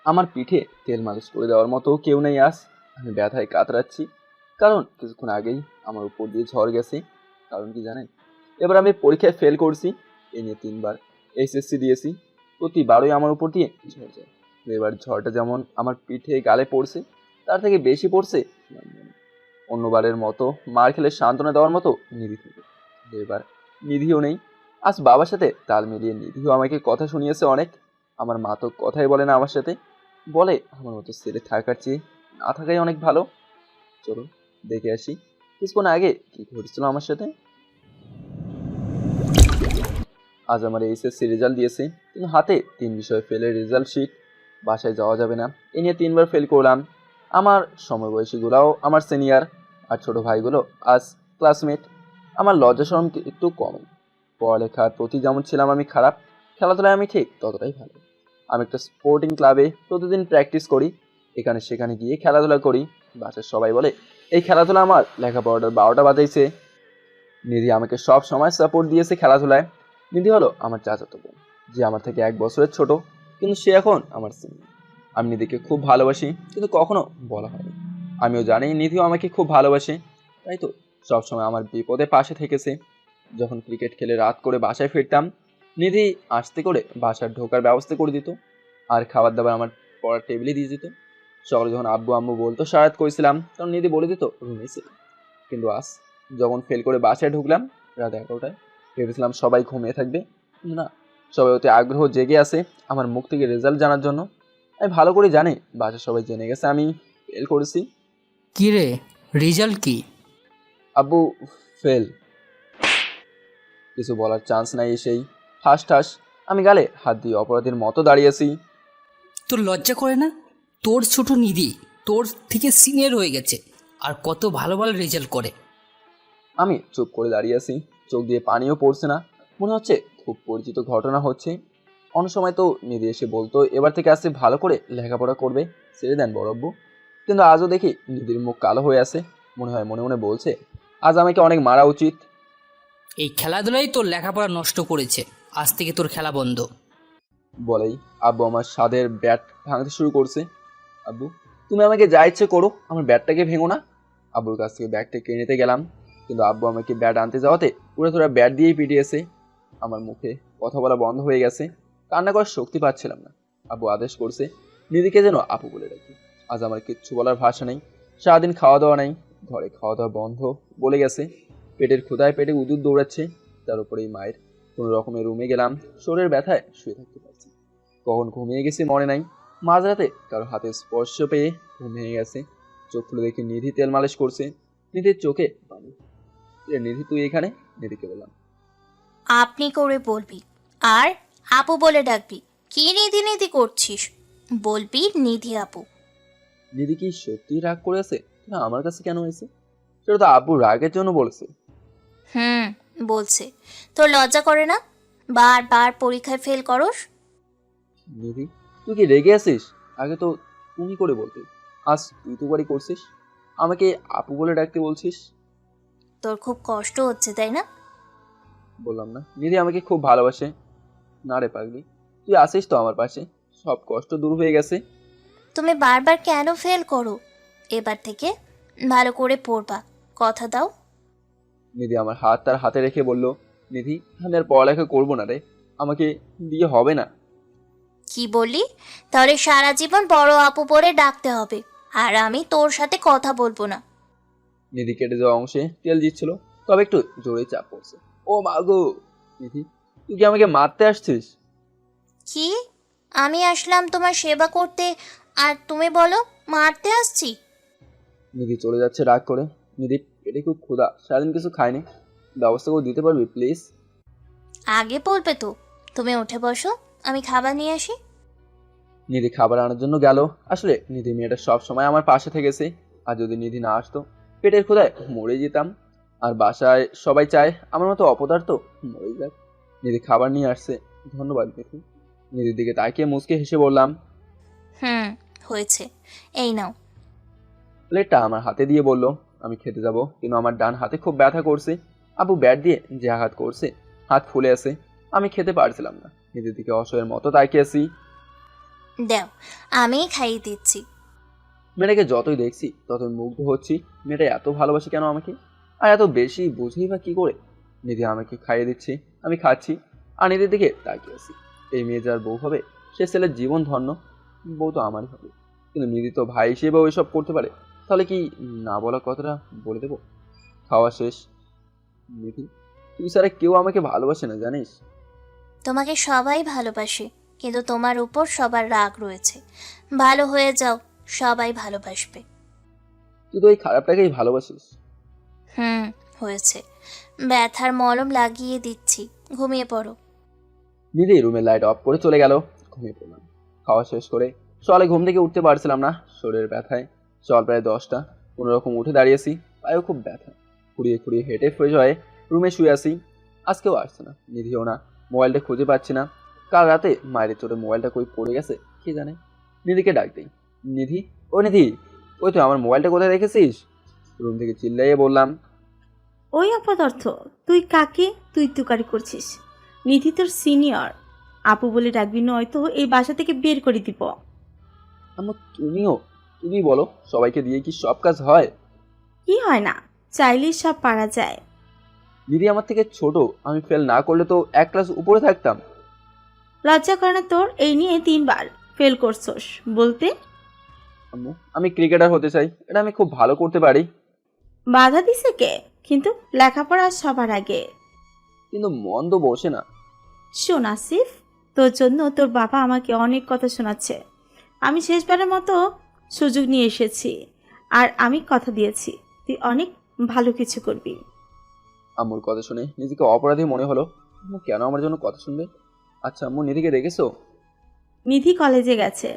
আমার পিঠে তেল মালিশ করে দেওয়ার মতো কেউ নেই। আমি ব্যথায় কাতরাচ্ছি, কারণ কিছুক্ষণ আগেই আমার উপর দিয়ে ঝড় গেছে। কারণ কি জানেন? এবার আমি পরীক্ষায় ফেল করছি। এ নিয়ে 3বার এসএসসি দিয়েছি, প্রতিবারই আমার উপর দিয়ে ঝড় যায়। তো এবার ঝড়টা যেমন আমার পিঠে গালে পড়ছে, তার থেকে বেশি পড়ছে আমার মনে। অন্যবারের মতো মার খেলে সান্ত্বনা দেওয়ার মতো নিধি থেকে এবার নিধিও নেই। আজ বাবার সাথে তাল মিলিয়ে নিধিও আমাকে কথা শুনিয়েছে অনেক। আমার মা তো কথাই বলে না আমার সাথে, বলে আমার মতো ছেলে থাকার চেয়ে না থাকাই অনেক ভালো। চলুন দেখে আসি কিছুক্ষণ আগে কি ঘটেছিল আমার সাথে। আজ আমার এইচএসসি রেজাল্ট দিয়েছে, কিন্তু হাতে 3 বিষয়ে ফেলের রেজাল্ট শিট। বাসায় যাওয়া যাবে না, এ নিয়ে 3বার ফেল করলাম। আমার সমবয়সীগুলাও আমার সিনিয়র, আর ছোট ভাইগুলো আজ ক্লাসমেট। আমার লজ্জা শরম একটু কম। পড়ালেখার প্রতি যেমন ছিলাম আমি খারাপ, খেলাধুলায় আমি ঠিক ততটাই ভালো। আমি একটা স্পোর্টিং ক্লাবে প্রতিদিন প্র্যাকটিস করি, এখানে সেখানে গিয়ে খেলাধুলা করি। বাসার সবাই বলে এই খেলাধুলা আমার লেখাপড়াটার 12টা বাজাইছে। নিধি আমাকে সব সময় সাপোর্ট দিয়েছে খেলাধুলায়। নিধি হলো আমার চাচাতো বোন, যে আমার থেকে 1 বছরের ছোট, কিন্তু সে এখন আমার সিনিয়র। আমি নিধিকে খুব ভালোবাসি, কিন্তু কখনো বলা হয়নি। আমিও জানি নিধিও আমাকে খুব ভালোবাসে, তাই তো সবসময় আমার বিপদে পাশে থেকেছে। যখন ক্রিকেট খেলে রাত করে বাসায় ফিরতাম, নিধি আসতে করে বাসার ঢোকার ব্যবস্থা করে দিত, আর খাবার দাবার আমার পড়ার টেবিলে দিয়ে দিত। সকালে যখন আব্বু আম্মু বলতো সারাত করেছিলাম, তখন নিধি বলে দিত রুমে ছিলাম। কিন্তু আজ যখন ফেল করে বাসায় ঢুকলাম রাত 11টায়, ভেবেছিলাম সবাই ঘুমিয়ে থাকবে, কিন্তু না, সবাই অতি আগ্রহ জেগে আছে আমার মুখ থেকে রেজাল্ট জানার জন্য। আমি ভালো করে জানি বাসায় সবাই জেনে গেছে আমি ফেল করেছি। কি রে, রেজাল্ট কি? আব্বু, ফেল। কিছু বলার চান্স নাই, এসেই ঠাস ঠাস আমি গালে হাত দিয়ে অপরাধীর মতো দাঁড়িয়েছি। তোর লজ্জা করে না? তোর ছোট নিধি তোর থেকে সিনিয়র হয়ে গেছে, আর কত ভালো ভালো রেজাল্ট করে। আমি চুপ করে দাঁড়িয়ে আছি, চোখ দিয়ে পানিও পড়ছে না। মনে হচ্ছে খুব পরিচিত ঘটনা হচ্ছে। অনেক সময় তো নিধি এসে বলতো এবার থেকে আসতে ভালো করে লেখাপড়া করবে, ছেড়ে দেন বড়ব্বু। কিন্তু আজও দেখি নিধির মুখ কালো হয়ে আছে। মনে হয় মনে মনে বলছে আজ আমাকে অনেক মারা উচিত। এই খেলাধুলাই তোর লেখাপড়া নষ্ট করেছে, আজ থেকে তোর খেলা বন্ধ। বলেই আব্বু আমার স্বাদের ব্যাট ভাঙতে শুরু করছে। আব্বু, তুমি আমাকে যা ইচ্ছে করো, আমার ব্যাটটাকে ভেঙো না। আব্বুর কাছ থেকে ব্যাটটা কিনে নিতে গেলাম, কিন্তু আব্বু আমাকে ব্যাট আনতে যাওয়াতে পুরো তোরা ব্যাট দিয়েই পিটিয়েছে। আমার মুখে কথা বলা বন্ধ হয়ে গেছে, কান্না করার শক্তি পাচ্ছিলাম না। আব্বু আদেশ করছে নিধিকে যেন আপু বলে রাখি। আজ আমার কিচ্ছু বলার ভাষা নেই। সারাদিন খাওয়া দাওয়া নেই, ঘরে খাওয়া দাওয়া বন্ধ বলে গেছে। পেটের ক্ষুধায় পেটে উদুর দৌড়াচ্ছে, তার উপরেই মায়ের কোনো রকমের রুমে গেলাম। শরীরের ব্যথায় শুয়ে থাকতে পারছি, কখন ঘুমিয়ে গেছি মনে নাই। মাঝরাতে কারো হাতে স্পর্শ পেয়ে ঘুম ভেঙে গেছে। চোখ খুলে দেখি নিধি তেল মালিশ করছে। নিধির চোখে পানি। এ নিধি, তুই এখানে? নিধিকে বললাম। আপনি করে বলবি, আর আপু বলে ডাকবি। কি নিধি নিধি করছিস? বলবি নিধি আপু। নিধি কি সত্যি রাগ করেছে না আমার কাছে কেন হয়েছে? সেটা তো আব্বু রাগের জন্য বলেছে। হুম, বলছে। তোর লজ্জা করে না? বারবার পরীক্ষায় ফেল করস। নিধি, তুই কি রেগে আছিস? আগে তো তুমি করে বলতে, আজ তুই তো বাড়ি করছিস, আমাকে আপু বলে ডাকতে বলছিস। তোর খুব কষ্ট হচ্ছে তাই না? বললাম না নিধি আমাকে খুব ভালোবাসে। না রে পাগলি, তুই আসিস তো আমার পাশে, সব কষ্ট দূর হয়ে গেছে। তুমি বারবার কেন ফেল করো? এবার থেকে ভালো করে পড়বা, কথা দাও। নিধি আমার হাত তার হাতে রেখে বলল, নিধি আমি আর পড়ালেখা করবো না রে, আমাকে দিয়ে হবে না। কি বললি? তাহলে সারা জীবন বড় আপু বলে ডাকতে হবে, আর আমি তোর সাথে কথা বলবো না। নিধি কেটে যাওয়া অংশে তেল দিচ্ছিল, তবে একটু জোরে চাপ পড়ছে। ও মা গো! নিধি, তুই কি আমাকে মারতে আসছিস? কি? আমি আসলাম তোমার সেবা করতে, আর তুমি বলো মারতে আসছি? নিধি চলে যাচ্ছে রাগ করে। নিধি পেটে খুব ক্ষুধা, সারাদিন কিছু খায়নি, ব্যবস্থা করে দিতে পারবি প্লিজ? আগে বলবে তো। তুমি উঠে বসো, আমি খাবার নিয়ে আসি। নিধি খাবার আনার জন্য গেল। আসলে নিধি মেয়েটা সব সময় আমার পাশে থেকেছে, আর যদি নিধি না আসতো পেটের ক্ষুধায় মরে যেতাম। আর বাসায় সবাই চায় আমার মতো অপদার্থ মরে যাক। নিধি খাবার নিয়ে আসছে, ধন্যবাদ নিধি। নিধির দিকে তাকিয়ে মুচকে হেসে বললাম। হুম, হয়েছে, এই নাও। প্লেটটা আমার হাতে দিয়ে বলল আমি খেতে যাব, কিন্তু আমার ডান হাতে খুব ব্যথা করছে। আবু ব্যাট দিয়ে যে আঘাত করছে, হাত ফুলে আছে। আমি খেতে পারছিলাম না, নিজের দিকে অসহায়ের মতো তাকিয়ে আছি। দাও, আমিই খাইয়ে দিচ্ছি। মেয়েটাকে যতই দেখছি ততই মুগ্ধ হচ্ছি। মেয়েটা এত ভালোবাসে কেন আমাকে, আর এত বেশি বুঝেই বা কি করে? নিধি আমাকে খাইয়ে দিচ্ছে, আমি খাচ্ছি, আর নিধির দিকে তাকিয়ে আছি। এই মেয়ে যার বউ হবে সে ছেলের জীবন ধন্য, বউ তো আমারই হবে। কিন্তু নিধি তো ভাই হিসেবে ওইসব করতে পারে, তাহলে কি না বলা কথাটা বলে দেবো? খাওয়া শেষ। নিধি, তুই ছাড়া কেউ আমাকে ভালোবাসে না জানিস। তোমাকে সবাই ভালোবাসে, কিন্তু তোমার উপর সবার রাগ রয়েছে। ভালো হয়ে যাও, সবাই ভালোবাসবে। তুই তো ওই খারাপটাকেই ভালোবাসিস। হুম, হয়েছে। ব্যথার মলম লাগিয়ে দিচ্ছি, ঘুমিয়ে পড়ো। নিধি রুমের লাইট অফ করে চলে গেল। ঘুমিয়ে পড়লাম। খাওয়া শেষ করে সকালে ঘুম থেকে উঠতে পারছিলাম না, শরীরের ব্যথায়। সকাল প্রায় 10টা, কোনোরকম উঠে দাঁড়িয়েছি। পায়েও খুব ব্যথা। খুঁড়িয়ে খুঁড়িয়ে হেঁটে ফ্রেশ হয়ে রুমে শুয়ে আসি। আজকেও আসছে না, নিধিও না। মোবাইলটা খুঁজে পাচ্ছি না। কাল রাতে মায়ের চোটে মোবাইলটা কই পড়ে গেছে কে জানে। নিধিকে ডাক দিই। নিধি, ও নিধি, ওই তো আমার মোবাইলটা কোথায় রেখেছিস? রুম থেকে চিল্লাইয়ে বললাম। ওই অপদার্থ, তুই কাকে তুই তুকারি করছিস? নিধি তোর সিনিয়র, আপু বলে ডাকবি, নয়তো এই বাসা থেকে বের করে দিব। আম্মু তুমিও, তুমি বলো, সবাইকে দিয়ে কি সব কাজ হয়? কি হয় না, চাইলেই সব পারা যায়। দিদি আমার থেকে ছোট, আমি ফেল না করলে তো এক ক্লাস উপরে থাকতাম। লজ্জা করে না তোর? এই নিয়ে 3বার ফেল করছস বলতে? আম্মু, আমি ক্রিকেটার হতে চাই, এটা আমি খুব ভালো করতে পারি। বাধা দিছে কে? কিন্তু লেখাপড়া সবার আগে। কিন্তু মন তো বসে না। শোন আসিফ, তোর জন্য তোর বাবা আমাকে অনেক কথা শোনাচ্ছে। আমি শেষবারের মতো সুযোগ নিয়ে এসেছি, আর আমি কথা দিয়েছি তুই অনেক ভালো কিছু করবি। আম্মুর কথা শুনে নিজেকে অপরাধী মনে হলো। আম্মু কেন আমার জন্য কথা শুনবে? আচ্ছা আম্মু, নিধিকে দেখেছো? নিধি কলেজে গেছে।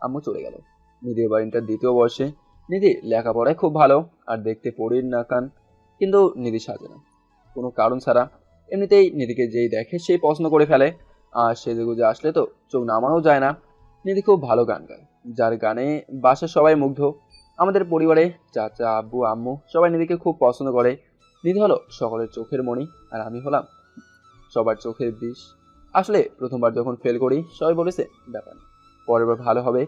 আম্মু চলে গেল। নিধি এবার ইন্টার দ্বিতীয় বর্ষে। নিধি লেখাপড়ায় খুব ভালো, আর দেখতে পড়ির না কান। কিন্তু নিধি সাজে না, কোনো কারণ ছাড়া। এমনিতেই নিধিকে যেই দেখে সেই পছন্দ করে ফেলে, আর সেজেগুজে আসলে তো চোখ নামানো যায় না। নিধি খুব ভালো গান গায়, যার গানে বাসার সবাই মুগ্ধ। আমাদের পরিবারে চাচা, আব্বু, আম্মু সবাই নিধিকে খুব পছন্দ করে। নিধি হলো সকলের চোখের মণি, আর আমি হলাম সবার চোখের বিষ। আসলে প্রথমবার যখন ফেল করি সবাই বলেছে ব্যাপার না, পরের বার ভালো হবে।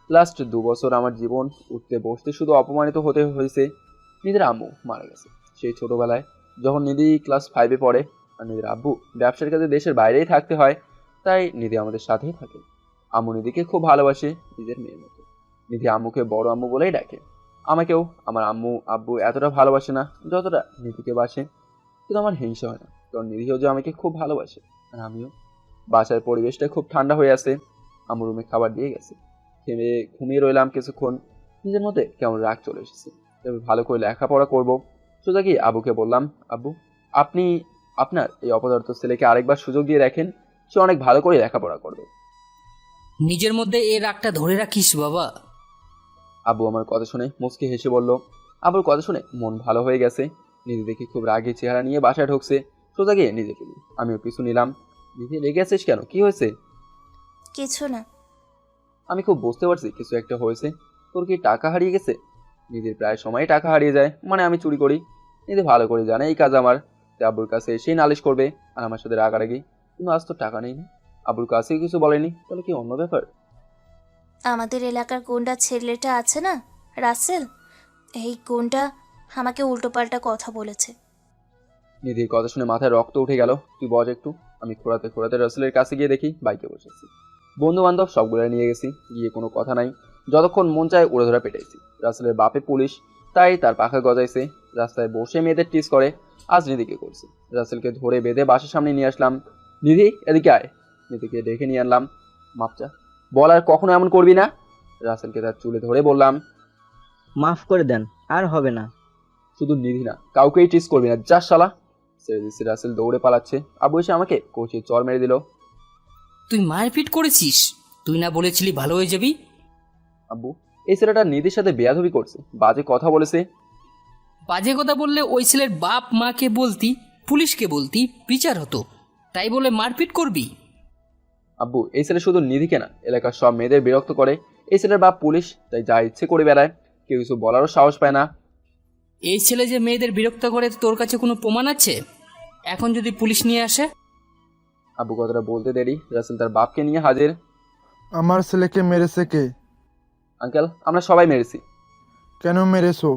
লাস্ট 2 বছর আমার জীবন উঠতে বসতে শুধু অপমানিত হতে হয়েছে। নিধির আম্মু মারা গেছে সেই ছোটবেলায়, যখন নিধি ক্লাস 5-এ পড়ে। আর নিধির আব্বু ব্যবসার কাজে দেশের বাইরেই থাকতে হয়, তাই নিধি আমাদের সাথেই থাকে। আম্মু নিধিকে খুব ভালোবাসে, নিজের মেয়ের মতো। নিধি আম্মুকে বড় আম্মু বলেই ডাকে। আমাকেও আমার আম্মু আব্বু এতটা ভালোবাসে না যতটা নিধিকে বাসে। কিন্তু আমার হিংসা হয় না, কারণ নিধিও যে আমাকে খুব ভালোবাসে, আর আমিও। বাসার পরিবেশটা খুব ঠান্ডা হয়ে আছে। আম্মু রুমে খাবার দিয়ে গেছে। খেয়ে ঘুমিয়ে রইলাম কিছুক্ষণ। নিজের মধ্যে কেমন রাগ চলে এসেছে। তবে ভালো করে লেখাপড়া করব। সোজা গিয়ে আব্বুকে বললাম, আব্বু, আপনি আপনার এই অপদার্থ ছেলেকে আরেকবার সুযোগ দিয়ে রাখেন, সে অনেক ভালো করে লেখাপড়া করবে। নিজের মধ্যে এই রাগটা ধরে রাখিস বাবা। আব্বু আমার কথা শুনে মুচকি হেসে বলল। আব্বুর কথা শুনে মন ভালো হয়ে গেছে। নিজে দেখে খুব রাগী চেহারা নিয়ে বাসায় ঢুকছে। সোজা গিয়ে নিজে পেলি, আমিও পিছু নিলাম। নিজে রেগে আছিস কেন, কি হয়েছে? কিছু না। আমি খুব বুঝতে পারছি কিছু একটা হয়েছে। তোর কি টাকা হারিয়ে গেছে? নিজের প্রায় সময় টাকা হারিয়ে যায়, মানে আমি চুরি করি। নিজে ভালো করে জানে এই কাজ আমার। তাই আব্বুর কাছে এসেই নালিশ করবে আর আমার সাথে রাগারাগি। কিন্তু আজ তো টাকা নেই না, আব্বুর কাছেও কিছু বলেনি, তাহলে কি অন্য ব্যাপার? আমাদের এলাকার গুন্ডা ছেলেটা আছে না, রাসেল, এই গুন্ডা আমাকে উল্টোপাল্টা কথা বলেছে। নিধির কথা শুনে মাথায় রক্ত উঠে গেল। তুই বজ একটু। আমি খোঁড়াতে খোঁড়াতে রাসেলের কাছে গিয়ে দেখি বাইকে বসেছি। বন্ধু বান্ধব সবগুলো নিয়ে গেছি, গিয়ে কোনো কথা নাই। যতক্ষণ মন চায় উড়ে ধরা পেটাইছি। রাসেলের বাপে পুলিশ, তাই তার পাখা গজাইছে। রাস্তায় বসে মেয়েদের টিস করে, আজ নিধিকে করছে। রাসেলকে ধরে বেঁধে বাসার সামনে নিয়ে আসলাম। নিধি, এদিকে আয়। নিধিকে ডেকে নিয়ে আনলাম। মাপচা, বল আর কখনো এমন করবি না। রাসেলকে তার চুলে ধরে বললাম, মাফ করে দেন, আর হবে না। শুধু নিধি না, কাউকেই টিস করবি না, যা শালা। ছেড়ে দিচ্ছি। রাসেল দৌড়ে পালাচ্ছে। আব্বু এসে আমাকে কষিয়ে চর মেরে দিল। তুই মারপিট করেছিস? তুই না বলেছিলি ভালো হয়ে যাবি? আব্বু, এই ছেলেটা নিধির সাথে বেয়াদবি করছে, বাজে কথা বলেছে। বাজে কথা বললে ওই ছেলের বাপ মাকে বলতি, পুলিশকে বলতি, বিচার হতো। তাই বলে মারপিট করবি? আব্বু, এই ছেলে শুধু নিধিকে না, এলাকার সব মেয়েদের বিরক্ত করে। এই ছেলের বাপ পুলিশ, তাই যা ইচ্ছে করে বেড়ায়, কেউ কিছু বলারও সাহস পায় না। এই ছেলে যে মেয়েদের বিরক্ত করে তোর কাছে কোনো প্রমাণ আছে? এখন যদি পুলিশ নিয়ে আসে? আব্বু কথাটা বলতে দেরি, রাসেল তার বাপকে নিয়ে হাজির। আমার ছেলেকে মেরেছে কে? আঙ্কেল, আমরা সবাই মেরেছি। কেন মেরেছো?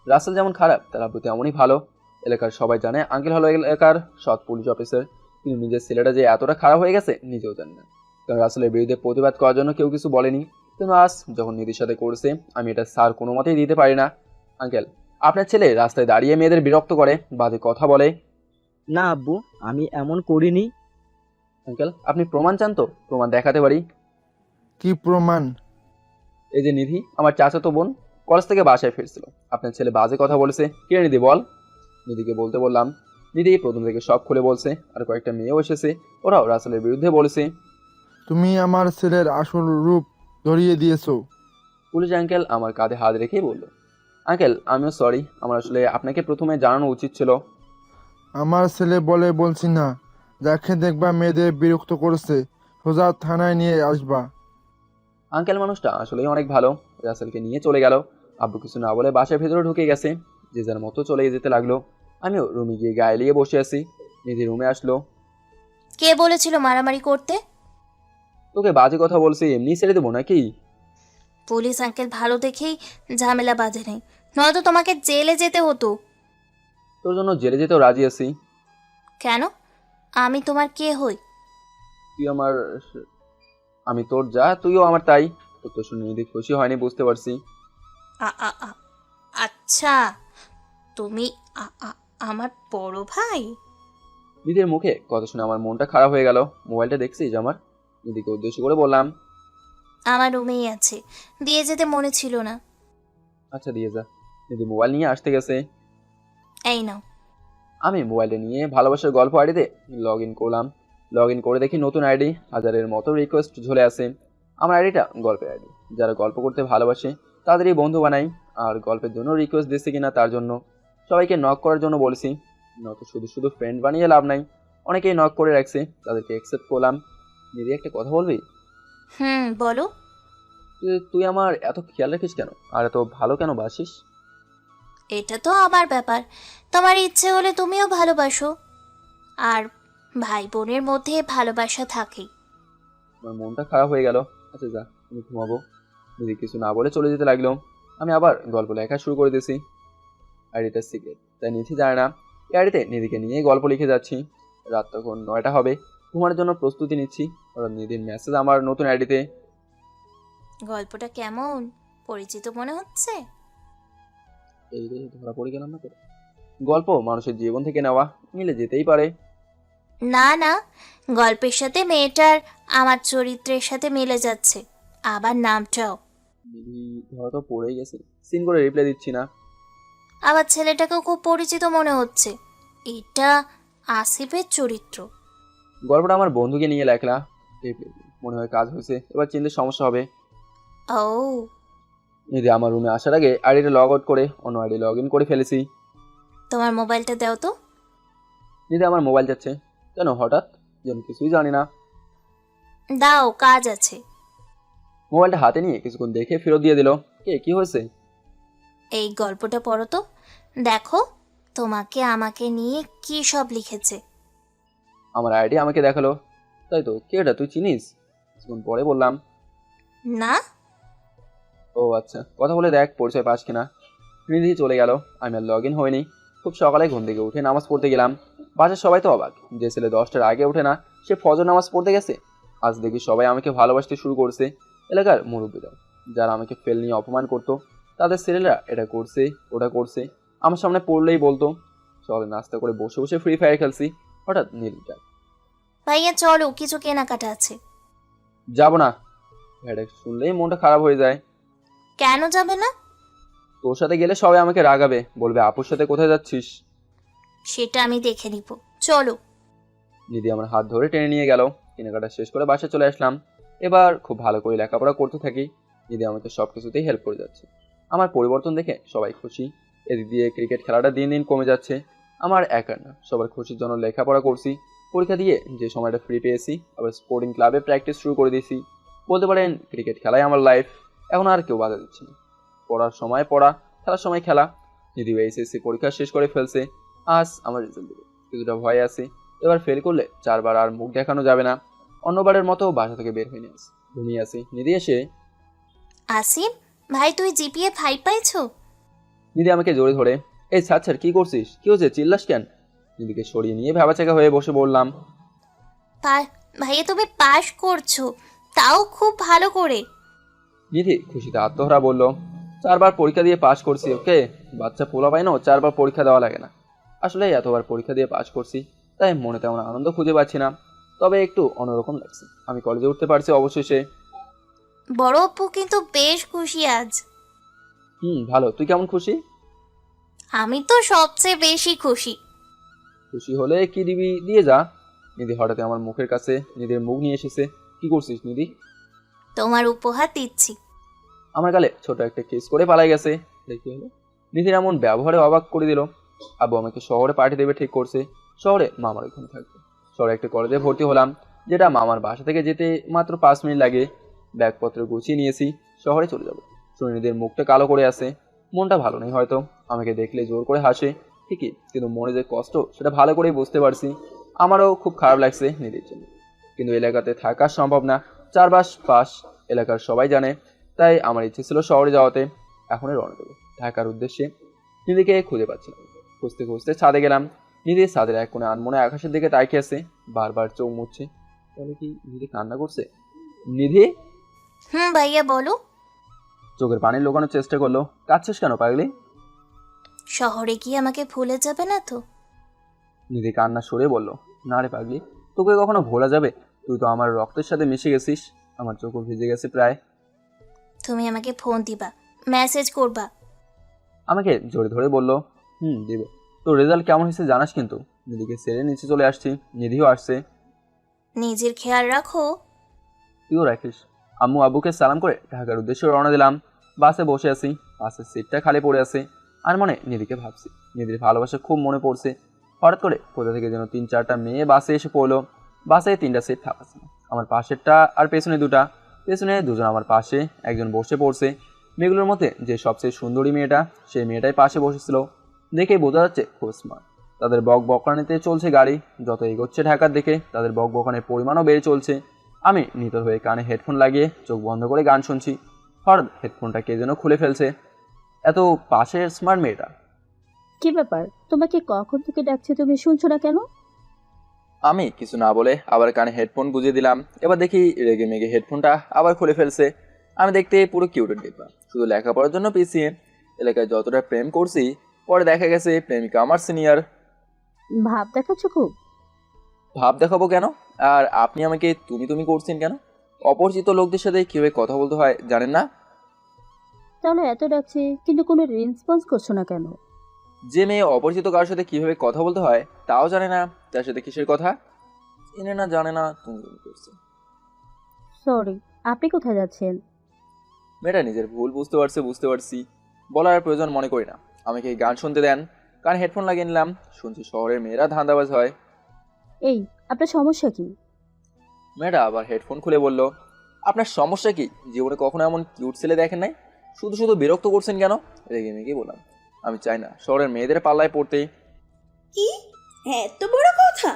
রাসেল যেমন খারাপ তার আব্বু তেমনই ভালো। এলাকার সবাই জানে আঙ্কেল হলো এলাকার সৎ পুলিশ অফিসার, কিন্তু নিজের ছেলেটা যে এতটা খারাপ হয়ে গেছে নিজেও জানি না। কারণ রাসেলের বিরুদ্ধে প্রতিবাদ করার জন্য কেউ কিছু বলেনি, কিন্তু আজ যখন নিধির সাথে করছে আমি এটা স্যার কোনো মতেই দিতে পারি না। আঙ্কেল, আপনার ছেলে রাস্তায় দাঁড়িয়ে মেয়েদের বিরক্ত করে, বাজে কথা বলে। না আব্বু, আমি এমন করিনি। আঙ্কেল, আপনি প্রমাণ চান তো প্রমাণ দেখাতে পারি। কি প্রমাণ? এই যে নিধি, আমার চাচাতো বোন, কলেজ থেকে বাসায় ফিরছিল, আপনার ছেলে বাজে কথা বলেছে। কে নিধি বল। নিধিকে বলতে বললাম। নিধি প্রথম থেকে সব খুলে বলছে, আর কয়েকটা মেয়েও এসেছে, ওরাও রাসেলের বিরুদ্ধে বলেছে। তুমি আমার ছেলের আসল রূপ ধরিয়ে দিয়েছো। পুলিশ আঙ্কেল আমার কাঁধে হাত রেখেই বলল, আঙ্কেল আমিও সরি, আমার আসলে আপনাকে প্রথমে জানানো উচিত ছিল। আমার ছেলে বলে বলছি না, যাকে দেখবা মেয়েদের বিরক্ত করছে সোজা থানায় নিয়ে আসবা। আঙ্কেল মানুষটা আসলেই অনেক ভালো। রাসেলকে নিয়ে চলে গেল। আব্বু কিছু না বলে বাসার ভেতরে ঢুকে গেছে, যে যার মতো চলে যেতে লাগলো। আমিও রুমে গিয়ে গায়ে লিয়ে বসে আছি। নিধি রুমে আসলো। কে বলেছিল মারামারি করতে? তোকে বাজে কথা বলছি, এমনি ছেড়ে দেবো নাকি? পুলিশ আঙ্কেল ভালো দেখেই ঝামেলা বাঁধে নেই, নয়তো তোমাকে জেলে যেতে হতো। তোর জন্য জেলে যেতেও রাজি আছি। কেন? আমি তোমার কে হই? তুই আমার, আমি তোর যা, তুইও আমার তাই। তোর তো শুনে নিধি খুশি হয়নি, বুঝতে পারছি। আচ্ছা, তুমি আমার বড় ভাই? নিধির মুখে কথা শুনে আমার মনটা খারাপ হয়ে গেল। মোবাইলটা দেখছিস আমার? নিধিকে উদ্দেশ্য করে বললাম, আমার রুমেই আছে, দিয়ে যেতে মনে ছিল না। আচ্ছা দিয়ে যা। নিধি মোবাইল নিয়ে আসতে গেছে। এই নাও। আমি মোবাইলটা নিয়ে ভালোবাসার গল্প আইডিতে লগ ইন করলাম। লগ ইন করে দেখি নতুন আইডি, হাজারের মতো রিকোয়েস্ট ঝুলে আছে। আমার আইডিটা গল্পের আইডি, যারা গল্প করতে ভালোবাসে তাদেরই বন্ধু বানাই। আর গল্পের জন্য রিকোয়েস্ট দিচ্ছে কিনা তার জন্য সবাইকে নক করার জন্য বলেছি, নয়তো শুধু শুধু ফ্রেন্ড বানিয়ে লাভ নাই। অনেকেই নক করে রাখছে, তাদেরকে অ্যাকসেপ্ট করলাম। নিধি একটা কথা বলবি? বলো। তুই আমার এত খেয়াল রাখিস কেন, আর এত ভালো কেন বাসিস? এটা তো আমার ব্যাপার, তোমার ইচ্ছে হলে তুমিও ভালোবাসো। আর ভাই বোনের মধ্যে ভালোবাসা থাকেই। আমার মনটা খারাপ হয়ে গেল। আচ্ছা যা, আমি ঘুমাবো। নিধি কিছু না বলে চলে যেতে লাগলো। আমি আবার গল্প লেখা শুরু করে দিয়েছি। আইডিটা সিক্রেট, তাই নিধি জানে না। এই আইডিতে নিধিকে নিয়ে গল্প লিখে যাচ্ছি। রাত তখন 9টা হবে, ঘুমানোর জন্য প্রস্তুতি নিচ্ছি। হঠাৎ নিধির মেসেজ আমার নতুন আইডিতে। গল্পটা কেমন, পরিচিত মনে হচ্ছে? এই রে, ধরা পড়ে গেলাম না তো। গল্প মানুষের জীবন থেকে নেওয়া, মিলে যেতেই পারে। না না, গল্পের সাথে মেয়েটার আমার চরিত্রের সাথে মিলে যাচ্ছে, আবার নামটাও। নিধি ধরা তো পড়েই গেছে, সিন করে রিপ্লাই দিচ্ছি না। আবার ছেলেটাকেও খুব পরিচিত মনে হচ্ছে, এটা আসিফের চরিত্র। গল্পটা আমার বন্ধুকে নিয়ে লেখলা। রিপ্লাই দিই। মনে হয় কাজ হয়েছে, এবার চিনতে সমস্যা হবে। ও, নিধি আমার রুমে আসার আগে আইডিটা লগ আউট করে অন্য আইডি লগ ইন করে ফেলেছি। তোমার মোবাইলটা দাও তো। নিধি আমার মোবাইল যাচ্ছে কেন হঠাৎ, যেন কিছুই জানি না। দাও, কাজ আছে। মোবাইলটা হাতে নিয়ে কিছুক্ষণ দেখে ফেরত দিয়ে দিল। কি হয়েছে? এই গল্পটা পড়ো তো, দেখো তোমাকে আমাকে নিয়ে কি সব লিখেছে। আমার আইডি আমাকে দেখালো। তাই তো, কে এটা, তুই চিনিস? কিছুক্ষণ পরে বললাম, না। ও আচ্ছা, কথা বলে দেখ পরিচয় পাস কিনা। নিধি চলে গেল, আমি আর লগ ইন হয়নি। খুব সকালে ঘুম থেকে উঠে নামাজ পড়তে গেলাম। বাসার সবাই তো অবাক, যে ছেলে 10টার আগে ওঠে না সে ফজর নামাজ পড়তে গেছে। আজ দেখি সবাই আমাকে ভালোবাসতে শুরু করছে। এলাকার মুরব্বীরা, যারা আমাকে ফেল নিয়ে অপমান করতো, তাদের ছেলেরা এটা করছে ওটা করছে, আমার সামনে পড়লেই বলতো। সকালে নাস্তা করে বসে বসে ফ্রি ফায়ার খেলছি, হঠাৎ নীলটা, ভাইয়া চলো, কিছু কেনাকাটা আছে। যাবো না। এটা শুনলেই মনটা খারাপ হয়ে যায়। কেন যাবে না? তোর সাথে গেলে সবাই আমাকে রাগাবে, বলবে আপুর সাথে কোথায় যাচ্ছিস। সেটা আমি দেখে নিব, চলো। দিদি আমার হাত ধরে টেনে নিয়ে গেল। কেনাকাটা শেষ করে বাসায় চলে আসলাম। এবার খুব ভালো করে লেখাপড়া করতে থাকি। দিদি আমাকে সব কিছুতেই হেল্প করে যাচ্ছে। আমার পরিবর্তন দেখে সবাই খুশি। এদিক দিয়ে ক্রিকেট খেলাটা দিন দিন কমে যাচ্ছে। আমার একার না, সবার খুশির জন্য লেখাপড়া করছি। পরীক্ষা দিয়ে যে সময়টা ফ্রি পেয়েছি, আবার স্পোর্টিং ক্লাবে প্র্যাকটিস শুরু করে দিয়েছি। বলতে পারেন ক্রিকেট খেলাই আমার লাইফ। এখন আর কেউ বাধা দিচ্ছে না। পড়ার সময় পড়া, খেলার সময় খেলা। দিদি এইচএসসি পরীক্ষা শেষ করে ফেলছে। আজ আমার রেজাল্ট দেবে, কিছুটা ভয় আছে। এবার ফেল করলে 4বার আর মুখ দেখানো যাবে না। অন্যবারের মতো বাসা থেকে বের হয়ে নিয়ে আসি। ঘুমিয়ে আছি। নিধি এসে, আসিফ ভাই তুই জিপিএ 5 পাইছো? নিধি আমাকে জোরে ধরে, এই ছাড় ছাড়, কি করছিস, কি হচ্ছে, চিল্লাস কেন? নিধিকে সরিয়ে নিয়ে ভ্যাবাচাকা হয়ে বসে বললাম, ভাইয়া তুমি পাস করছো, তাও খুব ভালো করে। নিধি খুশিতে আত্মহারা বলল, 4বার পরীক্ষা দিয়ে পাশ করছি। ওকে, বাচ্চা পোলা পাই না, 4বার পরীক্ষা দেওয়া লাগে না। আসলে এতবার পরীক্ষা দিয়ে পাশ করছি, তাই মনে তেমন আনন্দ খুঁজে পাচ্ছি না, তবে একটু অন্যরকম লাগছে। আমি কলেজে উঠতে পারছি অবশেষে। বড় অপু কিন্তু বেশ খুশি আজ। ভালো, তুই কেমন খুশি? আমি তো সবচেয়ে বেশি খুশি। খুশি হলে কি দিবি, দিয়ে যা। নিধি হঠাৎ আমার মুখের কাছে নিধির মুখ নিয়ে এসেছে। কি করছিস নিধি? তোমার উপহার দিচ্ছি। আমার গালে ছোট একটা কিস করে পালাই গেছে। দেখি হলো, নিধির এমন ব্যবহারে অবাক করে দিল। আব্বু আমাকে শহরে পাঠিয়ে দেবে ঠিক করছে। শহরে মামার ওখানে থাকবে। শহরে একটা কলেজে ভর্তি হলাম, যেটা মামার বাসা থেকে যেতে মাত্র 5 মিনিট লাগে। ব্যাগপত্র গুছিয়ে নিয়েছি, শহরে চলে যাব। শুনে নিধির মুখটা কালো করে আছে, মনটা ভালো নেই হয়তো। আমাকে দেখলে জোর করে হাসে ঠিকই, কিন্তু মনে যে কষ্ট সেটা ভালো করেই বুঝতে পারছি। আমারও খুব খারাপ লাগছে নিধির জন্য, কিন্তু এলাকাতে থাকা সম্ভব না। 4 মাস পাস, এলাকার সবাই জানে। তাই আমার ইচ্ছে ছিল শহরে যাওয়াতে। এখনই রওনা দেবো ঢাকার উদ্দেশ্যে। নিধিকে খুঁজে পাচ্ছি না। খুঁজতে খুঁজতে ছাদে গেলাম। নিধি ছাদের এক কোণে আনমনে আকাশের দিকে তাকিয়ে আছে, বারবার চোখ মুছছে। তাহলে কি নিধি কান্না করছে? নিধি, ভাইয়া বলো। চোখের পানি লুকানোর চেষ্টা করলো। কাঁদছিস কেন পাগলি? শহরে গিয়ে আমাকে ভুলে যাবে না তো? নিধি কান্না সরে বলল, না রে পাগলি, তোকে কখনো ভোলা যাবে? তুই তো আমার রক্তের সাথে মিশে গেছিস। আমার চোখও ভিজে গেছে প্রায়। তুমি আমাকে ফোন দিবা, মেসেজ করবা। আমাকে জোরে ধরে বলল, দিব। তোর রেজাল্ট কেমন হয়েছে জানাস কিন্তু। নিধিকে ছেড়ে নিচে চলে আসছি, নিধিও আসছে। নিজের খেয়াল রাখো। তুইও রাখিস। আম্মু আব্বুকে সালাম করে ঢাকার উদ্দেশ্যে রওনা দিলাম। বাসে বসে আছি, বাসের সিটটা খালি পড়ে আছে। আর মনে নিধিকে ভাবছি, নিধির ভালোবাসা খুব মনে পড়ছে। হঠাৎ করে কোথা থেকে যেন 3-4টা মেয়ে বাসে এসে পড়লো। বাসে 3টা সিট ফাঁকা ছিল, আমার পাশেরটা আর পেছনে 2টা। পেছনে 2জন আমার পাশে, একজন বসে পড়ছে। মেয়েগুলোর মধ্যে যে সবচেয়ে সুন্দরী মেয়েটা, সেই মেয়েটাই পাশে বসেছিল। দেখে বোঝা যাচ্ছে খুব স্মার্ট। তাদের বক বকানিতে চলছে গাড়ি। যত এগোচ্ছে ঢাকার দিকে, তাদের বক বকানের পরিমাণও বেড়ে চলছে। আমি নিতর হয়ে কানে হেডফোন লাগিয়ে চোখ বন্ধ করে গান শুনছি। হঠাৎ হেডফোনটা কে যেন খুলে ফেলছে। এত পাশের স্মার্ট মেয়েটা। কি ব্যাপার, তোমাকে কখন থেকে ডাকছে, তুমি শুনছো না কেন? আমি কিছু না বলে আবার কানে হেডফোন গুঁজে দিলাম। এবার দেখি রেগে মেগে হেডফোনটা আবার খুলে ফেলছে। আমি দেখতে পুরো কিউটের ডিব্বা, শুধু লেখাপড়ার জন্য পিছিয়ে। এলাকায় যতটা প্রেম করছি, পরে দেখা গেছে প্রেমিকা আমার সিনিয়র। ভাব দেখাচ্ছ খুব। ভাব দেখাবো কেন? আর আপনি আমাকে তুমি তুমি করছেন কেন? অপরিচিত লোকদের সাথে কিভাবে কথা বলতে হয় জানেন না? তাহলে এত ডাকছে কিন্তু কোনো রেসপন্স করছো না কেন? যে মেয়ে অপরিচিত কারোর সাথে কিভাবে কথা বলতে হয় তাও জানে না, তার সাথে কিসের কথা? চিনে না, জানে না, তুমি তুমি করছে। সরি, আপনি কোথায় যাচ্ছেন? মেয়েটা নিজের ভুল বুঝতে পারছি। বলার আর প্রয়োজন মনে করি না। আমাকে এই গান শুনতে দেন। কারণ হেডফোন লাগিয়ে নিলাম। শুনছি শহরের মেয়েরা ধান্দাবাজ হয়। এই, আপনার সমস্যা কি? মেয়েটা আবার হেডফোন খুলে বলল, আপনার সমস্যা কি? জীবনে কখনো এমন কিউট ছেলে দেখেন নাই? শুধু শুধু বিরক্ত করছেন কেন? রেগে মেগে বললাম, আমি চাই না শহরের মেয়েদের পাল্লায় পড়তে। কি এত বড় কথা?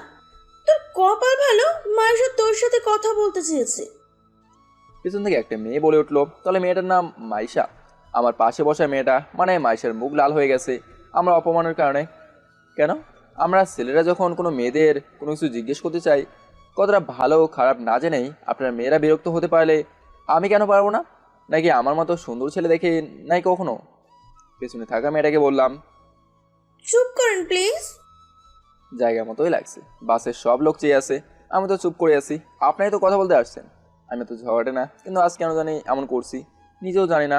তোর কপাল ভালো, মাইশা তোর সাথে কথা বলতে চেয়েছে। পিছন থেকে একটা মেয়ে বলে উঠলো, তাহলে মেয়েটার নাম মাইশা? আমার পাশে বসা মেয়েটা, মানে মাইশার মুখ লাল হয়ে গেছে আমরা অপমানের কারণে। কেন? আমরা ছেলেরা যখন কোনো মেয়েদের কোনো কিছু জিজ্ঞেস করতে চাই, কতটা ভালো খারাপ না জেনেই আপনার মেয়েরা বিরক্ত হতে পারলে আমি কেন পারবো না? নাকি আমার মতো সুন্দর ছেলে দেখে নাই কখনো? পেছনে থাকা মেয়েটাকে বললাম, চুপ করেন প্লিজ। জায়গা মতোই লাগছে। বাসের সব লোক চেয়ে আছে, আমি তো চুপ করে আছি। আপনারাই তো কথা বলতে আসছেন। আমি তো ঝগড়াটে না, কিন্তু আজ কেন জানি এমন করছি, নিজেও জানি না।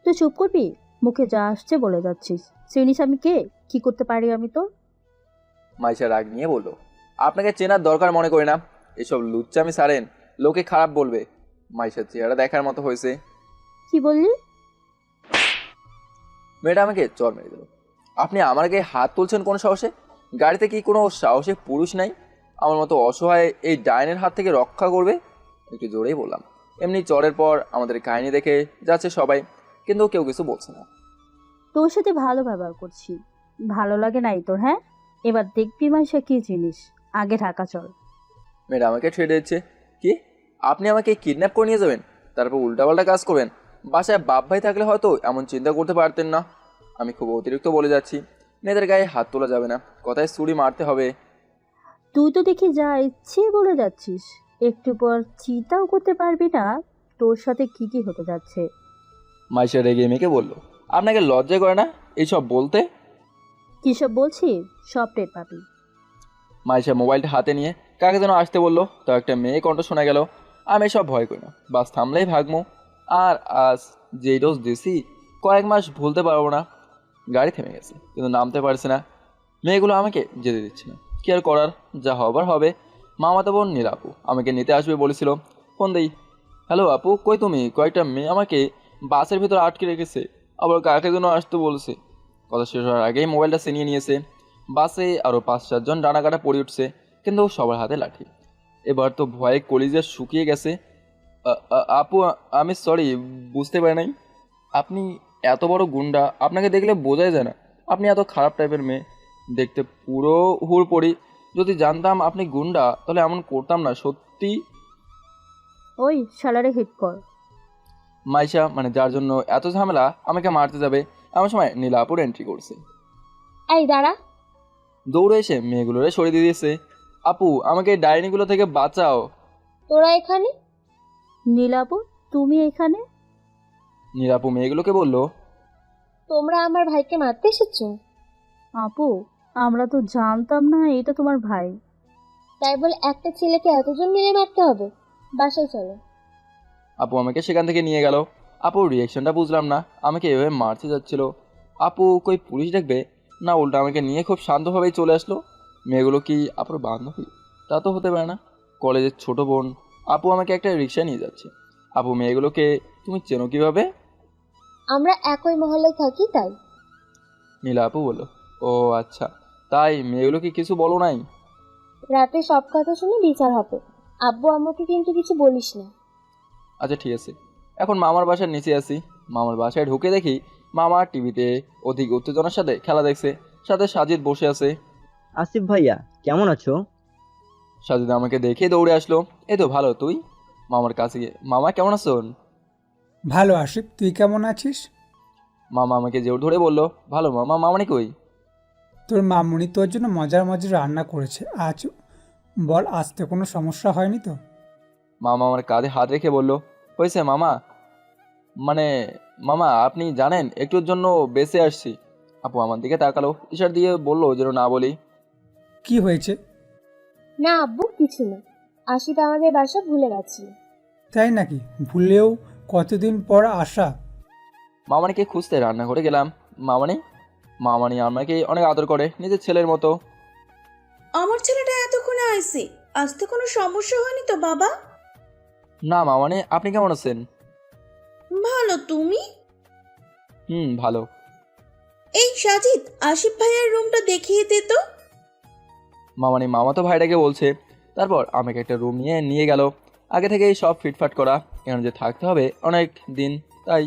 তুই চুপ করবি? মুখে যা আসছে বলে যাচ্ছিস। চিনিস আমি কে, কি করতে পারি আমি তোর? মাইশা রাগ নিয়ে বলল, আপনাকে চেনার দরকার মনে করি না। এসব লুচ্চামি সারেন, লোকে খারাপ বলবে। মাইশার চেহারা দেখার মতো হয়েছে। কি বললি? মেয়েটা আমাকে চর মেরে দিল। আপনি আমার গায়ে হাত তুলছেন কোন সাহসে? গাড়িতে কি কোনো সাহসী পুরুষ নাই আমার মতো অসহায় এই ডাইনের হাত থেকে রক্ষা করবে? একটু জোরেই বললাম। এমনি চরের পর আমাদের কাহিনী দেখে যাচ্ছে সবাই, কিন্তু কেউ কিছু বলছে না। তোর সাথে ভালো ব্যবহার করছি, ভালো লাগে নাই তোর? হ্যাঁ, এবার দেখবি মাইশা কি জিনিস। আগে ঢাকা চল। মেয়েটা আমাকে ছেড়ে দিচ্ছে। কি? আপনি আমাকে কিডন্যাপ করে নিয়ে যাবেন, তারপর উল্টাপাল্টা কাজ করবেন? বাসায় বাপ ভাই থাকলে হয়তো এমন চিন্তা করতে পারতেন না। আমি খুব অতিরিক্ত বলে যাচ্ছি, মেয়েদের গায়ে হাত তোলা যাবে না, কথায় ছুরি মারতে হবে। তুই তো দেখি যা ইচ্ছে বলে যাচ্ছিস, একটু পর চিন্তাও করতে পারবি না তোর সাথে কি কি হতে যাচ্ছে। মাইশা রেগে মেয়েকে বলল, আপনাকে লজ্জা করে না এইসব বলতে? কিসব বলছি সব টের পাবি। মাইশা মোবাইলটা হাতে নিয়ে কাকে যেন আসতে বললো, তো একটা মেয়ে কণ্ঠ শোনা গেল। আমি এসব ভয় করি না, বাস থামলেই ভাগমো। আর আজ যেই ডোজ দিছি কয়েক মাস ভুলতে পারবো না। গাড়ি থেমে গেছে, কিন্তু নামতে পারছে না। মেয়েগুলো আমাকে যেতে দিচ্ছে না, কি আর করার, যা হবার হবে। মামাতো বোন নীলা আপু আমাকে নিতে আসবে বলেছিল, ফোন দেই। হ্যালো আপু, কই তুমি? কয়েকটা মেয়ে আমাকে বাসের ভিতর আটকে রেখেছে, আবার কাকে যেন আসতে বলছে। কথা শেষ হওয়ার আগেই মোবাইলটা ছিনিয়ে নিয়েছে। বাসে আরও 5-7 জন ডানা কাটা পড়ে উঠছে, কিন্তু সবার হাতে লাঠি। এবার তো ভয়ে কলিজা শুকিয়ে গেছে। আপু আমি সরি, বুঝতে পারি নাই আপনি এত বড় গুন্ডা। আপনাকে দেখলে বোঝাই যায় না আপনি এত খারাপ টাইপের মেয়ে, দেখতে পুরো হুড়পড়ি। যদি জানতাম আপনি গুন্ডা তাহলে এমন করতাম না, সত্যি। ওই শালারে হিট কর। মাইশা, মানে যার জন্য এত ঝামেলা, আমাকে মারতে যাবে এমন সময় নীলা আপুর এন্ট্রি করছে। এই দাঁড়া। দৌড়ে এসে মেয়েগুলোরে সরিয়ে দিয়ে দিয়েছে। আপু আমাকে এই ডাইনিগুলো থেকে বাঁচাও। তোরা এখানে? নীলাপু তুমি এখানে? নীলা আপু মেয়েগুলোকে বলল, তোমরা আমার ভাইকে মারতে এসেছো? আপু আমরা তো জানতাম না এটা তোমার ভাই। তাই বলে একটা ছেলেকে এতজন মিলে মারতে হবে? বাসায় চলো। আপু আমাকে সেখান থেকে নিয়ে গেল। আপুর রিয়েকশনটা বুঝলাম না, আমাকে এভাবে মারতে যাচ্ছিল। আপু কই পুলিশ দেখবে না, উল্টা আমাকে নিয়ে খুব শান্তভাবেই চলে আসলো। মেয়েগুলো কি আপুর বান্ধবী? তা তো হতে পারে না, কলেজের ছোট বোন। আপু আমাকে একটা রিক্সায় নিয়ে যাচ্ছে। আপু মেয়েগুলোকে তুমি চেনো কিভাবে? আমরা একই মহল্লায় থাকি তাই। নীলা আপু বলল, ও আচ্ছা, তাই মেয়েগুলো কি কিছু বলো নাই? রাতে সব কথা শুনে বিচার হবে। আব্বু আম্মুকে কিন্তু কিছু বলিস না। আচ্ছা ঠিক আছে। এখন মামার বাসার নিচে আছি। মামার বাসায় ঢুকে দেখি মামা টিভিতে অধিক উত্তেজনার সাথে খেলা দেখছে, সাথে সাজিদ বসে আছে। আসিফ ভাইয়া কেমন আছো? সাজিদ আমাকে দেখে দৌড়ে আসলো। এই তো ভালো, তুই? মামার কাছে গিয়ে, মামা কেমন আছেন? ভালো আশিফ, তুই কেমন আছিস? মামা আমাকে জোর ধরে বলল, ভালো মামা। মামানি কই? তোর মামুনি তোর জন্য মজার মজার রান্না করেছে আজ, বল আসতে কোনো সমস্যা হয়নি তো? মামা আমার কাঁধে হাত রেখে বলল, হয়েছে মামা, মানে মামা আপনি জানেন একটুর জন্য বেঁচে আসছি। আপু আমার দিকে তাকালো, ইশারা দিয়ে বলল যেন না বলি। কি হয়েছে? না আব্বু, কিছু না। আশিফ আমাদের বাসা ভুলে গেছি। তাই নাকি? ভুলেও কতদিন পর আসা। মামানিকে খুঁজতে রান্নাঘরে গেলাম। মামানি মামানি আমাকে অনেক আদর করে, নিজের ছেলের মতো। আমার ছেলেটা এতক্ষণে আইছে, আসতে কোনো সমস্যা হয়নি তো বাবা? না মামানি, আপনি কেমন আছেন? ভালো, তুমি? ভালো। এই সাজিদ, আশিফ ভাইয়ের রুমটা দেখিয়ে দে তো। মামানি মামাতো ভাইটাকে বলছে। তারপর আমাকে একটা রুম নিয়ে গেল। আগে থেকেই সব ফিটফাট করা, এখানে যে থাকতে হবে অনেক দিন, তাই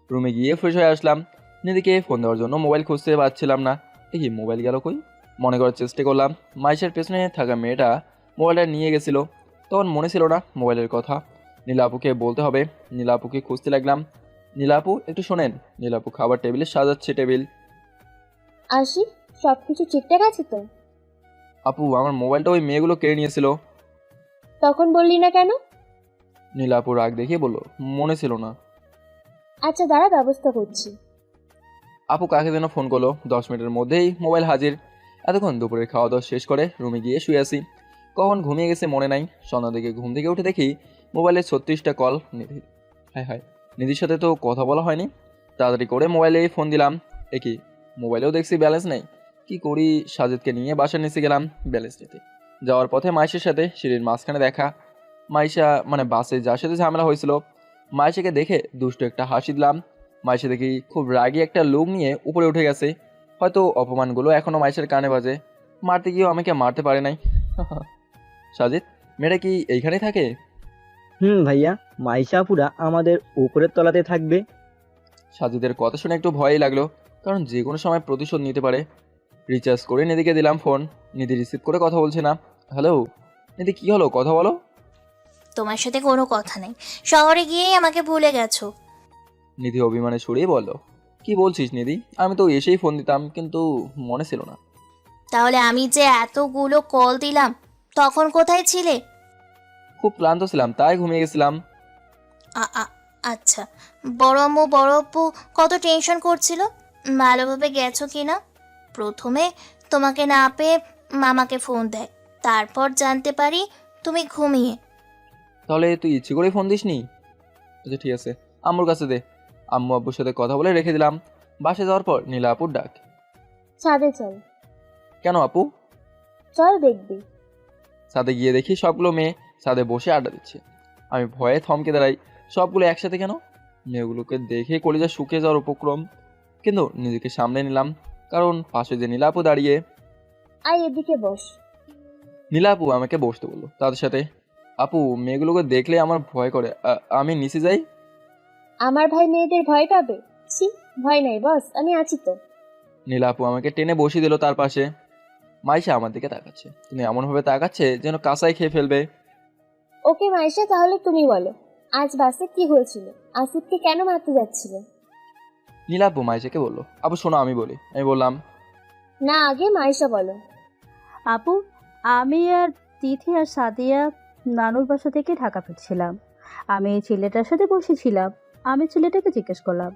রুমে গিয়ে ফ্রেশ হয়ে আসলাম। নিদিকে ফোন দেওয়ার জন্য মোবাইল খুঁজতে পারছিলাম না। দেখি মোবাইল গেল কই, মনে করার চেষ্টা করলাম। মাইশের পেছনে থাকা মেয়েটা মোবাইলটা নিয়ে গেছিলো, তখন মনে ছিল না মোবাইলের কথা। নীলাপুকে বলতে হবে। নীলাপুকে খুঁজতে লাগলাম। নীলাপু একটু শোনেন। নীলাপু খাবার টেবিলে সাজাচ্ছে টেবিল। আশিফ, সব কিছু ঠিকঠাক আছে তো? আপু আমার মোবাইলটা ওই মেয়েগুলো কেড়ে নিয়েছিল। তখন বললি না কেন? নীলাপু রাগ দেখিয়ে বলল, মনে ছিল না। আচ্ছা দাঁড়া, ব্যবস্থা করছি। আপু কাকে যেন ফোন করলো, 10 মিনিটের মধ্যেই মোবাইল হাজির। এতক্ষণ দুপুরের খাওয়া দাওয়া শেষ করে রুমে গিয়ে শুয়ে আসি। কখন ঘুমিয়ে গেছে মনে নাই। সন্ধ্যার দিকে ঘুম থেকে উঠে দেখি মোবাইলে 36টা কল নিধির। হায় নিধির সাথে তো কথা বলা হয়নি। তাড়াতাড়ি করে মোবাইলে ফোন দিলাম। একই মোবাইলেও দেখছি ব্যালেন্স নেই। কি করি, সাজিদকে নিয়ে বাসার নিচে গেলাম ব্যালেন্স নিতে। যাওয়ার পথে মাইশের সাথে সিঁড়ির মাঝখানে দেখা। মাইশা, মানে বাসে যার সাথে ঝামেলা হয়েছিল, মাইশাকে দেখে দুষ্ট একটা হাসি দিলাম। মাইশা দেখি খুব রাগী একটা লুক নিয়ে উপরে উঠে গেছে। হয়তো অপমানগুলো এখনও মাইশের কানে বাজে। মারতে গিয়েও আমাকে মারতে পারে নাই। সাজিদ, মেয়েটা কি এইখানেই থাকে? ভাইয়া, মাইশা আপুরা আমাদের উপরের তলাতে থাকবে। সাজিদের কথা শুনে একটু ভয়ই লাগলো, কারণ যে কোনো সময় প্রতিশোধ নিতে পারে। রিচার্জ করে নিধিকে দিলাম ফোন। নিধি রিসিভ করে কথা বলছে না। হ্যালো নিধি, কী হলো, কথা বলো। তোমার সাথে কোনো কথা নেই, শহরে গিয়েই আমাকে ভুলে গেছো। নিধি অভিমানে সরিয়ে বলল, কি বলছিস নিধি? আমি তো এসেই ফোন দিতাম, কিন্তু মনে ছিল না। তাহলে আমি যে এতগুলো কল দিলাম তখন কোথায় ছিলে? খুব ক্লান্ত ছিলাম, তাই ঘুমিয়ে গেছিলাম। আচ্ছা, বড় আম্মু বড় আব্বু কত টেনশন করছিল ভালোভাবে গেছো কিনা। প্রথমে তোমাকে না পেয়ে মামাকে ফোন দেয়, তারপর জানতে পারি তুমি ঘুমিয়ে। তাহলে তুই ইচ্ছে করেই ফোন দিসনি? আচ্ছা ঠিক আছে, আম্মুর কাছে দে। আম্মু আব্বুর সাথে কথা বলে রেখে দিলাম। বাসে যাওয়ার পর নীলা আপুর ডাক। ছাদে চল। কেন আপু? চল দেখবি। ছাদে গিয়ে দেখি সবগুলো মেয়ে ছাদে বসে আড্ডা দিচ্ছে। আমি ভয়ে থমকে দাঁড়াই, সবগুলো একসাথে কেন? মেয়েগুলোকে দেখে কলিজা শুকিয়ে যাওয়ার উপক্রম, কিন্তু নিজেকে সামনে নিলাম, কারণ পাশে যে নীলা আপু দাঁড়িয়ে। আয় এদিকে বস। নীলা আপু আমাকে বসতে বললো তাদের সাথে। আপু, মেয়েগুলোকে দেখলে আমার ভয় করে, আমি নিচে যাই। আমার ভাই মেয়েদের ভয় পাবে? ছি, ভয় নাই বস, আমি আছি তো। নীলা আপু আমাকে টেনে বসিয়ে দিল তার পাশে। মাইশা আমার দিকে তাকাচ্ছে, কিন্তু এমনভাবে তাকাচ্ছে যেন কাঁচাই খেয়ে ফেলবে। ওকে মাইশা, তাহলে তুমি বলো, আজ বাসে কি হয়েছিল? আসিফকে কেন মারতে যাচ্ছিলে? নীলা আপু মাইশাকে বললো। আপু শোনো, আমি বলি। আমি বললাম, না, আগে মাইশা বলো। আপু, আমি আর তিথি আর সাদিয়া নানুর বাসা থেকে ঢাকা ফিরছিলাম। আমি এই ছেলেটার সাথে বসেছিলাম। আমি ছেলেটাকে জিজ্ঞেস করলাম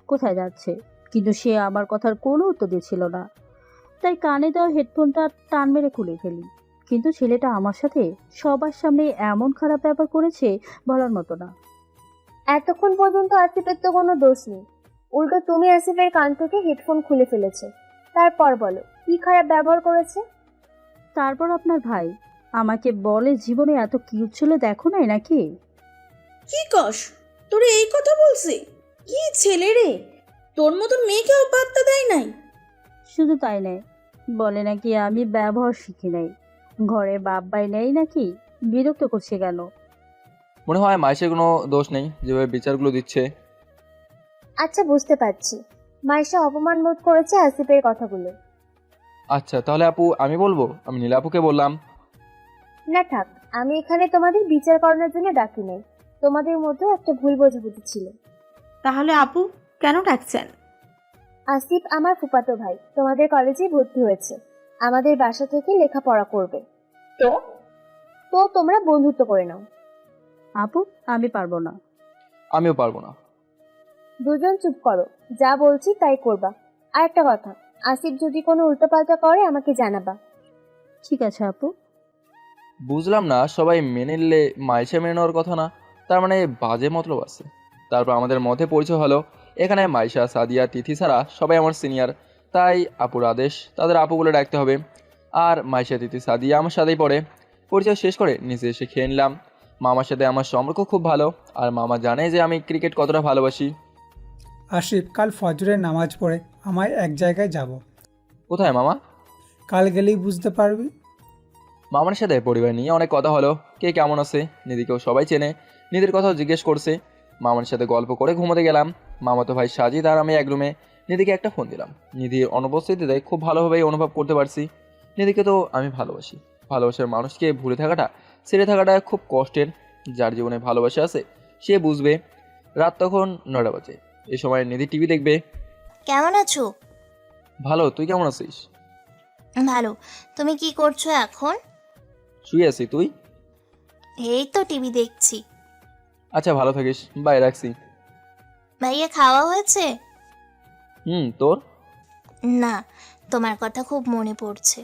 কোথায় যাচ্ছে, কিন্তু সে আমার কথার কোনো উত্তর দিচ্ছিল না। তাই কানে দেওয়া হেডফোনটা টান মেরে খুলে ফেলি, কিন্তু ছেলেটা আমার সাথে সবার সামনে এমন খারাপ ব্যবহার করেছে বলার মতো না। এতক্ষণ পর্যন্ত আসিফের তো কোনো দোষ নেই, উল্টো তুমি আসিফের কান থেকে হেডফোন খুলে ফেলেছো। তারপর বলো কি খারাপ ব্যবহার করেছে? তারপর আপনার ভাই আমাকে বলে জীবনে এত কিউট ছিল দেখো নাই নাকি। কি কস? তোরে এই কথা বলছি? কি ছেলে রে, তোর মতন মেয়েকেও পাত্তা দেয় নাই। শুধু তাই নয়, বলে নাকি আমি ব্যবহার শিখি নাই, ঘরে বাপ ভাই নেই নাকি, বিরক্ত করছে কেন। মনে হয় মাইশের কোনো দোষ নেই যেভাবে বিচারগুলো দিচ্ছে। আচ্ছা, বুঝতে পারছি, মাইশা অপমান বোধ করেছে আসিফের কথাগুলো। আচ্ছা তাহলে আপু আমি বলবো। আমি নীলা আপুকে বললাম। না থাক, আমি এখানে তোমাদের বিচার করানোর জন্য ডাকি নাই, তোমাদের মধ্যে একটা ভুল বোঝাবুঝি ছিল। তাহলে আপু কেন ডাকছেন? আসিফ আমার ফুফাতো ভাই, তোমাদের কলেজে ভর্তি হয়েছে, আমাদের বাসা থেকে লেখাপড়া করবে। তো তো তোমরা বন্ধুত্ব করে নাও। আপু, আমি পারবো না। আমিও পারবো না। দুজন চুপ করো, যা বলছি তাই করবা। আর একটা কথা, আসিফ যদি কোনো উল্টোপাল্টা করে আমাকে জানাবা। ঠিক আছে আপু। বুঝলাম না, সবাই মেনে নিলে মাইশা মেনে নেওয়ার কথা না, তার মানে বাজে মতলব আছে। তারপর আমাদের মধ্যে পরিচয় হলো। এখানে মাইশা, সাদিয়া, তিথি ছাড়া সবাই আমার সিনিয়র, তাই আপুর আদেশ তাদের আপু বলে ডাকতে হবে। আর মাইশা, তিথি, সাদিয়া আমার সাথেই পড়ে। পরিচয় শেষ করে নিচে এসে খেয়ে নিলাম। মামার সাথে আমার সম্পর্ক খুব ভালো, আর মামা জানে যে আমি ক্রিকেট কতটা ভালোবাসি। আসিফ, কাল ফজরের নামাজ পড়ে আমায় এক জায়গায় যাব। কোথায় মামা? কাল গেলেই বুঝতে পারবি। মামার সাথে পরিবার নিয়ে অনেক কথা হলো, কে কেমন আছে, নিধিকেও সবাই চেনে, নিধির কথাও জিজ্ঞেস করছে। মামার সাথে গল্প করে ঘুমোতে গেলাম। মামাতো ভাই সাজিদ আর আমি এক রুমে। নিধিকে একটা ফোন দিলাম। নিধির অনুপস্থিতিতে খুব ভালোভাবেই অনুভব করতে পারছি নিধিকে তো আমি ভালোবাসি। ভালোবাসার মানুষকে ভুলে থাকাটা, ছেড়ে থাকাটা খুব কষ্টের। যার জীবনে ভালোবাসা আছে সে বুঝবে। রাত তখন 9টা বাজে। এই সময় নিধি টিভি দেখবে। কেমন আছো? ভালো, তুই কেমন আছিস? ভালো। তুমি কি করছো এখন? শুয়ে আছি, তুই? এই তো টিভি দেখছি। আচ্ছা ভালো থাকিস, বাই, রাখছি। ভাইয়া খাওয়া হয়েছে? তোর? না, তোমার কথা খুব মনে পড়ছে।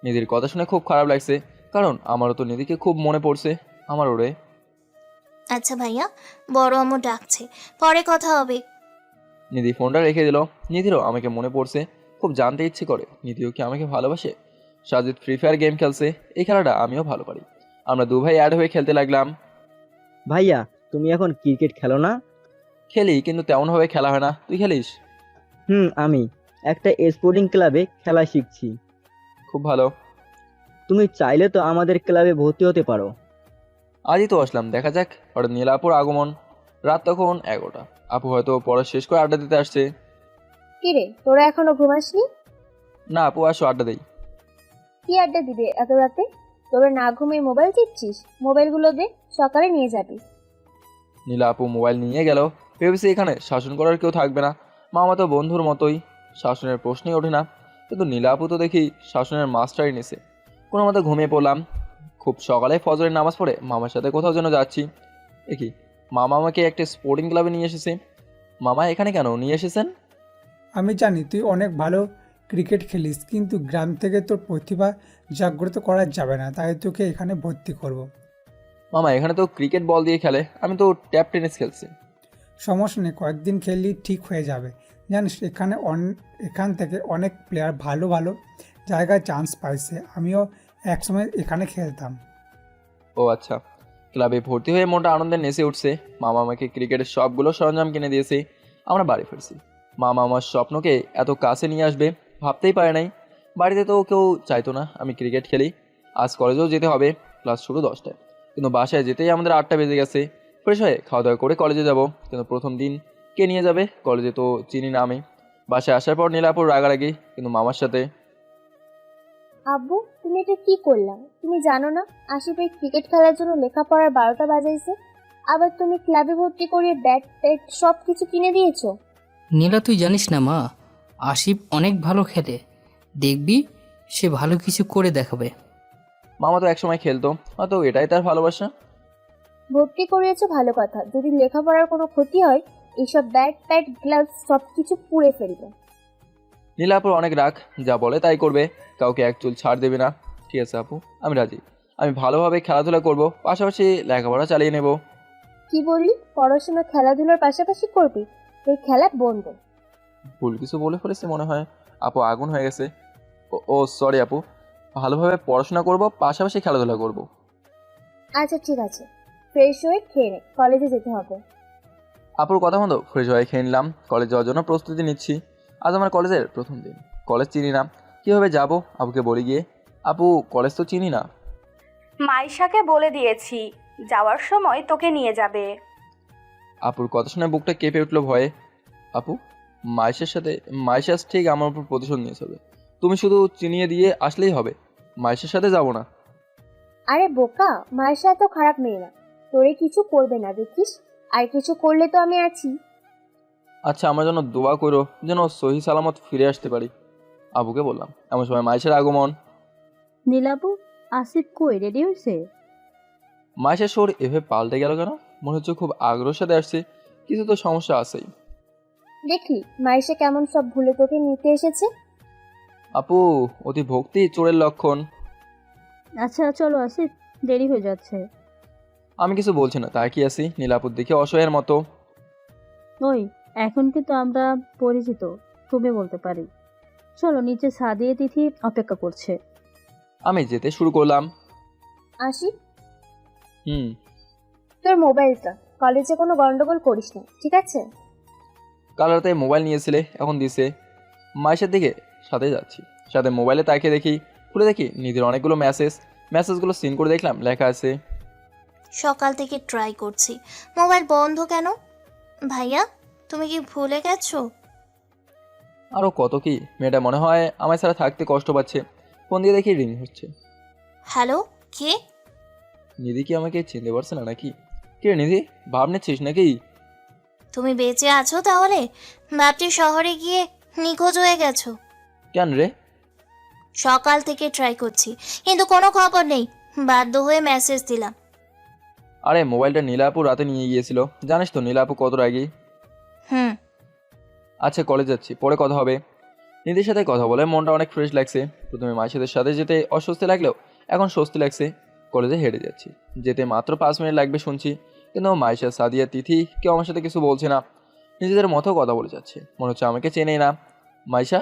নিধির কথা শুনে খুব খারাপ লাগছে, কারণ আমারও তো নিধিকে খুব মনে পড়ছে। আমারও রে। আচ্ছা ভাইয়া, বড় আম্মু ডাকছে, পরে কথা হবে। নিধি ফোনটা রেখে দিল। নিধিরও আমাকে মনে পড়ছে, খুব জানতে ইচ্ছে করে নিধিও কি আমাকে ভালোবাসে। সাজিদ ফ্রি ফায়ার গেম খেলছে, এই খেলাটা আমিও ভালো পারি। আমরা দু ভাই অ্যাড হয়ে খেলতে লাগলাম। ভাইয়া, তুমি এখন ক্রিকেট খেলো না? খেলি, কিন্তু তেমনভাবে খেলা হয় না। তুই খেলিস? আমি একটা স্পোর্টিং ক্লাবে খেলা শিখছি। খুব ভালো। তুমি চাইলে তো আমাদের ক্লাবে ভর্তি হতে পারো। আজই তো আসলাম, দেখা যাক। হঠাৎ নীলা আপুর আগমন। রাত তখন 11টা। আপু হয়তো পড়া শেষ করে আড্ডা দিতে আসছে। কিরে, তোরা এখনো ঘুমাসনি? না আপু, আসো আড্ডা দেই। কি আড্ডা দিবে এত রাতে? তোরা না ঘুমিয়ে মোবাইল টিপছিস? মোবাইলগুলো দে, সকালে নিয়ে যাবি। নীলা আপু মোবাইল নিয়ে গেল। ভেবেছি এখানে শাসন করার কেউ থাকবে না, মামা তো বন্ধুর মতোই, শাসনের প্রশ্নই ওঠে না। কিন্তু নীলা আপু তো দেখি শাসনের মাস্টারই নিছে। কোনো মতো ঘুমিয়ে পড়লাম। খুব সকালে ফজরের নামাজ পড়ে মামার সাথে কোথাও যেন যাচ্ছি। দেখি মামা আমাকে একটা স্পোর্টিং ক্লাবে নিয়ে এসেছে। মামা এখানে কেন নিয়ে এসেছেন? আমি জানি তুই অনেক ভালো ক্রিকেট খেলিস, কিন্তু গ্রাম থেকে তোর প্রতিভা জাগ্রত করা যাবে না, তাই তোকে এখানে ভর্তি করব। মামা এখানে তো ক্রিকেট বল দিয়ে খেলে, আমি তো ট্যাপ টেনিস খেলছি। সমস্যা নেই, কয়েকদিন খেললি ঠিক হয়ে যাবে। জানিস এখান থেকে অনেক প্লেয়ার ভালো ভালো জায়গায় চান্স পাইছে। আমিও একসময় এখানে খেলতাম। ও আচ্ছা। ক্লাবে ভর্তি হয়ে মনটা আনন্দে নেচে উঠছে। মামা আমাকে ক্রিকেটের সবগুলো সরঞ্জাম কিনে দিয়েছে। আমরা বাড়ি ফিরছি। মামা আমার স্বপ্নকে এত কাছে নিয়ে আসবে ভাবতেই পারে নাই। বাড়িতে তো কেউ চাইতো না আমি ক্রিকেট খেলি। আজ কলেজেও যেতে হবে, ক্লাস শুরু 10টায়। কিন্তু বাসায় যেতেই আমাদের 8টা বেজে গেছে। ফ্রেশ হয়ে খাওয়া দাওয়া করে কলেজে যাব, কিন্তু প্রথম দিন কে নিয়ে যাবে? কলেজে তো চিনি না আমি। বাসায় আসার পর নীলাপুর রাগারাগি, কিন্তু মামার সাথে। আব্বু, তুমি এটা কি করলা? তুমি জানো না আশিফ এই ক্রিকেট খেলার জন্য লেখাপড়ার 12টা বাজাইছে? আবার তুমি ক্লাবে ভর্তি করিয়ে ব্যাট ট্যাট সব কিছু কিনে দিয়েছো। নীলা তুই জানিস না মা, আশিফ অনেক ভালো খেলে, দেখবি সে ভালো কিছু করে দেখাবে। মামা তো একসময় খেলতো, হয়তো এটাই তার ভালোবাসা। ভর্তি করিয়েছো ভালো কথা, যদি লেখাপড়ার কোনো ক্ষতি হয় এইসব ব্যাট প্যাট গ্লাভস সব কিছু পুড়ে ফেলবে। নীলাপুর অনেক রাগ, যা বলে তাই করবে, কাউকে এক চুল ছাড় দেবে না। ঠিক আছে আপু, আমি রাজি। আমি ভালোভাবে খেলাধুলা করব, পাশাপাশি লেখাপড়া চালিয়ে নেব। কি বললি? পড়াশোনা খেলাধুলার পাশাপাশি করবি? এই খেলা বন্ধ। ভুল কিছু বলে ফেলেছে মনে হয়। আপু আগুন হয়ে গেছে। ও সরি আপু, ভালোভাবে পড়াশোনা করব, পাশাপাশি খেলাধুলা করব। আচ্ছা ঠিক আছে, ফ্রেশ হয়ে খেয়ে নে, কলেজে যেতে হবে। আপুর কথা মতো ফ্রেশ হয়ে খেয়ে নিলাম। কলেজ যাওয়ার জন্য প্রস্তুতি নিচ্ছি। আজ আমার কলেজের প্রথম দিন। কলেজ চিনি না, কীভাবে যাব আপুকে বলে গিয়ে? আপু কলেজ তো চিনি না। মাইশাকে বলে দিয়েছি যাওয়ার সময় তোকে নিয়ে যাবে। আপুর কথা শুনে বুকটা কেঁপে উঠলো ভয়ে। আপু মাইশাস ঠিক আমার উপর প্রতিশোধ নিয়ে চলবে। তুমি শুধু চিনিয়ে দিয়ে আসলেই হবে, মাইশার সাথে যাব না। আরে বোকা, মায়েশা এত খারাপ মেয়ে না, তোরে কিছু করবে না দেখিস। আর কিছু করলে তো আমি আছি। আচ্ছা আমার জন্য দোয়া করো যেন সহি সালামত ফিরে আসতে পারি। আবুকে বললাম। এমন সময় মাইশার আগমন। নীলাবু, আসিফ কই, রেডি হয়েছে? মাইশার শোর এভাবে পাল্টে গেল কেন? মনে হচ্ছে খুব আগ্রহের সাথে আসছে, কিছু তো সমস্যা আছেই। দেখলি মায়েশা কেমন সব ভুলে তোকে নিতে এসেছে। আপু অতি ভক্তি চোরের লক্ষণ। আচ্ছা চলো আসিফ, দেরি হয়ে যাচ্ছে। আমি কিছু বলছি না, তাই কি আছি নীলাপুর দিকে অসহায়ের মতো। ওই, এখন কিন্তু আমরা পরিচিত, তুমি বলতে পারি। চলো, নিচে সাদিয়ে তিথি অপেক্ষা করছে। আমি যেতে শুরু করলাম। আসি। হুম। তোর মোবাইলটা, কলেজে কোনো গন্ডগোল করিস না, ঠিক আছে? কাল রাতে মোবাইল নিয়েছিলে, এখন দিছে। মাইশার দিকে সাথে যাচ্ছি, সাথে মোবাইলে তাকিয়ে দেখি, খুলে দেখি নিধির অনেকগুলো মেসেজগুলো সিন করে দেখলাম লেখা আছে, সকাল থেকে ট্রাই করছি, মোবাইল বন্ধ কেন? ভাইয়া, তুমি কি ভুলে গেছো? আরও কত কি। মেয়েটা মনে হয় আমার ছাড়া থাকতে কষ্ট পাচ্ছে। ফোন দিয়ে দেখি রিং হচ্ছে। হ্যালো, কে? নিধি কি আমাকে চিনতে পারছে না নাকি? কে নিধি, ভাব নিচ্ছিস নাকি? তুমি বেঁচে আছো তাহলে? ভাবছি শহরে গিয়ে নিখোঁজ হয়ে গেছো। কেন রে? সকাল থেকে ট্রাই করছি, কিন্তু কোনো খবর নেই, বাধ্য হয়ে মেসেজ দিলাম। আরে মোবাইলটা নীলাপু রাতে নিয়ে গিয়েছিল, জানিস তো নীলাপু কত রাগী। হুম। আচ্ছা কলেজ যাচ্ছি, পরে কথা হবে। নিধির সাথে কথা বলে মনটা অনেক ফ্রেশ লাগছে। প্রথমে মায়ের সাথে যেতে অস্বস্তি লাগলেও এখন স্বস্তি লাগছে। কলেজে হেঁটে যাচ্ছি, যেতে মাত্র 5 মিনিট লাগবে শুনছি, কিন্তু মাইশা, সাদিয়া, তিথি কেউ আমার সাথে কিছু বলছে না, নিজেদের মতো কথা বলে যাচ্ছে। মনে হচ্ছে আমাকে চেনেই না। মাইশা,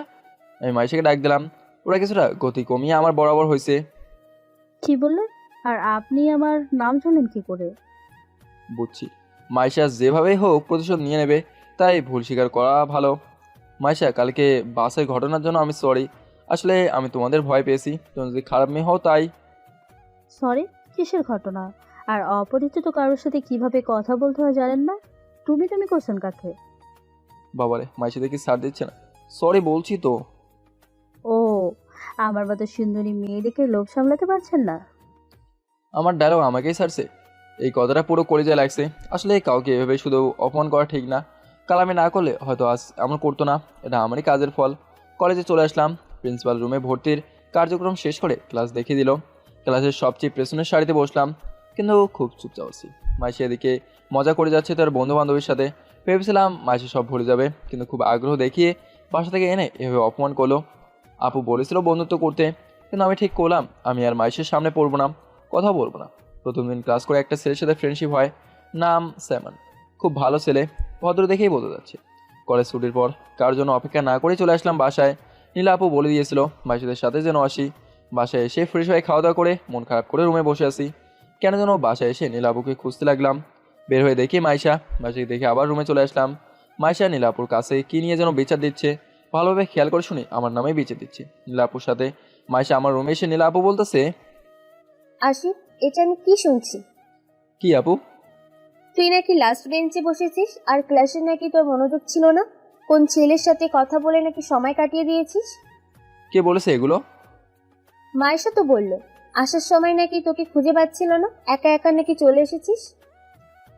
আমি মাইশাকে ডাক দিলাম। ওরা কিছুটা গতি কমিয়ে আমার বরাবর হয়েছে। কি বললেন? আর আপনি আমার নাম জানেন কি করে? বুঝছি, মাইশা যেভাবেই হোক প্রতিশোধ নিয়ে নেবে, তাই ভুল স্বীকার করা ভালো। মাইশা, কালকে বাসের ঘটনার জন্য আমি সরি। আসলে আমি তোমাদের ভয় পেয়েছি, তুমি যদি খারাপ মেয়ে হও তাই। সরি? কিসের ঘটনা? আর অপরিচিত কারোর সাথে কিভাবে কথা বলতে হয় জানেন না? তুমি করছেন কাকে? বাবারে, মাইশা দেখি ছাড় দিচ্ছে না। সরি বলছি তো। ও, আমার মতো সুন্দরী মেয়ে দেখে লোভ সামলাতে পারছেন না? আমার ডায়লগ আমাকেই ছাড়ছে। এই কথাটা পুরো কলিজায় লাগছে। আসলে কাউকে এভাবে শুধু অপমান করা ঠিক না। কাল আমি না করলে হয়তো আজ এমন করতো না। এটা আমারই কাজের ফল। কলেজে চলে আসলাম। প্রিন্সিপাল রুমে ভর্তির কার্যক্রম শেষ করে ক্লাস দেখিয়ে দিল। ক্লাসের সবচেয়ে পেছনের সারিতে বসলাম, কিন্তু খুব চুপচাপ আছি। মাইশা এদিকে মজা করে যাচ্ছে তার বন্ধু বান্ধবীর সাথে। ভেবেছিলাম মাইশা সব ভুলে যাবে, কিন্তু খুব আগ্রহ দেখিয়ে বাসা থেকে এনে এভাবে অপমান করলো। আপু বলেছিল বন্ধুত্ব করতে, কিন্তু আমি ঠিক করলাম আমি আর মাইশের সামনে পড়বো না, কথা বলবো না। প্রথম দিন ক্লাস করে একটা ছেলের সাথে ফ্রেন্ডশিপ হয়, নাম স্যামন। খুব ভালো ছেলে, ভদ্র দেখেই বোঝা যাচ্ছে। কলেজ ছুটির পর কার জন্য অপেক্ষা না করেই চলে আসলাম বাসায়। নীলা আপু বলে দিয়েছিল মাইশাদের সাথে যেন আসি। বাসায় এসে ফ্রেশ হয়ে খাওয়া দাওয়া করে মন খারাপ করে রুমে বসে আছি। কেন যেন বাসায় এসে নীলা আপুকে খুঁজতে লাগলাম। বের হয়ে দেখি মাইশা। মাইশাকে দেখে আবার রুমে চলে আসলাম। মাইশা নীলা আপুর কাছে কী নিয়ে যেন বিচার দিচ্ছে। ভালোভাবে খেয়াল করে শুনি আমার নামেই বিচার দিচ্ছে। নীলা আপুর সাথে মাইশা আমার রুমে এসে নীলা আপু বলতেছে, আশিফ, এটা আমি কি শুনছি? কি আপু? তুই নাকি লাস্ট বেঞ্চে বসেছিস আর ক্লাসে নাকি তোর মনোযোগ ছিল না, কোন ছেলের সাথে কথা বলে নাকি সময় কাটিয়ে দিয়েছিস। কে বলেছে এগুলো? মায়েশা তো বললো আসার সময় নাকি তোকে খুঁজে পাচ্ছিল না, একা একা নাকি চলে এসেছিস।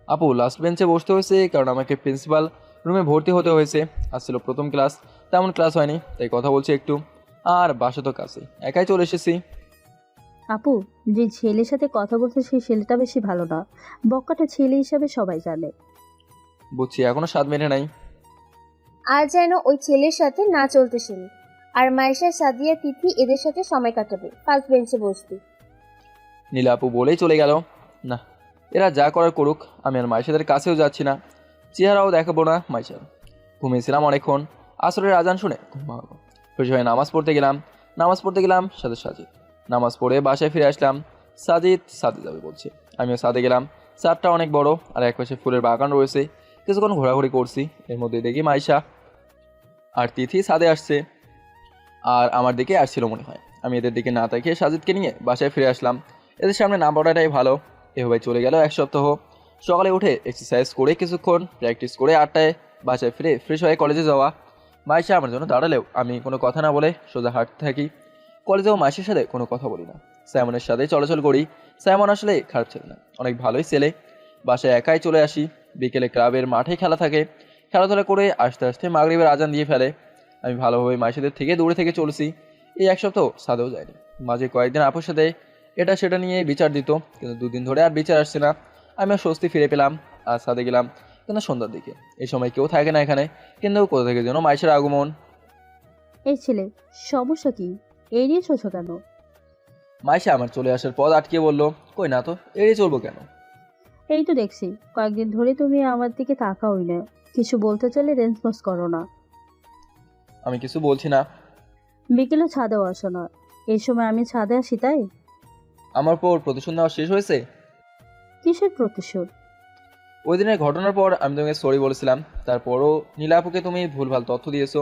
আপু লাস্ট বেঞ্চে বসতে হয়েছে কারণ আমাকে প্রিন্সিপাল রুমে ভর্তি হতে হয়েছে। আসছিল প্রথম ক্লাস, তেমন ক্লাস হয়নি, তাই কথা বলছি একটু। আর বাসা তো কাছে, একাই চলে এসেছি। আপু, যে ছেলের সাথে কথা বলছে সেই ছেলেটা বেশি ভালো না, বক্কাটা ছেলে হিসাবে সবাই জানে। বুঝছি, এখনো 7 মিনিট নাই। আর যেন ওই ছেলের সাথে না চলতে শুনি। আর মায়েশা, সাদিয়া, তিথি এদের সাথে সময় কাটাবে, ফার্স্ট বেঞ্চে বসবি। নীলা আপু বলেই চলে গেল। না, এরা যা করার করুক, আমি আর মাইশাদের কাছেও যাচ্ছি না, চেহারাও দেখাবো না মাইশার। ঘুমিয়েছিলাম অনেকক্ষণ। আসরের আজান শুনে ঘুম ভাঙলো। খুশি হয়ে নামাজ পড়তে গেলাম সাথে সাজিদ। নামাজ পড়ে বাসায় ফিরে আসলাম। সাজিদ সাদে যাবে বলছে, আমিও সাদে গেলাম। ছাদটা অনেক বড়, আর একপাশে ফুলের বাগান রয়েছে। কিছুক্ষণ ঘোরাঘুরি করছি, এর মধ্যে দেখি মাইশা আর তিথি ছাদে আসছে, আর আমার দিকে আসছিল মনে হয়। আমি এদের দিকে না তাকিয়ে সাজিদকে নিয়ে বাসায় ফিরে আসলাম। এদের সামনে না পড়াটাই ভালো। এভাবে চলে গেল 1 সপ্তাহ। সকালে উঠে এক্সারসাইজ করে কিছুক্ষণ প্র্যাকটিস করে 8টায় বাসায় ফিরে ফ্রেশ হয়ে কলেজে যাওয়া। মাইশা আমার জন্য দাঁড়ালেও আমি কোনো কথা না বলে সোজা হাঁটতে থাকি। কলেজেও মাইশের সাথে কোনো কথা বলি না, স্যামনের সাথে চলাচল করি। স্যামন আসলে খারাপ ছেলে না, অনেক ভালোই ছেলে। বাসায় একাই চলে আসি। বিকেলে ক্লাবের মাঠে খেলা থাকে, খেলাধুলা করে আস্তে আস্তে মাগরিবের আজান দিয়ে ফেলে। আমি ভালোভাবে মাইশেদের থেকে দূরে থেকে চলছি। এই 1 সপ্তাহ সাদেও যায়নি। মাঝে কয়েকদিন আপুর সাথে এটা সেটা নিয়ে বিচার দিত, কিন্তু 2 দিন ধরে আর বিচার আসছে না। আমি আর স্বস্তি ফিরে পেলাম। আর সাদে গেলাম কিন্তু সন্ধ্যার দিকে। এই সময় কেউ থাকে না এখানে, কিন্তু কোথা থেকে যেন মাইশের আগমন। এই ছেলে, সমস্যা কি? এড়িয়ে চলছো কেন? মাইশা আমার চলে আসার পথ আটকে বলল, কই না তো, এড়িয়ে চলবো কেন? এই তো দেখছি কয়েকদিন ধরে তুমি আমার দিকে তাকাওই না, কিছু বলতে চাইলে রেসপন্স করো না। আমি কিছু বলছি না। বিকেলে ছাদেও আসো না, এই সময় আমি ছাদে আসি তাই? আমার পর প্রতিশোধ নেওয়া শেষ হয়েছে। কিসের প্রতিশোধ? ওই দিনের ঘটনার পর আমি তোমাকে সরি বলেছিলাম, তারপরও নীলা আপুকে তুমি ভুলভাল তথ্য দিয়েছো।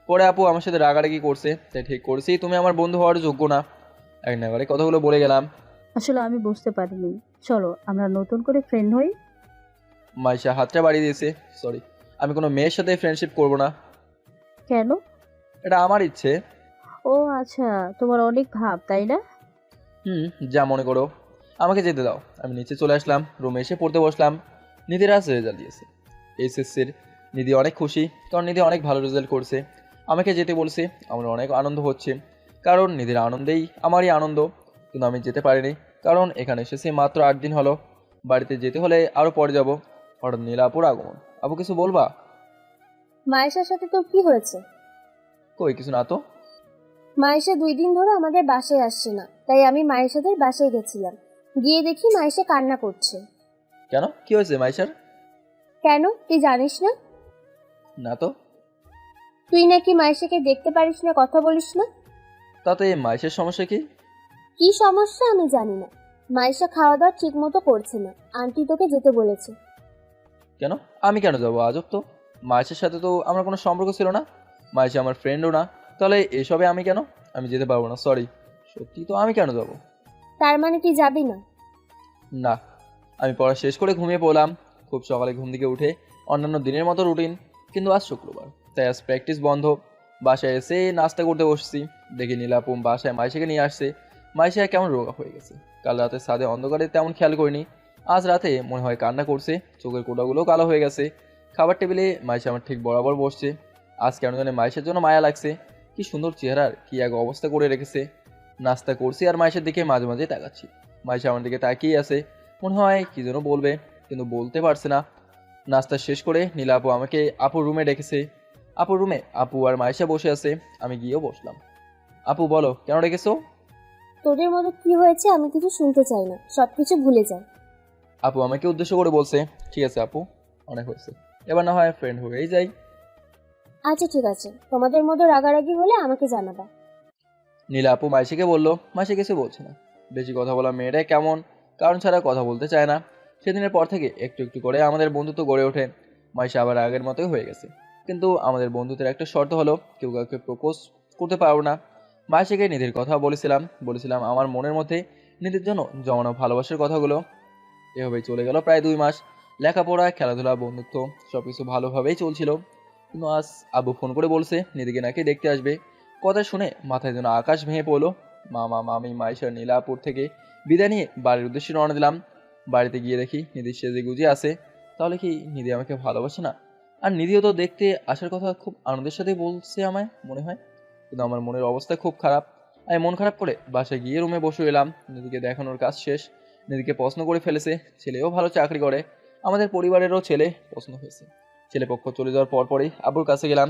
পরে আপু আমার সাথে রাগারাগি করছে, তাই ঠিক করেছি তুমি আমার বন্ধু হওয়ার যোগ্য না। এক নাগারে কথাগুলো বলে গেলাম। আসলে আমি বুঝতে পারিনি, চলো আমরা নতুন করে ফ্রেন্ড হই। মাইশা হাতটা বাড়িয়ে দিয়েছে। সরি, আমি কোনো মেয়ের সাথে ফ্রেন্ডশিপ করব না। কেন? এটা আমার ইচ্ছে। ও আচ্ছা, তোমার অনেক ভাব তাই না? যা মনে করো। আমাকে যেতে দাও। আমি নিচে চলে আসলাম। রুমে এসে পড়তে বসলাম। নিধির আজ রেজাল্ট দিয়েছে এইচএসসির। নিধি অনেক খুশি, কারণ নিধি অনেক ভালো রেজাল্ট করছে। আমাকে যেতে বলছে। আমার অনেক আনন্দ হচ্ছে, কারণ নিধির আনন্দেই আমারই আনন্দ। কিন্তু আমি যেতে পারিনি, কারণ এখানে এসেছি মাত্র 8 দিন হলো। বাড়িতে যেতে হলে আরও পরে যাব। হঠাৎ নীলা আপুর আগমন। আপু কিছু বলবা? মায়েশার সাথে তোর কি হয়েছে? কই কিছু না তো। মায়েশা 2 দিন ধরে আমাদের বাসায় আসছে না, তাই আমি মায়েশাদের বাসায় গেছিলাম। গিয়ে দেখি মায়েশা কান্না করছে। কেন, কি হয়েছে মাইশার? কেন, তুই জানিস না? না তো। তুই নাকি মায়েশাকে দেখতে পারিস না, কথা বলিস না। তাতে মাইশের সমস্যা কি? কি সমস্যা আমি জানি না। মায়েশা খাওয়া দাওয়া ঠিক মতো করছে না, আন্টি তোকে যেতে বলেছে। কেন, আমি কেন যাবো? আজব তো। মাইশের সাথে তো আমার কোনো সম্পর্ক ছিল না। মাইশা আমার ফ্রেন্ডও না, তাহলে এসবে আমি কেন? আমি যেতে পারবো না, সরি। সত্যি তো আমি কেন যাব? তার মানে তুই যাবি না? না, আমি পড়া শেষ করে ঘুমিয়ে পড়লাম। খুব সকালে ঘুম থেকে উঠে অন্যান্য দিনের মতো রুটিন, কিন্তু আজ শুক্রবার, তাই আজ প্র্যাকটিস বন্ধ। বাসায় এসে নাস্তা করতে বসছি। দেখি নীলাপুম বাসায় মাইশাকে নিয়ে আসছে। মাইশা কেমন রোগা হয়ে গেছে। কাল রাতে ছাদে অন্ধকারে তেমন খেয়াল করিনি, আজ রাতে মনে হয় কান্না করছে, চোখের কোটাগুলো কালো হয়ে গেছে। খাবার টেবিলে মাইশা আমার ঠিক বরাবর বসছে। আজ কেন জানে মাইশার জন্য মায়া লাগছে। কি সুন্দর চেহারার, কি এক অবস্থা করে রেখেছে। নাস্তা করছি আর মাইশার দিকে মাঝে মাঝে তাকাচ্ছি। মাইশা আমার দিকে তাকিয়ে আছে, মনে হয় কি যেন বলবে, কিন্তু বলতে পারছে না। নাস্তা শেষ করে নীলা আপু আমাকে আপুর রুমে ডেকেছে। আপুর রুমে আপু আর মাইশা বসে আছে, আমি গিয়েও বসলাম। আপু বলো, কেন ডেকেছো? তোদের মধ্যে কি হয়েছে আমি কিছু শুনতে চাই না, সবকিছু ভুলে যা। আপু আমাকে উদ্দেশ্য করে বলছে। ঠিক আছে আপু, অনেক হয়েছে, এবার না হয় ফ্রেন্ড হয়েই যাই। আচ্ছা ঠিক আছে, তোমাদের মধ্যে রাগারাগি হলে আমাকে জানাবা। নীলা আপু মাইশাকে বললো। মাইশা কিছু বলছে না। বেশি কথা বলা মেয়েটাই কেমন, কারণ ছাড়া কথা বলতে চায় না। সেদিনের পর থেকে একটু একটু করে আমাদের বন্ধুত্ব গড়ে ওঠে। মাইশা আবার আগের মতোই হয়ে গেছে, কিন্তু আমাদের বন্ধুত্বের একটা শর্ত হলো কেউ কাউকে প্রপোজ করতে পারবো না। মাইশাকে নিধির কথা বলেছিলাম আমার মনের মধ্যে নিধির জন্য জমানো ভালোবাসার কথাগুলো। এভাবেই চলে গেল প্রায় 2 মাস। লেখাপড়া, খেলাধুলা, বন্ধুত্ব সবকিছু ভালোভাবেই চলছিল। কিন্তু আজ আব্বু ফোন করে বলছে নিধিকে নাকি দেখতে আসবে। কথা শুনে মাথায় যেন আকাশ ভেঙে পড়লো। মামা মামি মাইশা নীলাপুর থেকে বিদায় নিয়ে বাড়ির উদ্দেশ্যে রওনা দিলাম। বাড়িতে গিয়ে দেখি নিধি সেজে গুজে আছে। তাহলে কি নিধি আমাকে ভালোবাসে না? আর নিধিও তো দেখতে আসার কথা খুব আনন্দের সাথে বলছে আমায় মনে হয়, কিন্তু আমার মনের অবস্থা খুব খারাপ। আমি মন খারাপ করে বাসায় গিয়ে রুমে বসে এলাম। নিধিকে দেখানোর কাজ শেষ। নিধিকে পছন্দ করে ফেলেছে, ছেলেও ভালো চাকরি করে, আমাদের পরিবারেরও ছেলে পছন্দ হয়েছে। ছেলে পক্ষ চলে যাওয়ার পরপরই আব্বুর কাছে গেলাম।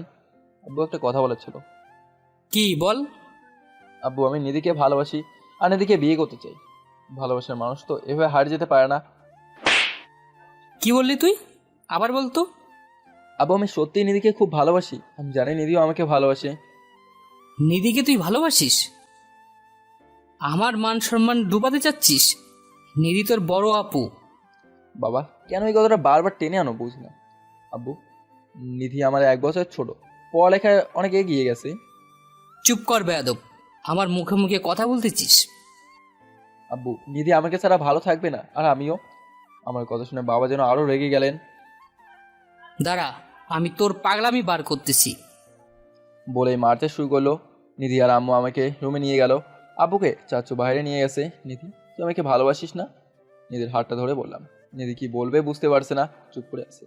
আব্বু একটা কথা বলার ছিল। কি বল? আব্বু, আমি নিধিকে ভালোবাসি আর নিধিকে বিয়ে করতে চাই। ভালোবাসার মানুষ তো এভাবে হারিয়ে যেতে পারে না। কি বললি তুই? আবার বলতো। আব্বু, আমি সত্যিই নিধিকে খুব ভালোবাসি। আমি জানি নিধিও আমাকে ভালোবাসে। নিধিকে তুই ভালোবাসিস? আমার মান সম্মান ডুবাতে চাচ্ছিস? নিধি তোর বড় আপু। বাবা, কেন এই কথাটা বারবার টেনে আনো বুঝি না। আব্বু, নিধি আমার 1 বছর ছোট, পড়ালেখায় অনেক এগিয়ে গেছে। চুপ কর বেয়াদব, আমার মুখে মুখে কথা বলতেছিস। আব্বু, নিধি আমাকে ছাড়া ভালো থাকবে না, আর আমিও। আমার কথা শুনে বাবা যেন আরো রেগে গেলেন। দাঁড়া, আমি তোর পাগলামি বার করতেছি। বলেই মারতে শুরু করলো। নিধি আর আম্মু আমাকে রুমে নিয়ে গেল। আব্বুকে চাচু বাইরে নিয়ে গেছে। নিধি, তুই আমাকে ভালোবাসিস না? নিধির হাতটা ধরে বললাম। নিধি কি বলবে বুঝতে পারছে না, চুপ করে আছে।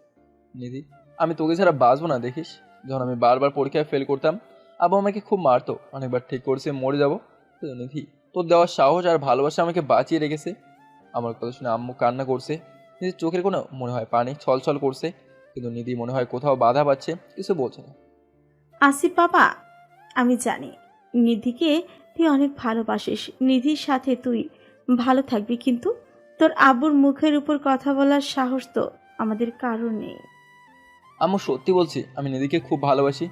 নিধি, আমি তোকে ছাড়া বাঁচবো না দেখিস। যখন আমি বারবার পরীক্ষায় ফেল করতাম, আব্বু আমাকে খুব মারতো, অনেকবার ঠিক করছে মরে যাবো। তো নিধি, তোর দেওয়ার সাহস আর ভালোবাসা আমাকে বাঁচিয়ে রেখেছে। আমার কথা শুনে আম্মু কান্না করছে। নিধির চোখের কোনো মনে হয় পানি ছলছল করছে, কিন্তু নিধি মনে হয় কোথাও বাধা পাচ্ছে, কিছু বলছে না। আসিফ বাবা, আমি জানি নিধিকে তুই অনেক ভালোবাসিস, নিধির সাথে তুই ভালো থাকবি, কিন্তু তোর আব্বুর মুখের উপর কথা বলার সাহস তো আমাদের কারণ নেই। আম্মু, সত্যি বলছি, আমি নিধিকে খুব ভালোবাসি।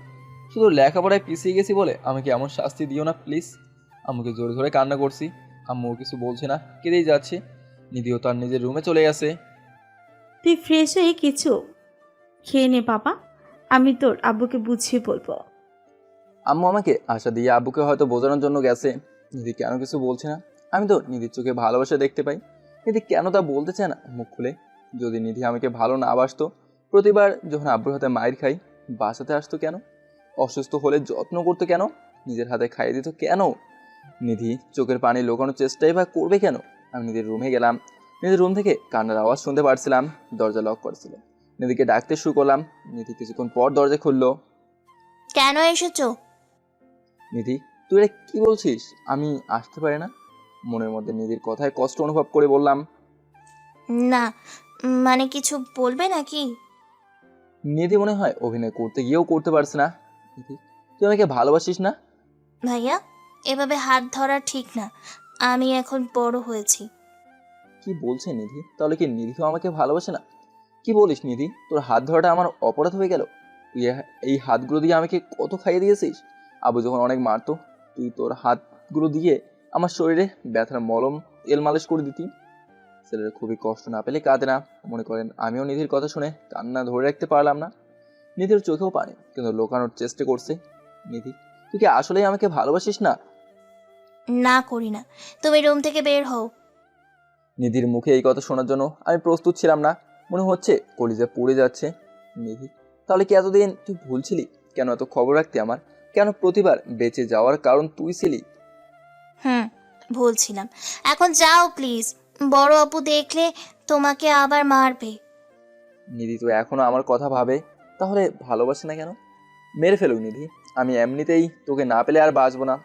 শুধু লেখাপড়ায় পিছিয়ে গেছি বলে আমাকে এমন শাস্তি দিও না প্লিজ। আম্মুকে জোরে ধরে কান্না করছি। আম্মু কিছু বলছে না, কেঁদেই যাচ্ছে। নিধিও তার নিজের রুমে চলে গেছে। তুই ফ্রেশ হয়ে কিছু খেয়ে নে বাবা, আমি তোর আব্বুকে বুঝিয়ে বলবো। আম্মু আমাকে আশা দিয়ে আব্বুকে হয়তো বোঝানোর জন্য গেছে। নিধি কেন কিছু বলছে না? আমি তো নিধির চোখে ভালোবাসা দেখতে পাই। নিধি কেন তা বলতে চায় না মুখ খুলে? যদি নিধি আমাকে ভালো না বাসতো, প্রতিবার যখন আব্বুর হাতে মায়ের খাই বাসাতে আসতো কেন? অসুস্থ হলে যত্ন করতো কেন? নিজের হাতে খাইয়ে দিত কেন? নিধি চোখের পানি লুকানোর চেষ্টাই বা করবে কেন? আমি নিধির রুমে গেলাম। নিধির রুম থেকে কান্নার আওয়াজ শুনতে পারছিলাম। দরজা লক করেছিল। নিধিকে ডাকতে শুরু করলাম। নিধি কিছুক্ষণ পর দরজা খুললো। কেন এসেছো? নিধি, তুই এটা কি বলছিস? আমি আসতে পারি না? মনের মধ্যে নিধির কথায় কষ্ট অনুভব করে বললাম। না, মানে কিছু বলবে নাকি? নিধি মনে হয় অভিনয় করতে গিয়েও করতে পারছে না। নিধি, তুই আমাকে ভালোবাসিস না? ভাইয়া, এভাবে হাত ধরা ঠিক না। আমি এখন বড় হয়েছি। কি বলছে নিধি? তাহলে কি নিধিও আমাকে ভালোবাসে না? কি বলিস নিধি? তোর হাত ধরাটা আমার অপরাধ হয়ে গেল? তুই এই হাতগুলো দিয়ে আমাকে কত খাইয়ে দিয়েছিস। আবু যখন অনেক মারতো, তুই তোর হাতগুলো দিয়ে আমার শরীরে ব্যথার মলম তেল মালিশ করে দিতি। ছেলের খুবই কষ্ট না পেলে কাঁদে না। মনে করেন আমিও নিধির কথা শুনে কান্না ধরে রাখতে পারলাম না। নিধির চোখেও পানি, কিন্তু লোকানোর চেষ্টা করছে। নিধি, তুই কি আসলেই আমাকে ভালোবাসিস না? না করি না, তুমি রুম থেকে বের হও। নিধির মুখে এই কথা শোনার জন্য আমি প্রস্তুত ছিলাম না। মনে হচ্ছে কলিজা পুড়ে যাচ্ছে। নিধি, তাহলে কি এতদিন তুই ভুল ছিলি? কেন এত খবর রাখতে আমার? কেন প্রতিবার বেঁচে যাওয়ার কারণ তুই ছিলি? বলছিলাম এখন যাও প্লিজ, বড় আপু দেখলে তোমাকে আবার মারবে। নিধি তো এখনো আমার কথা ভাবে, তাহলে ভালোবাসে না কেন? মেরে ফেলুক নিধি, আমি এমনিতেই তোকে না পেলে আর বাঁচবো না।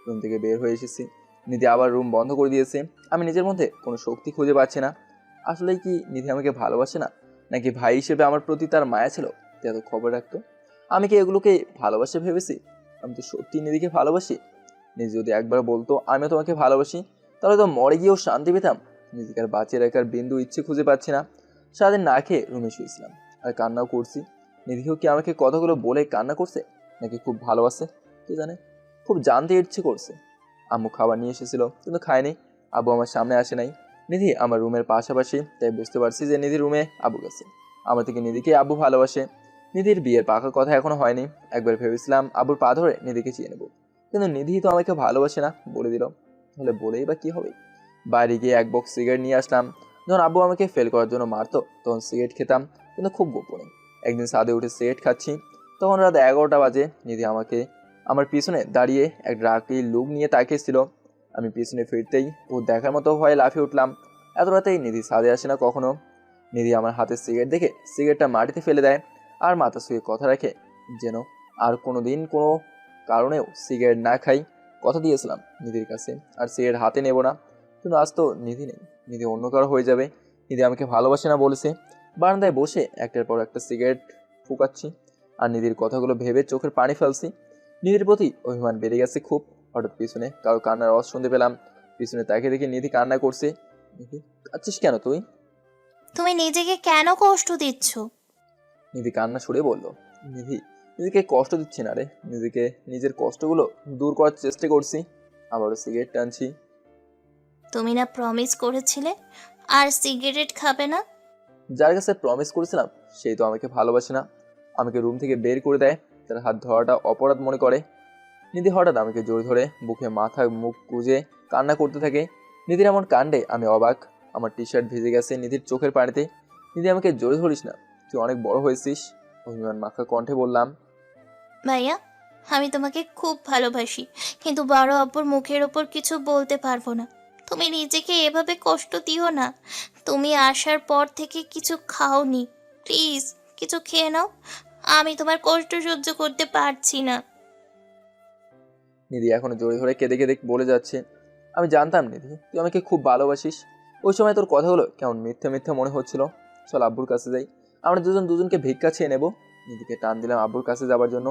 রুম থেকে বের হয়ে এসেছি, নিধি আবার রুম বন্ধ করে দিয়েছে। আমি নিজের মধ্যে কোনো শক্তি খুঁজে পাচ্ছি না। আসলেই কি নিধি আমাকে ভালোবাসে না, নাকি ভাই হিসেবে আমার প্রতি তার মায়া ছিল, এত খবর রাখতো? আমি কি এগুলোকে ভালোবাসে ভেবেছি? আমি তো সত্যি নিধিকে ভালোবাসি। নিধি যদি একবার বলতো আমিও তোমাকে ভালোবাসি, তাহলে তো মরে গিয়েও শান্তি পেতাম। নিজেকে আর বাঁচিয়ে রাখার বিন্দু ইচ্ছে খুঁজে পাচ্ছি না। সারাদিন না খেয়ে রুমে শুয়েছিলাম আর কান্নাও করছি। নিধিও কি আমাকে কথাগুলো বলে কান্না করছে, নাকি খুব ভালোবাসে কে জানে। খুব জানতে ইচ্ছে করছে। আম্মু খাবার নিয়ে এসেছিল কিন্তু খায়নি। আব্বু আমার সামনে আসে নাই। নিধি আমার রুমের পাশাপাশি, তাই বুঝতে পারছি যে নিধির রুমে আব্বু গেছে। আমার থেকে নিধিকে আব্বু ভালোবাসে। নিধির বিয়ের পাকা কথা এখনো হয়নি। একবার ভেবেছিলাম আব্বুর পা ধরে নিধিকে চিয়ে নেবো, কিন্তু নিধি তো আমাকে ভালোবাসে না বলে দিল। তাহলে বলেই বা কি হবে? বাইরে গিয়ে এক বক্স সিগারেট নিয়ে আসলাম। যখন আব্বু আমাকে ফেল করার জন্য মারতো তখন সিগারেট খেতাম, কিন্তু খুব গোপনে। একদিন ছাদে উঠে সিগারেট খাচ্ছি, তখন রাত 11টা বাজে। নিধি আমাকে আমার পিছনে দাঁড়িয়ে এক রাগি লুক নিয়ে তাকিয়েছিল। আমি পিছনে ফিরতেই ও দেখার মতো ভয়ে লাফিয়ে উঠলাম। এত রাতেই নিধি ছাদে আসে না কখনো। নিধি আমার হাতে সিগারেট দেখে সিগারেটটা মাটিতে ফেলে দেয় আর মাথা শুয়ে কথা রাখে, যেন আর কোনো দিন কোনো কারণেও সিগারেট না খাই। কথা দিয়েছিলাম নিধির কাছে আর সিগারেট হাতে নেব না, কিন্তু আজ তো নিধি নেই। নিধি অন্য কারো হয়ে যাবে। নিধি আমাকে ভালোবাসে না বলেছে। বারান্দায় বসে একটার পর একটা সিগারেট ফুকাচ্ছি আর নিধির কথাগুলো ভেবে চোখের পানি ফেলছি। নিধির প্রতি অভিমান বেড়ে গেছে খুব। হঠাৎ পিছনে কারো কান্নার আওয়াজ শুনতে পেলাম। পিছনে তাকিয়ে দেখি নিধি কান্না করছে। নিধি, কাঁদছিস কেন তুই? তুমি নিজেকে কেন কষ্ট দিচ্ছ? নিধি কান্না সরে বলল, নিজেকে কষ্ট দিচ্ছি না রে, নিজের কষ্টগুলো দূর করার চেষ্টা করছি। আবারও সিগারেট টানছি। তুমি না প্রমিস করেছিলে আর সিগারেট খাবে না? যার কাছে প্রমিস করেছিলাম সেই তো আমাকে ভালোবাসে না, আমাকে রুম থেকে বের করে দেয়। তার হাত ধরাটা অপরাধ মনে করে। নিধি হঠাৎ আমাকে জোরে ধরে বুকে মাথা মুখ গুজে কান্না করতে থাকে। নিধির এমন কাণ্ডে আমি অবাক। আমার টি শার্ট ভিজে গেছে নিধির চোখের পানিতে। নিধি আমাকে জোরে ধরিস না, তুই অনেক বড় হয়েছিস, অভিমান মাখা কণ্ঠে বললাম। ভাইয়া, আমি তোমাকে খুব ভালোবাসি, কিন্তু বড় আপুর মুখের ওপর কিছু বলতে পারবো না। তুমি নিজেকে এভাবে কষ্ট দিও না। তুমি আসার পর থেকে কিছু খাওনি, প্লিজ কিছু খেয়ে নাও। আমি তোমার কষ্ট সহ্য করতে পারছি না। নিধি এখনো জোরে ধরে কেঁদে কেঁদে বলে যাচ্ছে, আমি জানতাম নিধি তুই আমাকে খুব ভালোবাসিস। ওই সময় তোর কথাগুলো কেমন মিথ্যে মিথ্যে মনে হচ্ছিল। চল আব্বুর কাছে যাই, আমরা দুজনকে ভিক্ষা চেয়ে নেবো। নিধিকে টান দিলাম আব্বুর কাছে যাবার জন্য।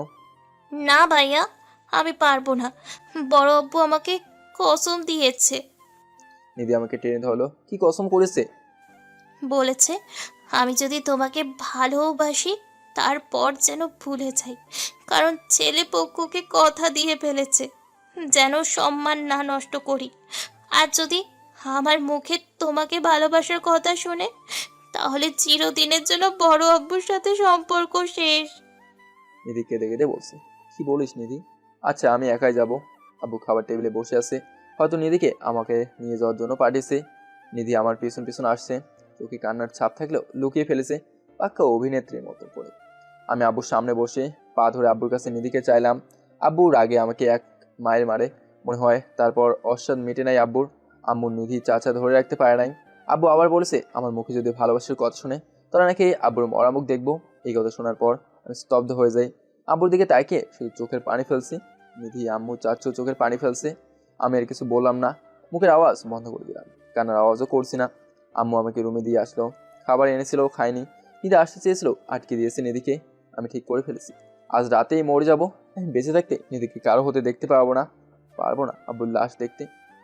না ভাইয়া, আমি পারবো না। বড় আব্বু আমাকে কসম দিয়েছে। নিধি আমাকে টেনে ধরলো। কি কসম করেছে? বলেছে আমি যদি তোমাকে ভালোবাসি তারপর যেন ভুলে যাই, কারণ ছেলে পক্ষকে কথা দিয়ে ফেলেছে যেন সম্মান না নষ্ট করি। আর যদি আমার মুখে তোমাকে ভালোবাসার কথা শুনে, তাহলে চিরদিনের জন্য বড় আব্বুর সাথে সম্পর্ক শেষ। নিধি কেঁদে কেঁদে বলছে, কি বলিস নিধি? আচ্ছা আমি একাই যাব। আব্বু খাবার টেবিলে বসে আছে, হয়তো নিধিকে আমাকে নিয়ে যাওয়ার জন্য পাঠিয়েছে। নিধি আমার পিছন পিছন আসছে, চোখে কান্নার ছাপ থাকলেও লুকিয়ে ফেলেছে পাক্কা অভিনেত্রীর মতো করে। আমি আব্বুর সামনে বসে পা ধরে আব্বুর কাছে নিধিকে চাইলাম। আব্বু রাগে আমাকে এক মাইল মারে মনে হয়, তারপর অস্বাদ মিটে নাই আব্বুর। আম্মুর নিধি চাচা ধরে রাখতে পারে নাই। আব্বু আবার বলেছে আমার মুখে যদি ভালোবাসার কথা শুনে তারা নাকি আব্বুর মরা মুখ দেখবো। এই কথা শোনার পর আমি স্তব্ধ হয়ে যাই। আব্বুর দিকে তাকিয়ে শুধু চোখের পানি ফেলছি। নিধি আম্মু চাচু চোখের পানি ফেলছে। আমি আর কিছু বললাম না, মুখের আওয়াজ বন্ধ করে দিলাম, কান্নার আওয়াজও করছি না। আম্মু আমাকে রুমে দিয়ে আসলো, খাবার এনেছিল, খাইনি। নিধি আসতে চেয়েছিল, আটকে দিয়েছে নিধিকে। আমি ঠিক করে ফেলেছি, আজ রাতেই মরে যাবো। বেঁচে থাকতে নিধিকে কারো হতে দেখতে পারবো না আব্বুর লাশ দেখতে।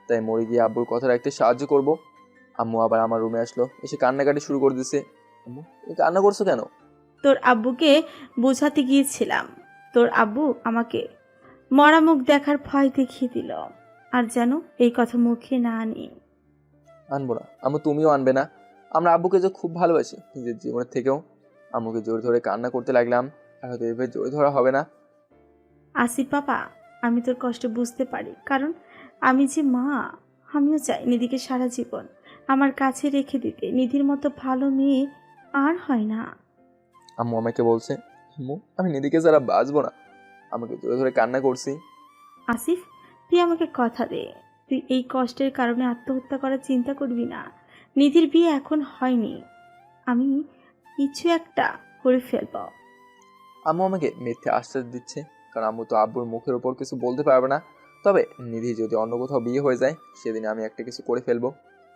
তাই মরে গিয়ে আব্বুর কথা রাখতে সাহায্য করব। আম্মু আবার আমার রুমে আসলো, এসে কান্নাকাটি শুরু করে দিছে। আম্মু তুমি কান্না করছো কেন? তোর আব্বুকে বোঝাতে গিয়েছিলাম, তোর আব্বু আমাকে মরা মুখ দেখার ভয় দেখিয়ে দিল, আর যেন এই কথা মুখে না আনি। আনবো না আম্মু, তুমিও আনবে না। আমরা আব্বুকে যে খুব ভালোবাসি নিজের জীবনের থেকেও। আম্মুকে জোরে ধরে কান্না করতে লাগলাম। আর হয়তো এভাবে জোরে ধরা হবে না। আসিফ বাবা, আমি তোর কষ্ট বুঝতে পারি, কারণ আমি যে মা, আমিও চাই নিধিকে সারা জীবন আমার কাছে রেখে দিতে। নিধির মতো ভালো মেয়ে আর হয় না। আম্মু আমাকে বলছে, আম্মু আমি নিধিকে ছাড়া বাঁচবো না। আমাকে জোরে ধরে কান্না করছি। আসিফ, তুই আমাকে কথা দে, তুই এই কষ্টের কারণে আত্মহত্যা করার চিন্তা করবি না। নিধির বিয়ে এখন হয়নি, আমি কিছু একটা করে ফেলব। আম্মু আমাকে মিথ্যে আশ্বাস দিচ্ছে, কারণ আম্মু তো আব্বুর মুখের উপর কিছু বলতে পারবে না। তবে নিধি যদি অন্য কোথাও বিয়ে হয়ে যায়, সেদিন আমি একটা কিছু করে ফেলবো।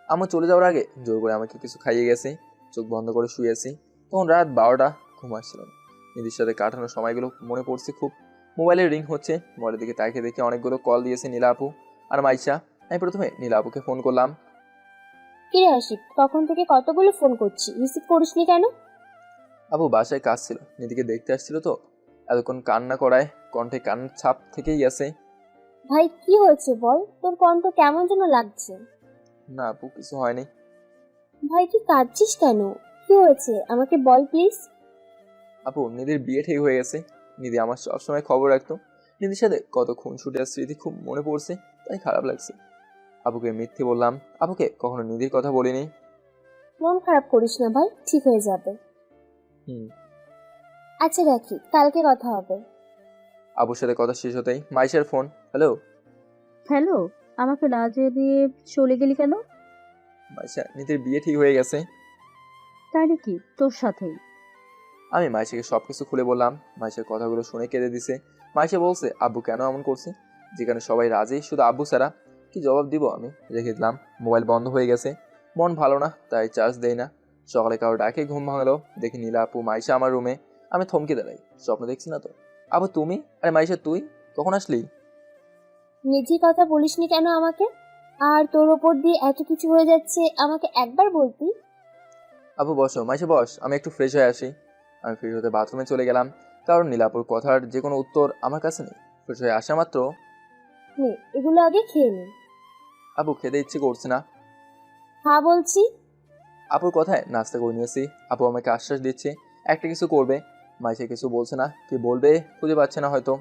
আম্মু চলে যাওয়ার আগে জোর করে আমাকে কিছু খাইয়ে গেছে। চোখ বন্ধ করে শুয়েছি। তখন রাত 12টা, ঘুম আসছিল না। নিধির সাথে কাটানোর সময়গুলো মনে পড়ছে খুব। মোবাইলের রিং হচ্ছে, মোবাইলের দিকে তাকিয়ে দেখে অনেকগুলো কল দিয়েছে নীলা আপু আর মাইশা। আমি প্রথমে নীলা আপুকে ফোন করলাম। কিরে আশিক, তখন থেকে কতগুলো ফোন করছি, রিসিভ করিসনি কেন? আপু বাসায় কাজ ছিল, নিধিকে দেখতে আসছিল তো এতক্ষণ কান্না করায় কণ্ঠে কান্নার ছাপ থেকেই আছে। ভাই কি হয়েছে বল, তোর কণ্ঠ কেমন যেন লাগছে। না আপু, কিছু হয়নি। ভাই তুই কাঁদছিস কেন, কি হয়েছে আমাকে বল প্লিজ। আপু নিধির বিয়ে ঠিক হয়ে গেছে। নিধি আমার সবসময় খবর রাখতো। নিধির সাথে কত খুনসুটির স্মৃতি খুব মনে পড়ছে, তাই খারাপ লাগছে। আপুকে মিথ্যে বললাম, আপুকে কখনো নিধির কথা বলিনি। মন খারাপ করিস না ভাই, ঠিক হয়ে যাবে। হুম। আচ্ছা রাখি, কালকে কথা হবে। আপুর সাথে কথা শেষ হতেই মাইশার ফোন। হ্যালো। হ্যালো, আমাকে না দিয়ে চলে গেলি কেন? মাইশা, নিধির বিয়ে ঠিক হয়ে গেছে। তাই নাকি? তোর সাথেই? আমি মাইশাকে সবকিছু খুলে বললাম। মাইশার কথাগুলো শুনে কেঁদে দিছে। মাইশা বলছে আব্বু কেন এমন করছে, যেখানে সবাই রাজি শুধু আব্বু ছাড়া। কি জবাব দিব আমি, রেখে দিলাম। মোবাইল বন্ধ হয়ে গেছে, মন ভালো না তাই চার্জ দেই না। সকালে কারো ডাকে ঘুম ভাঙলো, দেখি নীলা আপু মাইশা আমার রুমে। আমি থমকে দাঁড়াই, স্বপ্ন দেখছি না তো। আবু তুমি? আরে মাইশা তুই কখন আসলি? নিজি কথা বলিসনি কেন আমাকে? আর তোর ওপর দিয়ে এত কিছু হয়ে যাচ্ছে, আমাকে একবার বলতি। আপু বসো, মাইশা বস, আমি একটু ফ্রেশ হয়ে আসি। আমি ফ্রেশ হতে বাথরুমে চলে গেলাম, কারণ নীলাপুর কথার যে কোনো উত্তর আমার কাছে নেই। ফ্রেশ হয়ে আসা মাত্র নে এগুলো আগে খেয়ে নে। আপু খেতে ইচ্ছে করছে না। হ্যাঁ বলছি। আপুর কথায় নাস্তা করে নিয়েছি। আপু আমাকে আশ্বাস দিচ্ছে একটা কিছু করবে। মাইশা কিছু বলছে না, কি বলবে খুঁজে পাচ্ছে না হয়তো।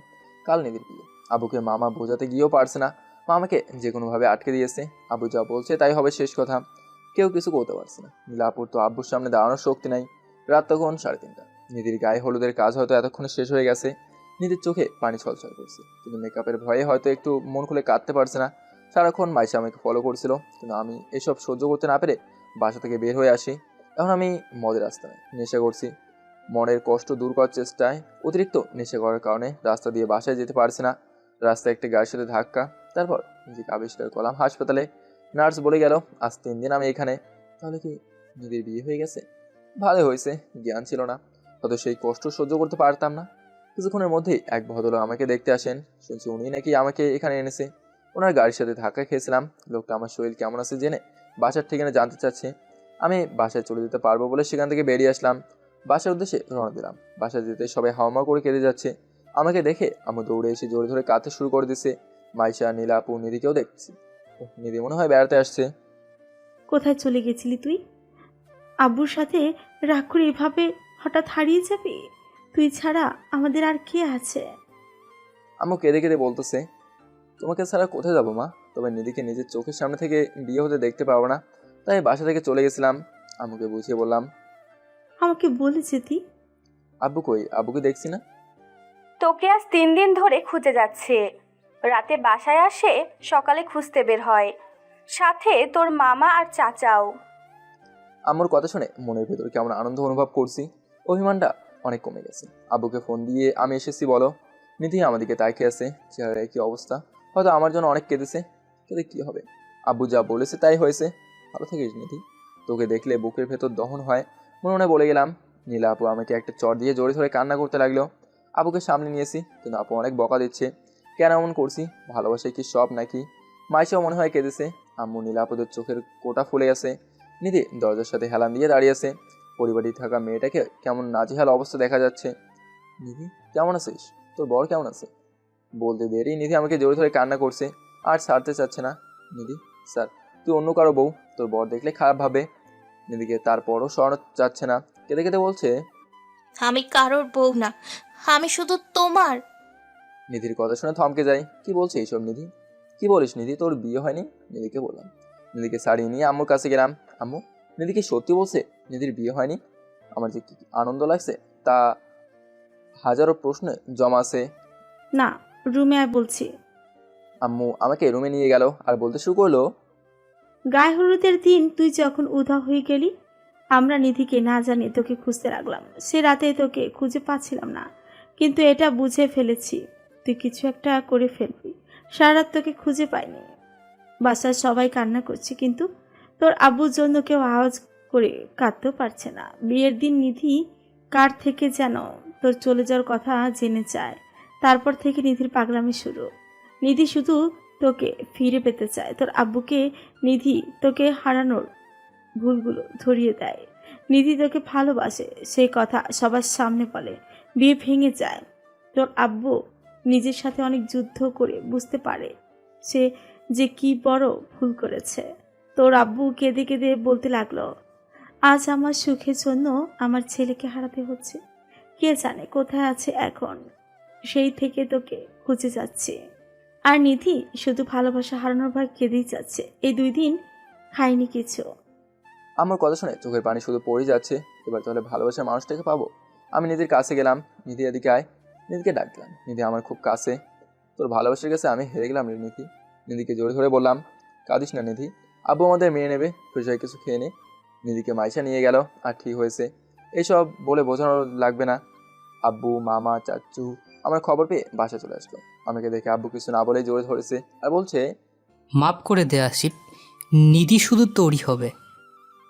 কাল নিধির বিয়ে, আবুকে মামা বোঝাতে গিয়েও পারছে না। মামাকে যে কোনোভাবে আটকে দিয়েছে। আবু যা বলছে তাই হবে, শেষ কথা। কেউ কিছু করতে পারছে না। নীলা আপুর তো আব্বুর সামনে দাঁড়ানোর শক্তি নাই। রাত তখন 3:30। নিধির গায়ে হলুদের কাজ হয়তো এতক্ষণে শেষ হয়ে গেছে। নিধির চোখে পানি ছলছল করছে, কিন্তু মেকআপের ভয়ে হয়তো একটু মন খুলে কাঁদতে পারছে না। সারাক্ষণ মাইশা আমাকে ফলো করছিল, কিন্তু আমি এসব সহ্য করতে না পেরে বাসা থেকে বের হয়ে আসি। এখন আমি মদের রাস্তায় নেশা করছি। মনের কষ্ট দূর করার চেষ্টায় অতিরিক্ত নেশা করার কারণে রাস্তা দিয়ে বাসায় যেতে পারছি না। রাস্তায় একটা গাড়ির সাথে ধাক্কা, তারপর নিজেকে আবিষ্কার করলাম হাসপাতালে। নার্স বলে গেল আজ 3 দিন আমি এখানে। তাহলে কি নিধির বিয়ে হয়ে গেছে? ভালো হয়েছে, জ্ঞান ছিল না, হয়তো সেই কষ্ট সহ্য করতে পারতাম না। কিছুক্ষণের মধ্যেই এক ভদ্রলোক আমাকে দেখতে আসেন। শুনছি উনি নাকি আমাকে এখানে এনেছে। ওনার গাড়ির সাথে ধাক্কা খেয়েছিলাম। লোকটা আমার শরীর কেমন আছে জেনে বাসার ঠিকানা জানতে চাচ্ছে। আমি বাসায় চলে যেতে পারবো বলে সেখান থেকে বেরিয়ে আসলাম। বাসার উদ্দেশ্যে রওনা দিলাম। বাসায় যেতে সবাই হাওয়া করে কেঁদে যাচ্ছে। আমাকে দেখে আমি দৌড়ে এসে জোরে ধরে কাঁদতে শুরু করে দিছে। মাইশা, নীলা আপু, নিধিকেও দেখছি। নিধি মনে হয় বেড়াতে আসছে। কোথায় চলে গেছিলি তুই? আব্বুর সাথে রাগ করে এভাবে হঠাৎ হারিয়ে যাবি? তুই ছাড়া আমাদের আর কে আছে? আম্মু কেঁদে কেঁদে বলতেছে তোমাকে ছাড়া কোথায় যাবো মা? তবে নিধিকে নিজের চোখের সামনে থেকে বিয়ে হতে দেখতে পাবো না, তাই বাসা থেকে চলে গেছিলাম। আম্মুকে বুঝিয়ে বললাম। আমাকে বলে যেতি। আব্বু কই? আব্বুকে দেখছি না। তোকে আজ 3 দিন ধরে খুঁজে যাচ্ছে। রাতে বাসায় আসে, সকালে খুঁজতে বের হয়, সাথে তোর মামা আর চাচাও। আম্মুর কথা শুনে মনের ভেতর কেমন আনন্দ অনুভব করছি। অভিমানটা অনেক কমে গেছে। আব্বুকে ফোন দিয়ে আমি এসেছি বলো। নিধি আমাদেরকে তাকিয়ে আছে, চেহারার কি অবস্থা। হয়তো আমার জন্য অনেক কেঁদেছে। কেঁদে কি হবে, আব্বু যা বলেছে তাই হয়েছে। ভালো থাকিস নিধি, তোকে দেখলে বুকের ভেতর দহন হয়। মনে মনে বলে গেলাম। নীলা আপু আমাকে একটা চট দিয়ে জোরে ধরে কান্না করতে লাগলো। আবুকে সামনে নিয়েছি, কিন্তু আপু অনেক বকা দিচ্ছে। কেন এমন করছি? ভালোবাসায় কি সব নাকি? মাইশাও মনে হয় কেঁদেছে। আম্মু নীলা আপুদের চোখের কোটা ফুলে গেছে। নিধি দরজার সাথে হেলান দিয়ে দাঁড়িয়ে আছে। পরিবারে থাকা মেয়েটাকে কেমন নাজেহাল অবস্থা দেখা যাচ্ছে। নিধি কেমন আছিস? তোর বর কেমন আছে? বলতে দেরি নিধি আমাকে জোরে ধরে কান্না করছে, আর ছাড়তে চাচ্ছে না। নিধি স্যার, তুই অন্য কারো বউ, তোর বর দেখলে খারাপ ভাবে। নিধিকে তারপরও সরানো যাচ্ছে না, কেঁদে কেঁদে বলছে আমি কারোর বউ না, আমি শুধু তোমার। নিধির কথা শুনে থমকে যাই। কি বলছে এইসব নিধি? কি বলিস নিধি, তোর বিয়ে হয়নি? নিধিকে বললাম। নিধিকে সারিয়ে নিয়ে আম্মুর কাছে গেলাম। আম্মু, নিধি কি সত্যি বলছে নিধির বিয়ে হয়নি? আমার যে কি আনন্দ লাগছে তা হাজারো প্রশ্নে জমা আছে। না, রুমে আয় বলছি। আম্মু আমাকে রুমে নিয়ে গেল আর বলতে শুরু করলো, গায়ে হলুদের দিন তুই যখন উধাও হয়ে গেলি, আমরা নিধিকে না জানিয়ে তোকে খুঁজতে লাগলাম। সে রাতে তোকে খুঁজে পাচ্ছিলাম না, কিন্তু এটা বুঝে ফেলেছি তুই কিছু একটা করে ফেলবি। সারা রাত তোকে খুঁজে পাইনি। বাসার সবাই কান্না করছে, কিন্তু তোর আব্বুর জন্য কেউ আওয়াজ করে কাঁদতেও পারছে না। বিয়ের দিন নিধি কার থেকে যেন তোর চলে যাওয়ার কথা জেনে চায়। তারপর থেকে নিধির পাগলামি শুরু। নিধি শুধু তোকে ফিরে পেতে চায়। তোর আব্বুকে নিধি তোকে হারানোর ভুলগুলো ধরিয়ে দেয়। নিধি তোকে ভালোবাসে, সেই কথা সবার সামনে বলে। বিয়ে ভেঙে যায়। তোর আব্বু নিজের সাথে অনেক যুদ্ধ করে বুঝতে পারে সে যে কি বড় ভুল করেছে। তোর আব্বু কেঁদে কেঁদে বলতে লাগলো, আজ আমার সুখের জন্য আমার ছেলেকে হারাতে হচ্ছে। কে জানে কোথায় আছে এখন। সেই থেকে তোকে খুঁজে যাচ্ছে। আর নিধি শুধু ভালোবাসা হারানোর ভয় কেঁদেই যাচ্ছে। এই 2 দিন খাইনি কিছু। আমার কথা শুনে চোখের পানি শুধু পড়ে যাচ্ছে। এবার তাহলে ভালোবাসার মানুষটাকে পাবো। আমি নিধির কাছে গেলাম, নিধি এদিকে আয়। নিধিকে ডাকলাম, নিধি আমার খুব কাছে। তোর ভালোবাসার কাছে আমি হেরে গেলাম রে নিধি। নিধিকে জোরে ধরে বললাম, কাঁদিস না নিধি, আব্বু আমাদের মেনে নেবে, ফ্রেশ হয়ে কিছু খেয়ে নে। নিধিকে মাইশা নিয়ে গেল, আর ঠিক হয়েছে এইসব বলে বোঝানো লাগবে না। আব্বু, মামা, চাচু আমার খবর পেয়ে বাসা চলে আসলো। আমাকে দেখে আব্বু কিছু না বলেই জোরে ধরেছে আর বলছে, মাপ করে দে আসিফ, নিধি শুধু তোরই হবে।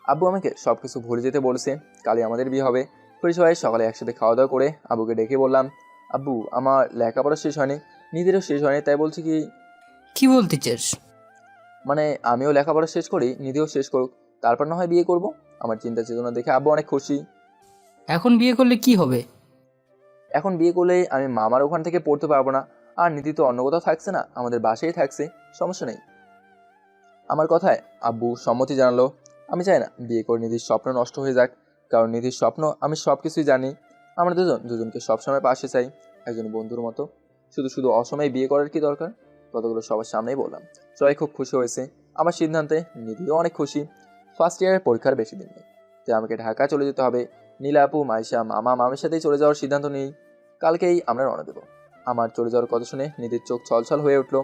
আব্বু আমাকে সব কিছু ভুলে যেতে বলেছে। কালই আমাদের বিয়ে হবে। ফ্রেশ হয়ে সকালে একসাথে খাওয়া দাওয়া করে আব্বুকে ডেকে বললাম, আব্বু আমার লেখাপড়া শেষ হয়নি, নিধিরও শেষ হয়নি, তাই বলছি কি বলতে চাস? মানে আমিও লেখাপড়া শেষ করি, নিধিও শেষ করুক, তারপর না হয় বিয়ে করব। আমার চিন্তা চেতনা দেখে আব্বু অনেক খুশি। এখন বিয়ে করলে কি হবে? এখন বিয়ে করলে আমি মামার ওখান থেকে পড়তে পারবো না, আর নিধি তো অন্য কোথাও থাকছে না, আমাদের বাসায় থাকছে, সমস্যা নেই। আমার কথায় আব্বু সম্মতি জানালো। আমি চাই না বিয়ে করে নিধির স্বপ্ন নষ্ট হয়ে যাক, কারণ নিধির স্বপ্ন আমি সব কিছুই জানি। আমরা দুজনকে সবসময় পাশে চাই, একজন বন্ধুর মতো। শুধু শুধু অসময়ে বিয়ে করার কি দরকার? কতগুলো সবার সামনেই বললাম। সবাই খুব খুশি হয়েছে আমার সিদ্ধান্তে, নিধিও অনেক খুশি। ফার্স্ট ইয়ারের পরীক্ষার বেশি দিন নেই, তাই আমাকে ঢাকা চলে যেতে হবে। নীলা আপু, মাইশা, মামা, মামির সাথেই চলে যাওয়ার সিদ্ধান্ত নিই। কালকেই আমরা রওনা দেবো। আমার চলে যাওয়ার কথা শুনে নিধির চোখ ছলছল হয়ে উঠলো।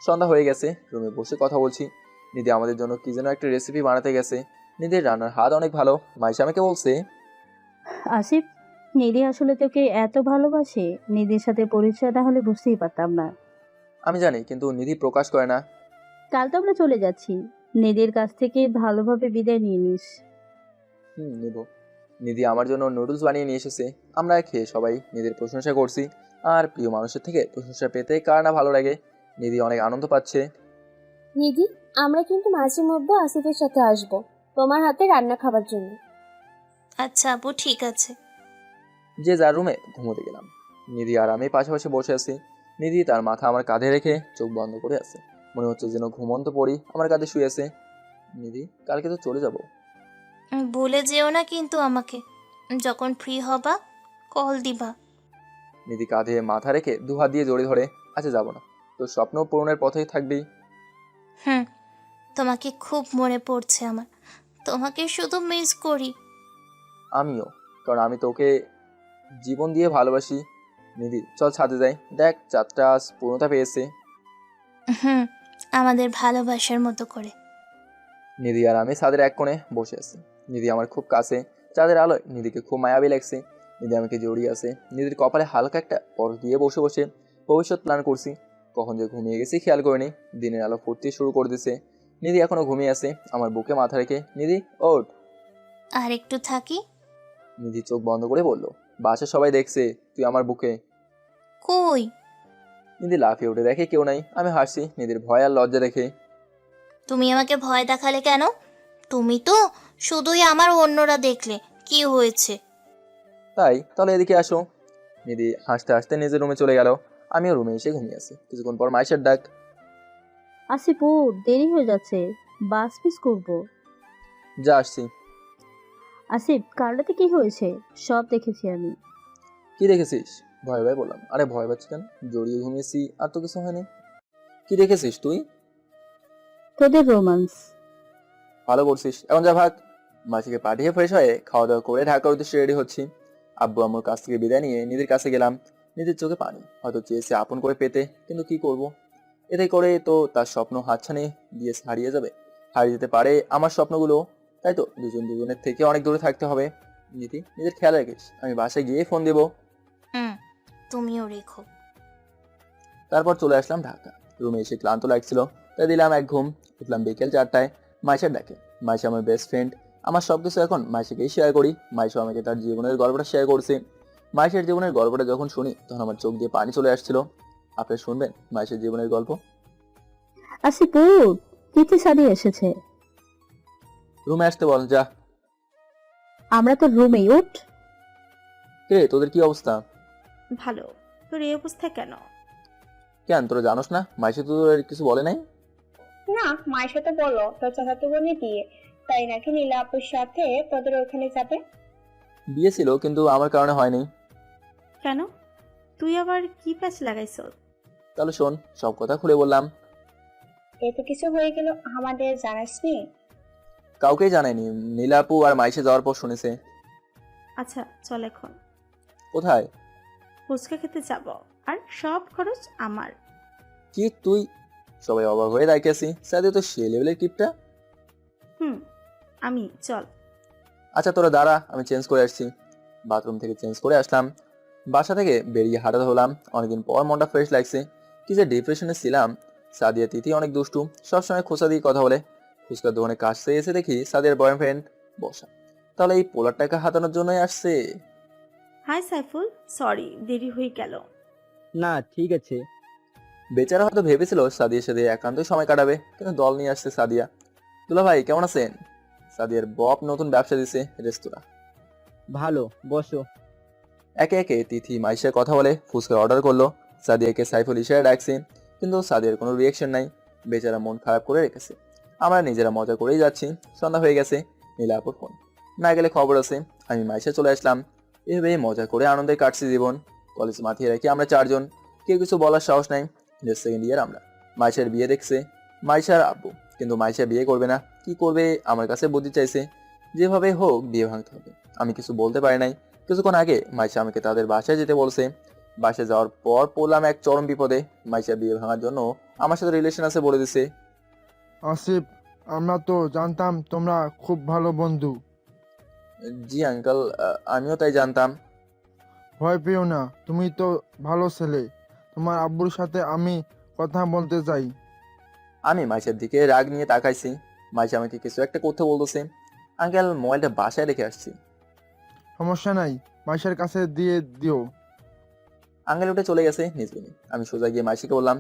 সন্ধ্যা হয়ে গেছে, রুমে বসে কথা বলছি। নিধি আমাদের জন্য কি যেন একটা রেসিপি বানাতে গেছে। নিধির রান্নার হাত অনেক ভালো। মাইশা আমাকে বলছে, আসিফ, নিধি আসলে তোকে এত ভালোবাসে, নিধির সাথে পরিচয় না হলে বুঝতেই পারতাম না। আমি জানি, কিন্তু নিধি প্রকাশ করে না। কাল তো আমরা চলে যাচ্ছি, নিধির কাছ থেকে ভালোভাবে বিদায় নিয়ে নিস। নেব। নিধি আমার জন্য নুডলস বানিয়ে নিয়ে এসেছে। আমরা খেয়ে সবাই নিধির প্রশংসা করছি। আর প্রিয় মানুষের থেকে প্রশংসা পেতে কার না ভালো লাগে। নিধি অনেক আনন্দ পাচ্ছে। নিধি, আমরা কিন্তু মাঝে মধ্যে আসিফের সাথে আসব তোমার হাতে রান্না খাবার জন্য। আচ্ছা আপু, ঠিক আছে। যে যার রুমে ঘুমোতে গেলাম। নিধি আর আমি পাশাপাশি বসে আছি। নিধি তার মাথা আমার কাঁধে রেখে চোখ বন্ধ করে আছে। মনে হচ্ছে যেন ঘুমন্ত পড়ি আমার কাঁধে শুয়ে আছে। নিধি, কালকে তো চলে যাব। ভুলে যেও না কিন্তু আমাকে। যখন ফ্রি হবা কল দিবা। নিধি কাঁধে মাথা রেখে 2 হাত দিয়ে জড়িয়ে ধরে, আচ্ছা যাবো না, তোর স্বপ্ন পূরণের পথেই থাকবি। তোমাকে খুব মনে পড়ছে আমার। তোমাকে শুধু মিস করি। আমিও, কারণ আমি তোকে জীবন দিয়ে ভালোবাসি। নিধি চল ছাদে যাই, দেখ চাঁদটা আজ পূর্ণতা পেয়েছে। আমাদের ভালোবাসার মতো করে। নিধি আর আমি ছাদের এক কোণে বসে আছি। নিধি আমার খুব কাছে, চাঁদের আলোয় নিধিকে খুব মায়াবী লাগছে। নিধি আমাকে জড়িয়ে আছে। নিধির কপালে হালকা একটা পরশ দিয়ে বসে বসে ভবিষ্যৎ প্ল্যান করছি। কখন যে ঘুমিয়ে গেছি খেয়াল করিনি। দিনের আলো ফুটতে শুরু করে দিছে। নিধি এখনো ঘুমিয়ে আছে আমার বুকে মাথা রেখে। নিধি ওঠ। আর একটু থাকি। নিধি চোখ বন্ধ করে বলল, বাসার সবাই দেখছে তুই আমার বুকে। কই? নিধি লাফিয়ে উঠে দেখে কেউ নাই। আমি হাসি নিধির ভয় আর লজ্জা দেখে। তুমি আমাকে ভয় দেখালে কেন? তুমি তো শুধুই আমার, অন্যরা দেখলে কি হয়েছে? তাই তাহলে এদিকে আসো। নিধি হাসতে হাসতে নিজের রুমে চলে গেল। আমিও রুমে এসে ঘুমিয়ে আছি। কিছুক্ষণ পর মাইশার ডাক। আসিফ, দেরি হয়ে যাচ্ছে, বাস মিস করবো। যা আসছি। আসিফ, কালরাতে কি হয়েছে সব দেখেছি আমি। কি দেখেছিস? ভয় ভয় বললাম। আরে ভয় পাচ্ছি কেন, জড়িয়ে ঘুমিয়েছি আর তো কিছু হয়নি। কি দেখেছিস তুই? তোদের রোমান্স। ভালো করছিস, এখন যা ভাগ। মাসিকে পাঠিয়ে ফ্রেশ হয়ে খাওয়া দাওয়া করে ঢাকার উদ্দেশ্যে রেডি হচ্ছি। আব্বু আম্মুর কাছ থেকে বিদায় নিয়ে নিধির কাছে গেলাম। নিধির চোখে পানি, হয়তো চেয়েছে আপন করে পেতে, কিন্তু কি করব। এতে করে তো তার স্বপ্ন হাতছানি দিয়ে হারিয়ে যেতে পারে আমার স্বপ্নগুলো। তাই তো দুজনের থেকে অনেক দূরে থাকতে হবে। নীতি, নিজের খেয়াল রাখিস। আমি বাসায় গিয়ে ফোন দেবো। তুমিও রেখো। তারপর চলে আসলাম ঢাকা। রুমে এসে ক্লান্ত লাগছিল, তাই দিলাম এক ঘুম। উঠলাম বিকেল 4টায় মাইশার ডাকে। মাইশা আমার বেস্ট ফ্রেন্ড। আমার সবকিছু এখন মাইশাকেই শেয়ার করি। মাইশা আমাকে তার জীবনের গল্পটা শেয়ার করছে। মাইশার জীবনের গল্পটা যখন শুনি তখন আমার চোখ দিয়ে পানি চলে আসছিল। আপনি শুনবেন মাইশার জীবনের গল্প? আসিফু, তিথি সাদিয়া এসেছে। রুমে আসতে বল। যা। আমরা তো রুমেই। উঠ। কে, তোদের কি অবস্থা? ভালো। তোর এই অবস্থা কেন? কেন, তোরা জানোস না মাইশা তো তোদের কিছু বলে নাই? না, মায়ের সাথে বলো তোর চাচাতো বোনের বিয়ে, তাই নাকি নীলা আপুর সাথে তোদের ওখানে যাবে। বিয়ে ছিল, কিন্তু আমার কারণে হয়নি। কেন? তুই আবার কি প্যাচ লাগাইছ? তাহলে শোন, সব কথা খুলে বললাম। এতে কিছু হয়ে গেল আমাদের জানাসনি? কাউকেই জানায়নি। নীলাপু আর মাইশা যাওয়ার পর শুনেছে। আচ্ছা চল এখন। কোথায়? ফুচকা খেতে যাব, আর সব খরচ আমার। কি তুই? সবাই অবাক হয়ে দেখেছি। সাথে তো সে লেভেলের কিপটা। আমি, চল। আচ্ছা তোরা দাঁড়া, আমি চেঞ্জ করে আসছি। বাথরুম থেকে চেঞ্জ করে আসলাম। বাসা থেকে বেরিয়ে হাঁটাতে হলাম। অনেকদিন পর মনটা ফ্রেশ লাগছে। কি যে ডিপ্রেশনে ছিলাম। সাদিয়া তিথি অনেক দুষ্টু, সবসময় খোঁচা দিয়ে কথা বলে। ফুচকার দোকানে কাছে এসে দেখি সাদিয়ার বয়ফ্রেন্ড বসা। তাহলে এই পোলার টাকা হাতানোর জন্যই আসছে। হাই সাইফুল, সরি দেরি হয়ে গেল। না ঠিক আছে। বেচারা হয়তো ভেবেছিল সাদিয়ার সাথে একান্তই সময় কাটাবে, কিন্তু দল নিয়ে আসছে সাদিয়া। দুলা ভাই কেমন আছেন? সাদিয়ার বপ নতুন ব্যবসা দিছে, রেস্তোরাঁ। ভালো, বসো। একে একে তিথি মাইশার কথা বলে ফুচকার অর্ডার করলো। সাদিয়াকে সাইফুল ইশারায় ডাকছে, কিন্তু সাদিয়ার কোনো রিয়েকশন নাই। বেচারা মন খারাপ করে রেখেছে। আমরা নিজেরা মজা করেই যাচ্ছি। সন্ধ্যা হয়ে গেছে। নীলাপুর ফোন না গেলে খবর আছে। আমি মাইশা চলে আসলাম। এভাবে মজা করে আনন্দে কাটছে জীবন। কলেজ মাথিয়ে রাখি আমরা 4জন। কেউ কিছু বলার সাহস নাই। সেকেন্ড ইয়ার আমরা। মাইশার বিয়ে দেখছে মাইশার আব্বু, কিন্তু মাইশা বিয়ে করবে না। কি করবে আমার কাছে বুদ্ধি চাইছে। যেভাবে হোক বিয়ে ভাঙতে হবে। আমি কিছু বলতে পারি নাই। কিছুক্ষণ আগে মাইশা আমাকে তাদের বাসায় যেতে বলছে। বাসায় যাওয়ার পর পড়লাম এক চরম বিপদে। মাইশা বিয়ে ভাঙার জন্য আমার সাথে রিলেশন আছে বলে দিছে। আসিফ, আমরা তো জানতাম তোমরা খুব ভালো বন্ধু। জি আঙ্কেল, আমিও তাই জানতাম। ভয় পেও না, তুমি তো ভালো ছেলে। তোমার আব্বুর সাথে আমি কথা বলতে চাই। আমি মাইশার দিকে রাগ নিয়ে তাকাইছি। মাইশা আমাকে কিছু একটা করতে বলতেছে। আঙ্কেল, মোবাইলটা বাসায় রেখে আসছি। সমস্যা নাই, মাইশার কাছে দিয়ে দিও। আঙ্কেল উঠে চলে গেছে নিজ রুমে। আমি সোজা গিয়ে মাইশাকে বললাম,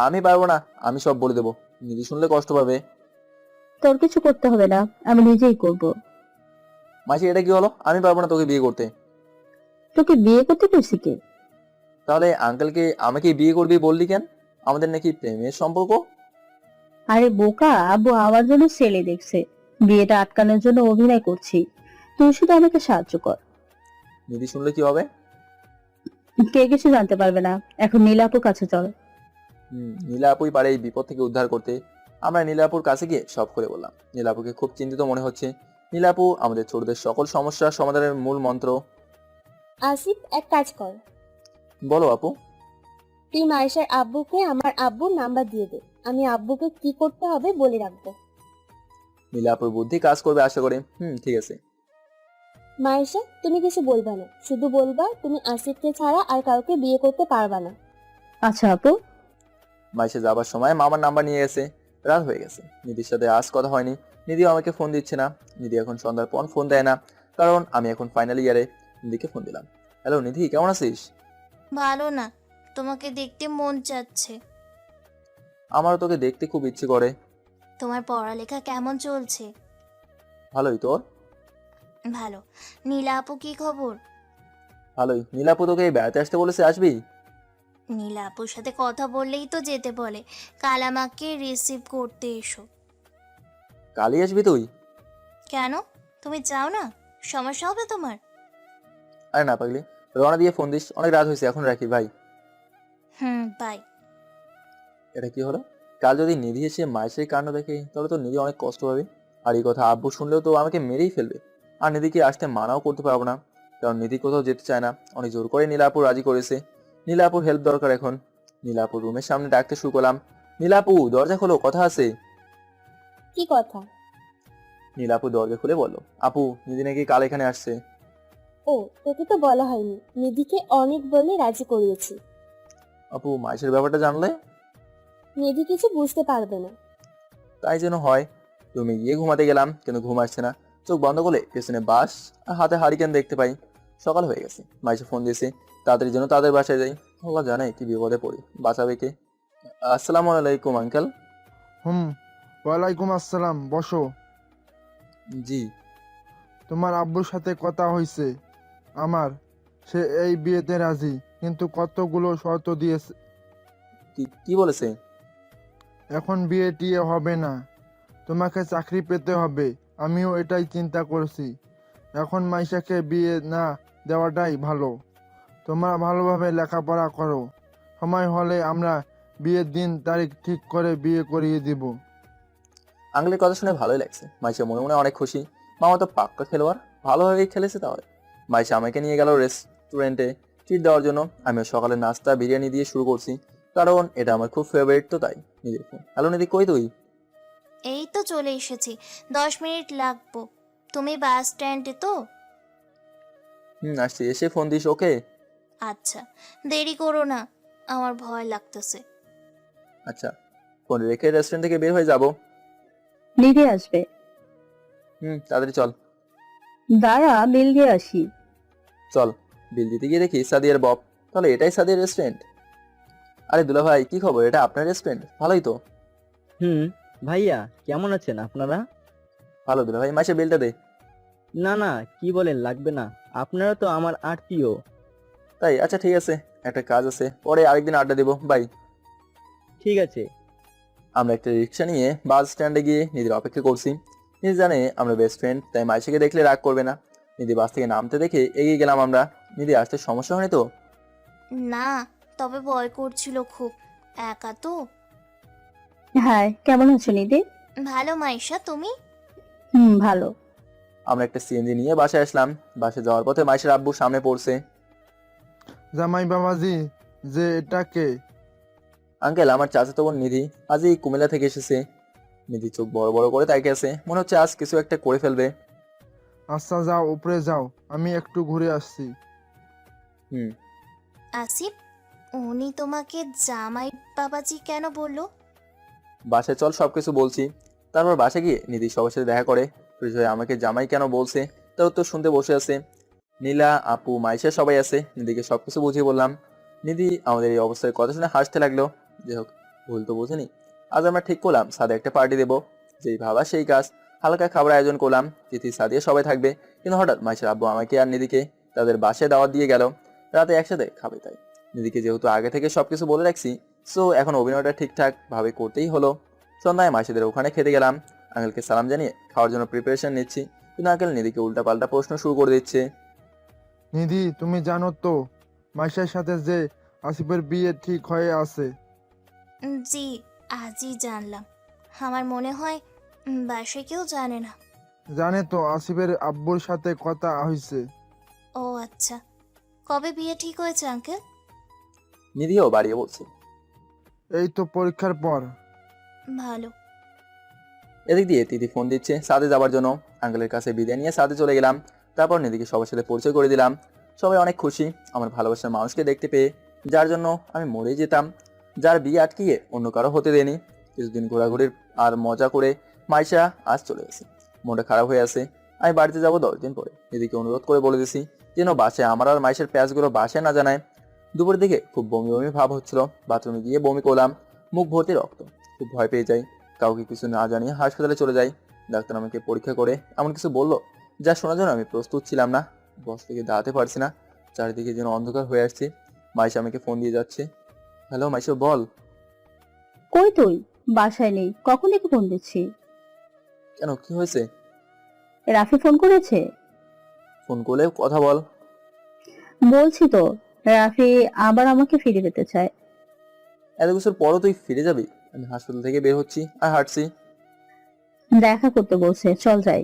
আমি পারবো না, আমি সব বলে দেবো। নিজে শুনলে কষ্ট পাবে। তোর কিছু করতে হবে না, আমি নিজেই করব। মাইশা, এটা কি হলো? আমি পারবো না তোকে বিয়ে করতে। তোকে বিয়ে করতে পেরেছি কে? তাহলে আঙ্কেলকে আমাকে বিয়ে করবি বললি কেন? আমাদের নাকি প্রেমের সম্পর্ক? আরে বোকা, আব্বু আমার জন্য ছেলে দেখছে। বিয়েটা আটকানোর জন্য অভিনয় করছি। তুই শুধু আমাকে সাহায্য কর। নিধি শুনলে কি হবে? কে কিছু জানতে পারবে না। এখন নীলাপুর কাছে চল। নীলা আপুই পারে এই বিপদ থেকে উদ্ধার করতে। আমরা নীলাপুর কাছে গিয়ে সব করে বললাম। নীলাপুকে খুব চিন্তিত মনে হচ্ছে। নীলাপু আমাদের ছোটদের সকল সমস্যার সমাধানের মূল মন্ত্র। আসিফ, এক কাজ কর, বলো আপু। তুই মায়েশার আব্বুকে আমার আব্বুর নাম্বার দিয়ে দে। আমি আব্বুকে কি করতে হবে বলে রাখবো। নীলাপুর বুদ্ধি কাজ করবে আশা করি। ঠিক আছে। মায়েশা, তুমি কিছু বলবা না, শুধু বলবা তুমি আসিফকে ছাড়া আর কাউকে বিয়ে করতে পারবা না। আচ্ছা আপু। মাইশে যাবার সময় মামার নাম্বার নিয়ে গেছে। রাত হয়ে গেছে। নিধির সাথে আজ কথা হয়নি। নিধিও আমাকে ফোন দিচ্ছে না। নিধি এখন সন্ধ্যার পর ফোন দেয় না, কারণ আমি এখন ফাইনাল ইয়ারে। নিধিকে ফোন দিলাম। হ্যালো নিধি, কেমন আছিস? ভালো না, তোমাকে দেখতে মন চাচ্ছে। আমারও তোকে দেখতে খুব ইচ্ছে করে। তোমার পড়ালেখা কেমন চলছে? ভালোই। তোর? ভালো। নীলা আপু কি খবর? ভালোই। নীলাপু তোকে বেড়াতে আসতে বলেছে, আসবি? নীলা আপুর সাথে কথা বললেই তো যেতে বলে। কাল আমাকে রিসিভ করতে এসো। কালই আসবি তুই? কেন, তুমি চাও না? সমস্যা হবে তোমার? আরে না পাগলি, রওনা দিয়ে ফোন দিস। অনেক রাত হয়েছে, এখন রাখি ভাই। বাই। এটা কি হলো? কাল যদি নিধি এসে মায়ের কাণ্ড দেখে তাহলে তো নিধি অনেক কষ্ট পাবে। আর এই কথা আব্বু শুনলেও তো আমাকে মেরেই ফেলবে। আর নিধিকে আসতে মানাও করতে পারবো না, কারণ নিধি কোথাও যেতে চায় না। অনেক জোর করে নীলাপুর রাজি করেছে। নীলাপুর হেল্প দরকার এখন। নীলাপুর রুমের সামনে ডাকতে শুরু করলাম। নীলাপু দরজা খোলো, কথা আছে। কি কথা? নীলাপু দরজা খুলে বলল, আপু নিধি নাকি কাল এখানে আসছে। ও, তোকে তো বলা হয়নি। নিধিকে অনেক বলে রাজি করিয়েছি। আপু মাইশের ব্যাপারটা জানলে? নিধি কিছু বুঝতে পারবে না। তাই যেন হয়। তুমি গিয়ে ঘুমাতে গেলাম, কিন্তু ঘুম আসছে না। চোখ বন্ধ করলে পেছনে বাস আর হাতে হারিকেন দেখতে পাই। সকাল হয়ে গেছে। মাইশে ফোন দিয়েছে তাড়াতাড়ি যেন তাদের বাসায় যাই। আল্লাহ জানে কি বিপদে পড়ি, বাঁচাবে কে। আসসালামু আলাইকুম আঙ্কেল। ওয়ালাইকুম আসসালাম, বসো। জি। তোমার আব্বুর সাথে কথা হয়েছে আমার, সে এই বিয়েতে রাজি, কিন্তু কতগুলো শর্ত দিয়েছে। কি বলেছে? এখন বিয়ে টিয়ে হবে না, তোমাকে চাকরি পেতে হবে। আমিও এটাই চিন্তা করছি। এখন মাইশাকে বিয়ে না দেওয়াটাই ভালো। তোমরা ভালোভাবে লেখাপড়া করো, সময় হলে আমরা বিয়ের দিন তারিখ ঠিক করে বিয়ে করিয়ে দিব। আঙ্কেলের কথা শুনে ভালোই লাগছে। মাইশা মনে মনে অনেক খুশি। মামা তো পাক্কা খেলোয়াড়, ভালোভাবেই খেলেছে। তাহলে মাইশা আমাকে নিয়ে গেল রেস্টুরেন্টে ট্রিট দেওয়ার জন্য। আমিও সকালে নাস্তা বিরিয়ানি দিয়ে শুরু করছি, কারণ এটা আমার খুব ফেভারিট। তো তাই নিধি ফোন। হ্যালো নিধি, কই তুই? এই তো চলে এসেছি, 10 মিনিট লাগবো। তুমি বাস স্ট্যান্ডে তো? আসছি, এসে ফোন দিস, ওকে? আচ্ছা, দেরি করো না, আমার ভয় লাগতেছে। আচ্ছা, ফোন রেখে রেস্টুরেন্ট থেকে বের হয়ে যাব। নিধি আসবে। তাড়াতাড়ি চল। দাঁড়া, বিল দিয়ে আসি। চল। বিল দিতে গিয়ে দেখি সাদিয়ার বব। তাহলে এটাই সাদিয়ার রেস্টুরেন্ট? আরে দুলা ভাই, কি খবর? এটা আপনার রেস্টুরেন্ট? ভালোই তো। ভাইয়া কেমন আছেন আপনারা? ভালো দুলা ভাই, মাসে বিলটা দে। না না, কি বলেন, লাগবে না, আপনারা তো আমার আত্মীয়। তাই? আচ্ছা ঠিক আছে, একটা কাজ আছে, পরে আরেকদিন আড্ডা দেবো, বাই। ঠিক আছে। আমরা একটা রিক্সা নিয়ে বাস স্ট্যান্ডে গিয়ে নিধির অপেক্ষা করছি। নিধি জানে আমরা বেস্ট ফ্রেন্ড, তাই মাইশাকে দেখলে রাগ করবে না। নিধি বাস থেকে নামতে দেখে এগিয়ে গেলাম আমরা। নিধি আসতে সমস্যা হয়নি তো? না, তবে ভয় করছিল খুব, একা তো। হ্যাঁ, কেমন আছো নিধি? ভালো মাইশা, তুমি? ভালো। আমরা একটা সিএনজি নিয়ে বাসায় আসলাম। বাসে যাওয়ার পথে মাইশের আব্বু সামনে পড়ছে। জামাই বাবাজি, যে এটা কে? আঙ্কেল, আমার চাচাতো বোন নিধি, আজই কুমিল্লা থেকে এসেছে। নিধি চোখ বড় বড় করে তাকিয়ে আছে, মনে হচ্ছে আজ কিছু একটা করে ফেলবে। আচ্ছা যাও, উপরে যাও, আমি একটু ঘুরে আসছি। আসিফ, উনি তোমাকে জামাই বাবাজি কেন বললো? বাসায় চল, সবকিছু বলছি। তারপর বাসে গিয়ে নিধি সবার সাথে দেখা করে। পরিচয় আমাকে জামাই কেন বলছে তা উত্তর শুনতে বসে আছে। নীলা, আপু, মাইশা সবাই আছে। নিধিকে সবকিছু বুঝিয়ে বললাম। নিধি আমাদের এই অবস্থায় কথা শুনে হাসতে লাগলো। যাই হোক, ভুল তো বুঝিনি। আজ আমরা ঠিক করলাম সাদে একটা পার্টি দেবো। যেই ভাবা সেই কাজ। হালকা খাবার আয়োজন করলাম, তিথি সাদিয়া সবাই থাকবে। কিন্তু হঠাৎ মাইশার আব্বু আমাকে আর নিধিকে তাদের বাসায় দাওয়াত দিয়ে গেল। রাতে একসাথে খাবে তাই। নিধিকে যেহেতু আগে থেকে সবকিছু বলে রাখছি, সো এখন অভিনয়টা ঠিকঠাক ভাবে করতেই হলো। সন্ধ্যায় মাসিদের ওখানে খেতে গেলাম। আঙ্কেলকে সালাম জানিয়ে খাওয়ার জন্য প্রিপারেশন নিচ্ছি, কিন্তু আঙ্কেল নিধিকে উল্টাপাল্টা প্রশ্ন শুরু করে দিচ্ছে। নিধি, তুমি জানো তো মাইশার সাথে যে আসিফের বিয়ে ঠিক হয়ে আছে? জি, আজই জানলাম। আমার মনে হয় বাসায় কেউ জানে না। জানে তো, আসিফের আব্বুর সাথে কথা হয়েছে। ও আচ্ছা, কবে বিয়ে ঠিক হয়েছে আঙ্কেল? নিধিও বাড়িয়ে বলছে। এই তো পরীক্ষার পর। ভালো। এদিক দিয়ে তিথি ফোন দিচ্ছে সাদে যাওয়ার জন্য। আঙ্কেলের কাছে বিদায় নিয়ে সাদে চলে গেলাম। তারপর নিধিকে সবার সাথে পরিচয় করে দিলাম। সবাই অনেক খুশি আমার ভালোবাসার মানুষকে দেখতে পেয়ে, যার জন্য আমি মরেই যেতাম, যার বিয়ে আটকিয়ে অন্য কারো হতে দেয়নি। কিছুদিন ঘোরাঘুরির আর মজা করে মাইশা আজ চলে গেছে। মনটা খারাপ হয়ে আছে। আমি বাড়িতে যাবো 10 দিন পরে। নিধিকে অনুরোধ করে বলে দিছি যেন বাসায় আমার আর মাইশের প্যাচগুলো বাসায় না জানায়। দুপুরের দিকে খুব বমি বমি ভাব হচ্ছিল। বাথরুমে গিয়ে বমি করলাম, মুখ ভর্তি রক্ত। খুব ভয় পেয়ে যাই, কাউকে কিছু না জানিয়ে হাসপাতালে চলে যাই। ডাক্তার আমাকে পরীক্ষা করে এমন কিছু বললো যা শোনার জন্য আমি প্রস্তুত ছিলাম না। বস থেকে দাঁড়াতে পারছি না, চারিদিকে যেন অন্ধকার হয়ে আসছে। মাইশা আমাকে ফোন দিয়ে যাচ্ছে। হ্যালো মাইশা, বল। কই তুই? বাসায় নেই, কখন থেকে ফোন দিচ্ছি। কেন, কি হয়েছে? রাফি ফোন করেছে? ফোন করলে কথা বল। বলছি তো, রাফি আবার আমাকে ফিরে পেতে চায়। এত বছর পরও তুই ফিরে যাবি? আমি হাসপাতাল থেকে বের হচ্ছি আর হাঁটছি। দেখা করতে বলছে, চল যাই।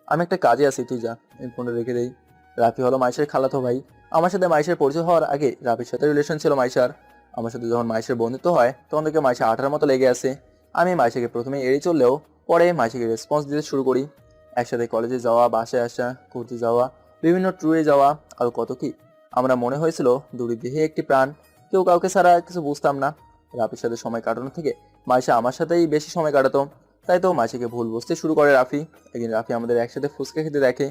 আমি একটা কাজে আছি, তুই যা। আমি ফোনটা রেখে দেই। রাফি হলো মাইশার খালাতো ভাই। আমার সাথে মাইশার পরিচয় হওয়ার আগে রাফির সাথে রিলেশন ছিল মাইশার। আমার সাথে যখন মাইশের বন্ধুত্ব হয় তখন থেকে মাইশা আঠার মতো লেগে আছে। আমি মাইশাকে প্রথমে এড়িয়ে চললেও পরে মাইশাকে রেসপন্স দিতে শুরু করি। একসাথে কলেজে যাওয়া, বাসায় আসা, ঘুরতে যাওয়া, বিভিন্ন ট্যুরে যাওয়া, আর কত কি। আমরা মনে হয়েছিল দুটি দেহে একটি প্রাণ, কেউ কাউকে ছাড়া কিছু বুঝতাম না। রাফির সাথে সময় কাটানো থেকে মাইশা আমার সাথেই বেশি সময় কাটাতো, তাই তো মাইশাকে ভুল বুঝতে শুরু করে রাফি। একদিন রাফি আমাদের একসাথে ফুচকা খেতে দেখে,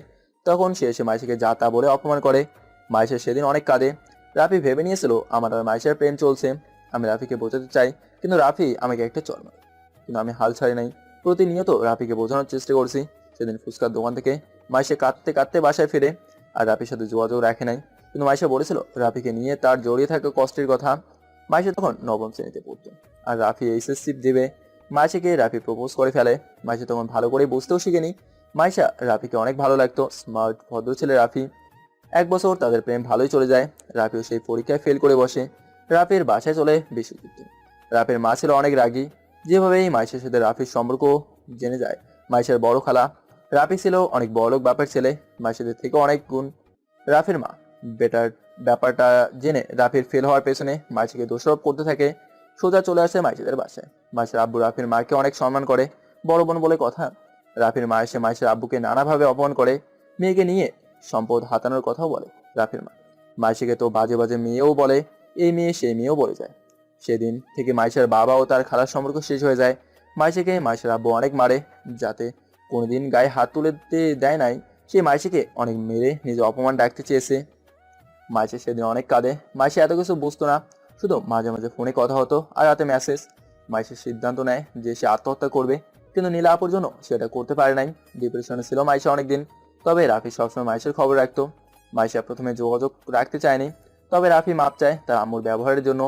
তখন সে এসে মাইশাকে যা তা বলে অপমান করে। মাইশা সেদিন অনেক কাঁদে। রাফি ভেবে নিয়েছিল আমার আর মাইশার প্রেম চলছে। আমি রাফিকে বোঝাতে চাই, কিন্তু রাফি আমাকে একটা চড় মারে। কিন্তু আমি হাল ছাড়ি নাই, প্রতিনিয়ত রাফিকে বোঝানোর চেষ্টা করছি। সেদিন ফুচকার দোকান থেকে মাইশা কাঁদতে কাঁদতে বাসায় ফিরে, আর রাফির সাথে যোগাযোগ রাখে নাই। কিন্তু মাইশা বলেছিল রাফিকে নিয়ে তার জড়িয়ে থাকা কষ্টের কথা। মাইশা তখন নবম শ্রেণীতে পড়তো, আর রাফি এইচএসসি দেবে। মাইশাকে রাফি প্রপোজ করে ফেলে। মাইশা তখন ভালো করে বুঝতেও শিখেনি। মাইশা রাফিকে অনেক ভালো লাগতো, স্মার্ট ভদ্র ছেলে রাফি। 1 বছর তাদের প্রেম ভালোই চলে যায়। রাফিও সেই পরীক্ষায় ফেল করে বসে। রাফির বাসায় চলে বিশ্বযুদ্ধ। রাফির মা ছিল অনেক রাগী। যেভাবেই মাইশার সাথে রাফির সম্পর্ক জেনে যায় মাইশার বড় খালা। রাফি ছিল অনেক বড়লোক বাপের ছেলে, মাইশাদের থেকে অনেক গুণ। রাফির মা ব্যাপারটা জেনে রাফির ফেল হওয়ার পেছনে মাইশাকে দোষারোপ করতে থাকে। সোজা চলে আসে মাইশাদের বাসায়। মাইশার আব্বু রাফির মাকে অনেক সম্মান করে, বড় বোন বলে কথা। রাফির মা এসে মাইশার আব্বুকে নানাভাবে অপমান করে। মেয়েকে নিয়ে সম্পদ হাতানোর কথাও বলে রাফির মা। মাইশাকে তো বাজে বাজে মেয়েও বলে, এই মেয়ে সেই মেয়েও বলে যায়। সেদিন থেকে মাইশার বাবা ও তার খালার সম্পর্ক শেষ হয়ে যায়। মাইশাকে মাইশার আব্বু অনেক মারে, যাতে কোনোদিন গায়ে হাত তুলতে দেয় নাই। সে মাইশাকে অনেক মেরে নিজে অপমান ডাকতে চেয়েছে। মাইশা সেদিন অনেক কাঁদে। মাইশা এত কিছু বুঝতো না, শুধু মাঝে মাঝে ফোনে কথা হতো আর রাতে মেসেজ। মাইশা সিদ্ধান্ত নেয় যে সে আত্মহত্যা করবে, কিন্তু নীলা আপুর জন্য সেটা করতে পারে নাই। ডিপ্রেশনে ছিল মাইশা অনেকদিন। তবে রাফি সবসময় মাইশার খবর রাখতো। মাইশা প্রথমে যোগাযোগ রাখতে চায়নি, তবে রাফি মাপ চায় তার আম্মুর ব্যবহারের জন্য।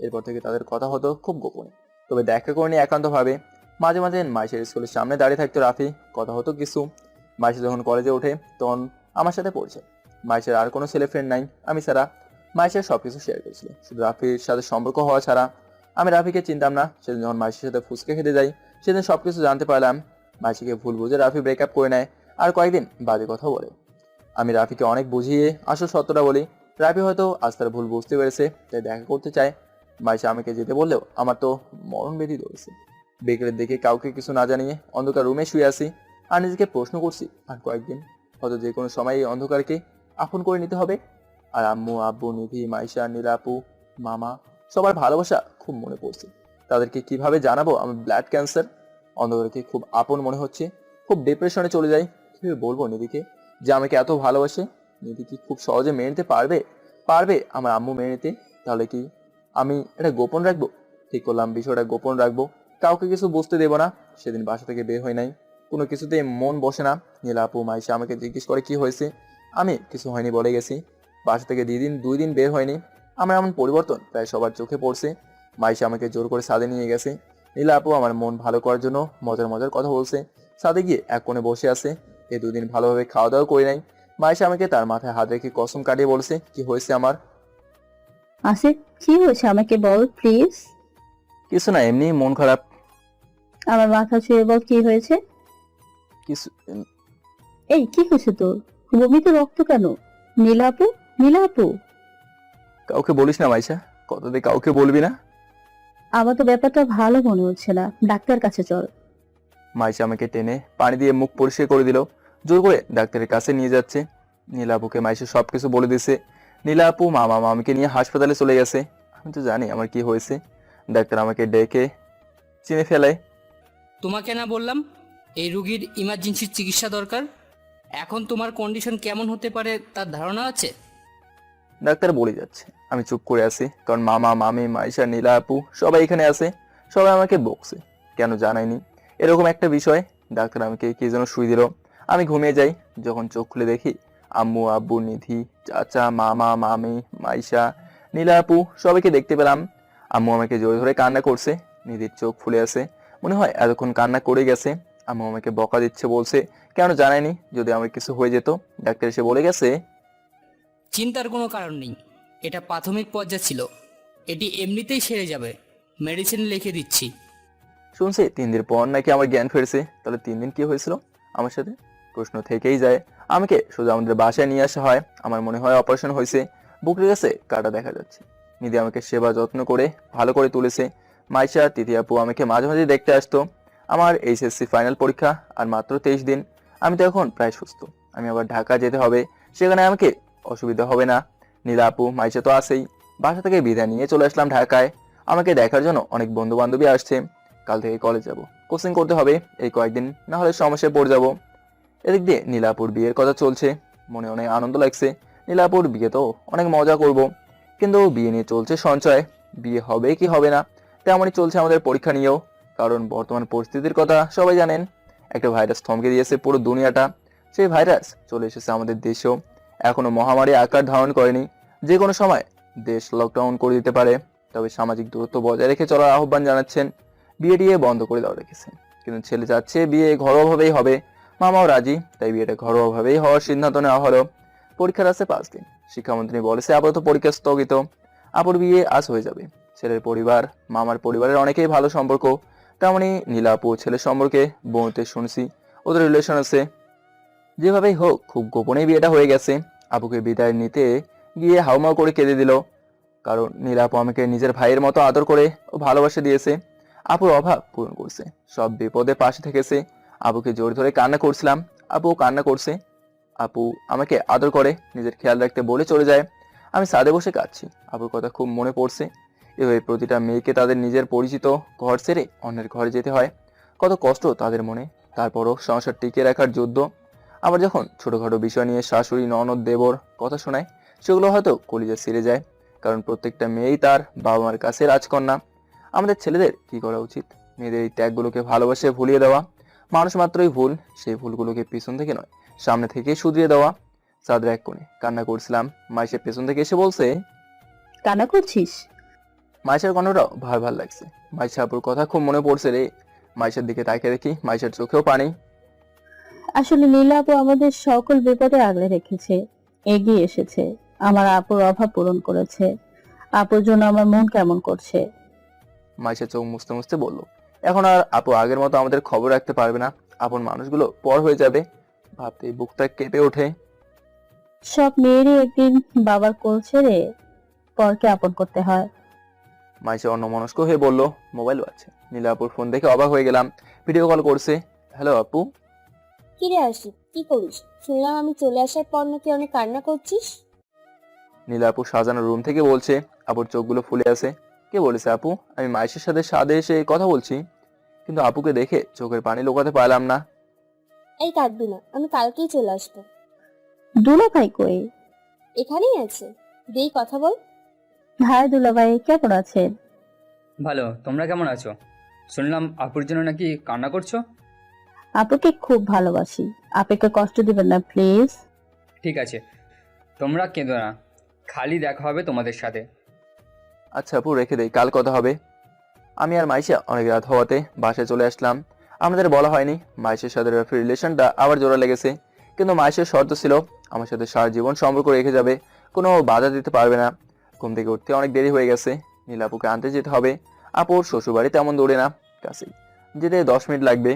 এরপর থেকে তাদের কথা হতো খুব গোপনে, তবে দেখা করেনি একান্তভাবে। মাঝে মাঝে মাইশার স্কুলের সামনে দাঁড়িয়ে থাকতো রাফি, কথা হতো কিছু। মাইশা যখন কলেজে ওঠে তখন আমার সাথে পড়ছে। মাইশার আর কোনো ছেলে ফ্রেন্ড নাই আমি ছাড়া। মাইশা সবকিছু শেয়ার করেছিল, শুধু রাফির সাথে সম্পর্ক হওয়া ছাড়া। আমি রাফিকে চিনতাম না। সেদিন যখন মাইশার সাথে ফুচকা খেতে যাই, সেদিন সবকিছু জানতে পারলাম। মাইশাকে ভুল বুঝে রাফি ব্রেকআপ করে নেয়, আর কয়েকদিন বাজে কথা বলে। আমি রাফিকে অনেক বুঝিয়ে আসল সত্যটা বলি। রাফি হয়তো আজ তার ভুল বুঝতে পেরেছে, তাই দেখা করতে চায়। মাইশা আমাকে যেতে বললেও আমার তো মরণ বেদি ধরেছে। বিকেলের দিকে কাউকে কিছু না জানিয়ে অন্ধকার রুমে শুয়ে আসি, আর নিজেকে প্রশ্ন করছি আর কয়েকদিন হয়তো যে কোনো সময় এই অন্ধকারকে আপন করে নিতে হবে। আর আম্মু, আব্বু, নিধি, মাইশা, নীলা আপু, মামা, সবার ভালোবাসা খুব মনে পড়ছে। তাদেরকে কিভাবে জানাবো আমার ব্লাড ক্যান্সার? অন্ধকারকে খুব আপন মনে হচ্ছে। খুব ডিপ্রেশনে চলে যাই। কিভাবে বলবো নিধিকে যে আমাকে এত ভালোবাসে? নিধি কি খুব সহজে মেনে নিতে পারবে আমার আম্মু মেনে নিতে? তাহলে কি আমি এটা গোপন রাখবো? ঠিক করলাম বিষয়টা গোপন রাখবো, কাউকে কিছু বুঝতে দেবো না। সেদিন বাসা থেকে বের হয় নাই, কোনো কিছুতে মন বসে না। নীলা আপু, মাইশা আমাকে জিজ্ঞেস করে কি হয়েছে, আমি কিছু হয়নি বলে গেছি। বাসা থেকে 2 দিন বের হয়নি। আমার এমন পরিবর্তন প্রায় সবার চোখে পড়ছে। মাইশা আমাকে জোর করে ছাদে নিয়ে গেছে। নীলা আপু আমার মন ভালো করার জন্য মজার মজার কথা বলছে। ছাদে গিয়ে এক কোণে বসে আছে। এই 2 দিন ভালোভাবে খাওয়া দাওয়া করি নাই। মাইশা আমাকে তার মাথায় হাত রেখে কসম কাটিয়ে বলছে কি হয়েছে আমার। আসিফ, কি হয়েছে আমাকে বল প্লিজ। কিছু না, এমনি মন খারাপ। আমার মাথা ছুঁয়ে বল কি হয়েছে। কিছু এই কি হয়েছে তোর? বমিতে রক্ত কেন? নীলাপু, নীলাপু। কাউকে বলিস না মাইশা, কতদিন কাউকে বলবি না। আমার তো ব্যাপারটা ভালো মনে হচ্ছে না, ডাক্তার কাছে চল। মাইশা আমাকে টেনে পানি দিয়ে মুখ পরিষ্কার করে দিল, জোর করে ডাক্তারের কাছে নিয়ে যাচ্ছে। নীলা আপুকে মাইশা সবকিছু বলে দিছে। নীলা আপু মামা মামিকে নিয়ে হাসপাতালে চলে গেছে। আমি তো জানি আমার কি হয়েছে। ডাক্তার আমাকে ডেকে চিনে ফেলে। তোমাকে না বললাম এই রুগীর ইমার্জেন্সি চিকিৎসা দরকার? এখন তোমার কন্ডিশন কেমন হতে পারে তার ধারণা আছে? ডাক্তার বলে যাচ্ছে। আমি চুপ করে আছি, কারণ মামা মামি মাইশা নীলা আপু সবাই এখানে আছে। সবাই আমাকে বকছে কেন জানায়নি এরকম একটা বিষয়। ডাক্তার আমাকে কি যেন শুই দিল। আমি ঘুমিয়ে যাই। যখন চোখ খুলে দেখি আম্মু, আব্বু, নিধি, চাচা, মামা, মামি, মাইশা, নীলা আপু সবাইকে দেখতে পেলাম। আম্মু আমাকে জোরে ধরে কান্না করছে। নিধির চোখ ফুলে আছে, মনে হয় এতক্ষণ কান্না করে গেছে। আম্মু আমাকে বকা দিচ্ছে, বলছে কেন জানায়নি, যদি আমার কিছু হয়ে যেত। ডাক্তার এসে বলে গেছে চিন্তার কোনো কারণ নেই, এটা প্রাথমিক পর্যায় ছিল, এটি এমনিতেই সেরে যাবে, মেডিসিন লিখে দিচ্ছি। শুনছি 3 দিন পর নাকি আমার জ্ঞান ফিরছে। তাহলে 3 দিন কি হয়েছিল আমার সাথে? প্রশ্ন থেকেই যায়। আমাকে শুধু আমাদের বাসায় নিয়ে আসা হয়। আমার মনে হয় অপারেশন হয়েছে। বুকের কাছে কাটা দেখা যাচ্ছে। নিধি আমাকে সেবা যত্ন করে ভালো করে তুলেছে। মাইশা, তিথি আপু আমাকে মাঝে মাঝে দেখতে আসতো। আমার এইচএসসি ফাইনাল পরীক্ষা আর মাত্র 23 দিন। আমি তো এখন প্রায় সুস্থ। আমি আবার ঢাকা যেতে হবে, সেখানে আমাকে অসুবিধা হবে না। নীলা আপু, মাইশা তো আছেই। বাসা থেকে বিদায় নিয়ে চলে আসলাম ঢাকায়। আমাকে দেখার জন্য অনেক বন্ধু বান্ধবী আসছে। কাল থেকে কলেজ যাব, কোচিং করতে হবে এই কয়েকদিন, না হলে সমস্যায় পড়ে যাব। এদিক দিয়ে নীলাপুর বিয়ের কথা চলছে, মনে অনেক আনন্দ লাগছে। নীলাপুর বিয়ে তো অনেক মজা করব, কিন্তু বিয়ে নিয়ে চলছে সঞ্চয়। বিয়ে হবে কি হবে না তেমনই চলছে আমাদের পরীক্ষা নিয়েও। কারণ বর্তমান পরিস্থিতির কথা সবাই জানেন, একটা ভাইরাস থমকে দিয়েছে পুরো দুনিয়াটা। সেই ভাইরাস চলে এসেছে আমাদের দেশেও, এখনো মহামারী আকার ধারণ করেনি। যে কোনো সময় দেশ লকডাউন করে দিতে পারে। তবে সামাজিক দূরত্ব বজায় রেখে চলার আহ্বান জানাচ্ছেন। বিয়ে টিয়ে বন্ধ করে দেওয়া রেখেছে, কিন্তু ছেলে যাচ্ছে বিয়ে ঘরোয়াভাবেই হবে। মামাও রাজি, তাই বিয়েটা ঘরোয়াভাবেই হওয়ার সিদ্ধান্ত নেওয়া হলো। পরীক্ষার আছে 5 দিন। শিক্ষামন্ত্রী বলেছে আপাতত পরীক্ষা স্থগিত। আপুর বিয়ে আজ হয়ে যাবে। ছেলের পরিবার মামার পরিবারের অনেকেই ভালো সম্পর্ক। তেমনি নীলা আপু ছেলের সম্পর্কে বোনতে শুনছি ওদের রিলেশন আছে। যেভাবেই হোক খুব গোপনে বিয়েটা হয়ে গেছে। আপুকে বিদায় নিতে গিয়ে হাউমাউ করে কেঁদে দিল, কারণ নীলা আপু আমাকে নিজের ভাইয়ের মতো আদর করে ও ভালোবাসা দিয়েছে। আপুর অভাব পূরণ করছে, সব বিপদে পাশে থেকেছে। আপুকে জোর ধরে কান্না করছিলাম, আপুও কান্না করছে। আপু আমাকে আদর করে, নিজের খেয়াল রাখতে বলে চলে যায়। আমি ছাদে বসে কাঁদছি, আপুর কথা খুব মনে পড়ছে। এভাবে প্রতিটা মেয়েকে তাদের নিজের পরিচিত ঘর ছেড়ে অন্যের ঘরে যেতে হয়। কত কষ্ট তাদের মনে, তারপরও সংসার টিকিয়ে রাখার যুদ্ধ। আবার যখন ছোটখাটো বিষয় নিয়ে শাশুড়ি ননদ দেবর কথা শোনায়, সেগুলো হয়তো কলিজা ছিঁড়ে যায়। কারণ প্রত্যেকটা মেয়েই তার বাবা মার কাছে রাজকন্যা। আমাদের ছেলেদের কি করা উচিত? মেয়েদের এই ত্যাগগুলোকে ভালোবাসে ভুলিয়ে দেওয়া। মানুষ মাত্রই ভুল, সেই ভুলগুলোকে পিছন থেকে নয় সামনে থেকে শুধরিয়ে দেওয়া। চাঁদের এক কোণে কান্না করছিলাম, মাইশের পেছন থেকে এসে বলছে, কান্না করছিস? মাইশার কণ্ঠটাও ভাল ভাল লাগছে। মাইশা আপুর কথা খুব মনে পড়ছে রে। মাইশার দিকে তাকিয়ে দেখি মাইশার চোখেও পানি। আসলে নীলা আপু আমাদের সকল বিপদে আগলে রেখেছে, এগিয়ে এসেছে, আমার আপুর অভাব পূরণ করেছে। আপুর জন্য আমার মন কেমন করছে। মাইশা চোখ মুছতে মুছতে বলল, এখন আর আপু আগের মতো আমাদের খবর রাখতে পারবে না। আপন মানুষগুলো পর হয়ে যাবে, ভাবতেই বুকটা কেঁপে ওঠে। সব মেয়েরই একদিন বাবার কোল ছেড়ে পরকে আপন করতে হয়। মাইশা অন্যমনস্ক হয়ে বলল, মোবাইল আছে। নীলা আপুর ফোন দেখে অবাক হয়ে গেলাম, ভিডিও কল করছে। হ্যালো আপু। কিরে আসি, কি করিস? শুনলাম আমি চলে আসার পর নাকি অনেক কান্না করছিস। নীলা আপু সাজানো রুম থেকে বলছে, আপুর চোখগুলো ফুলে আছে। কে বলেছে আপু? আমি মাইশের সাথে সাদে এসে কথা বলছি, কিন্তু আপুকে দেখে চোখের পানি লুকাতে পারলাম না। এই কাঁদবি না, আমি কালকেই চলে আসবো। দুলা ভাই কই? এখানেই আছে, দেই কথা বল। হাই দুলা ভাই, কেমন আছেন? ভালো, তোমরা কেমন আছো? শুনলাম আপুর জন্য নাকি কান্না করছো। আপুকে খুব ভালোবাসি, আপুকে কষ্ট দিবেন না প্লিজ। ঠিক আছে, তোমরা কেঁদো না, খালি দেখা হবে তোমাদের সাথে। আচ্ছা আপু, রেখে দেই, কাল কথা হবে। আমি আর মাইশা অনেক রাত হওয়াতে বাসায় চলে আসলাম। আমাদের বলা হয়নি মাইশের সাথে রাফির রিলেশনটা আবার জোড়া লেগেছে। কিন্তু মাইশের শর্ত ছিল আমার সাথে সারা জীবন সম্পর্ক রেখে যাবে, কোনো বাধা দিতে পারবে না। ঘুম থেকে উঠতে অনেক দেরি হয়ে গেছে, নীলাপুকে আনতে যেতে হবে। আপুর শ্বশুরবাড়ি তেমন দূরে না, কাছেই, যেতে 10 মিনিট লাগবে।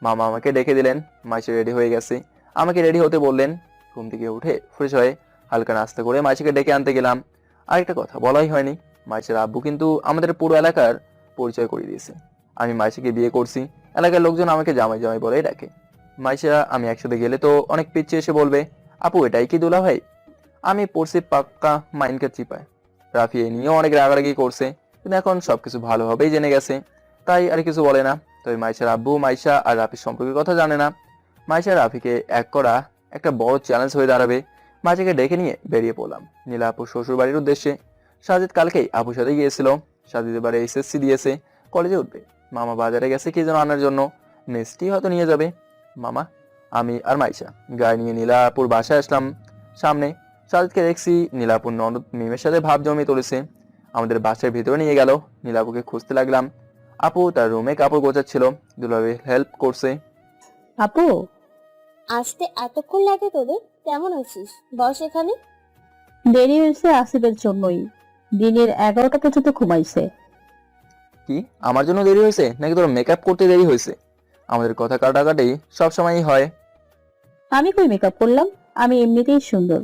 মামা আমাকে ডেকে দিলেন, মাইশা রেডি হয়ে গেছে, আমাকে রেডি হতে বললেন। ঘুম থেকে উঠে ফ্রেশ হয়ে হালকা নাস্তা করে মাইশাকে ডেকে আনতে গেলাম। আরেকটা কথা বলাই হয়নি, মাইশার আব্বু কিন্তু আমাদের পুরো এলাকার পরিচয় করিয়ে দিয়েছে। আমি মাইশাকে বিয়ে করছি, এলাকার লোকজন আমাকে জামাই জামাই বলেই ডাকে। মাইশা আমি একসাথে গেলে তো অনেক পিছিয়ে এসে বলবে, আপু এটাই কি দুলা ভাই? আমি পড়ছি পাক্কা মাইনকে চিপায়। রাফি এই নিয়েও অনেক রাগারাগি করছে, কিন্তু এখন সবকিছু ভালোভাবেই জেনে গেছে, তাই আর কিছু বলে না। তবে মাইশার আব্বু মাইশা আর রাফির সম্পর্কের কথা জানে না। মাইশা রাফিকে এক করা একটা বড় চ্যালেঞ্জ হয়ে দাঁড়াবে। মাইশাকে ডেকে নিয়ে বেরিয়ে পড়লাম নীলা আপুর শ্বশুর বাড়ির উদ্দেশ্যে। সাজিদ কালকেই আপুর সাথে গিয়েছিল, সাজিদ এবারে এসএসসি দিয়েছে, কলেজে উঠবে। মামা বাজারে গেছে কি যেন আনার জন্য, মিষ্টি হয়তো নিয়ে যাবে। মামা, আমি আর মাইশা গাড়ি নিয়ে নীলাপুর বাসায় আসলাম। সামনে সাজিদকে দেখছি নীলাপুর ননদ মিমের সাথে ভাব জমিয়ে তুলেছে। আমাদের বাসার ভিতরে নিয়ে গেল, নীলাপুকে খুঁজতে লাগলাম। আপু তার রুমে কাপড় গোছাচ্ছিল, দুলাভাই হেল্প করছে। আপু, আসতে এতক্ষণ লাগে তোদের? কেমন আছিস? বস এখানে। দেরি হয়েছে আসিফের জন্যই, দিনের 11টা পর্যন্ত ঘুমাইছে। কি আমার জন্য দেরি হয়েছে নাকি তোর মেকআপ করতে দেরি হয়েছে? আমাদের কথা কাটাকাটি সবসময়ই হয়। আমি কই মেকআপ করলাম? আমি এমনিতেই সুন্দর।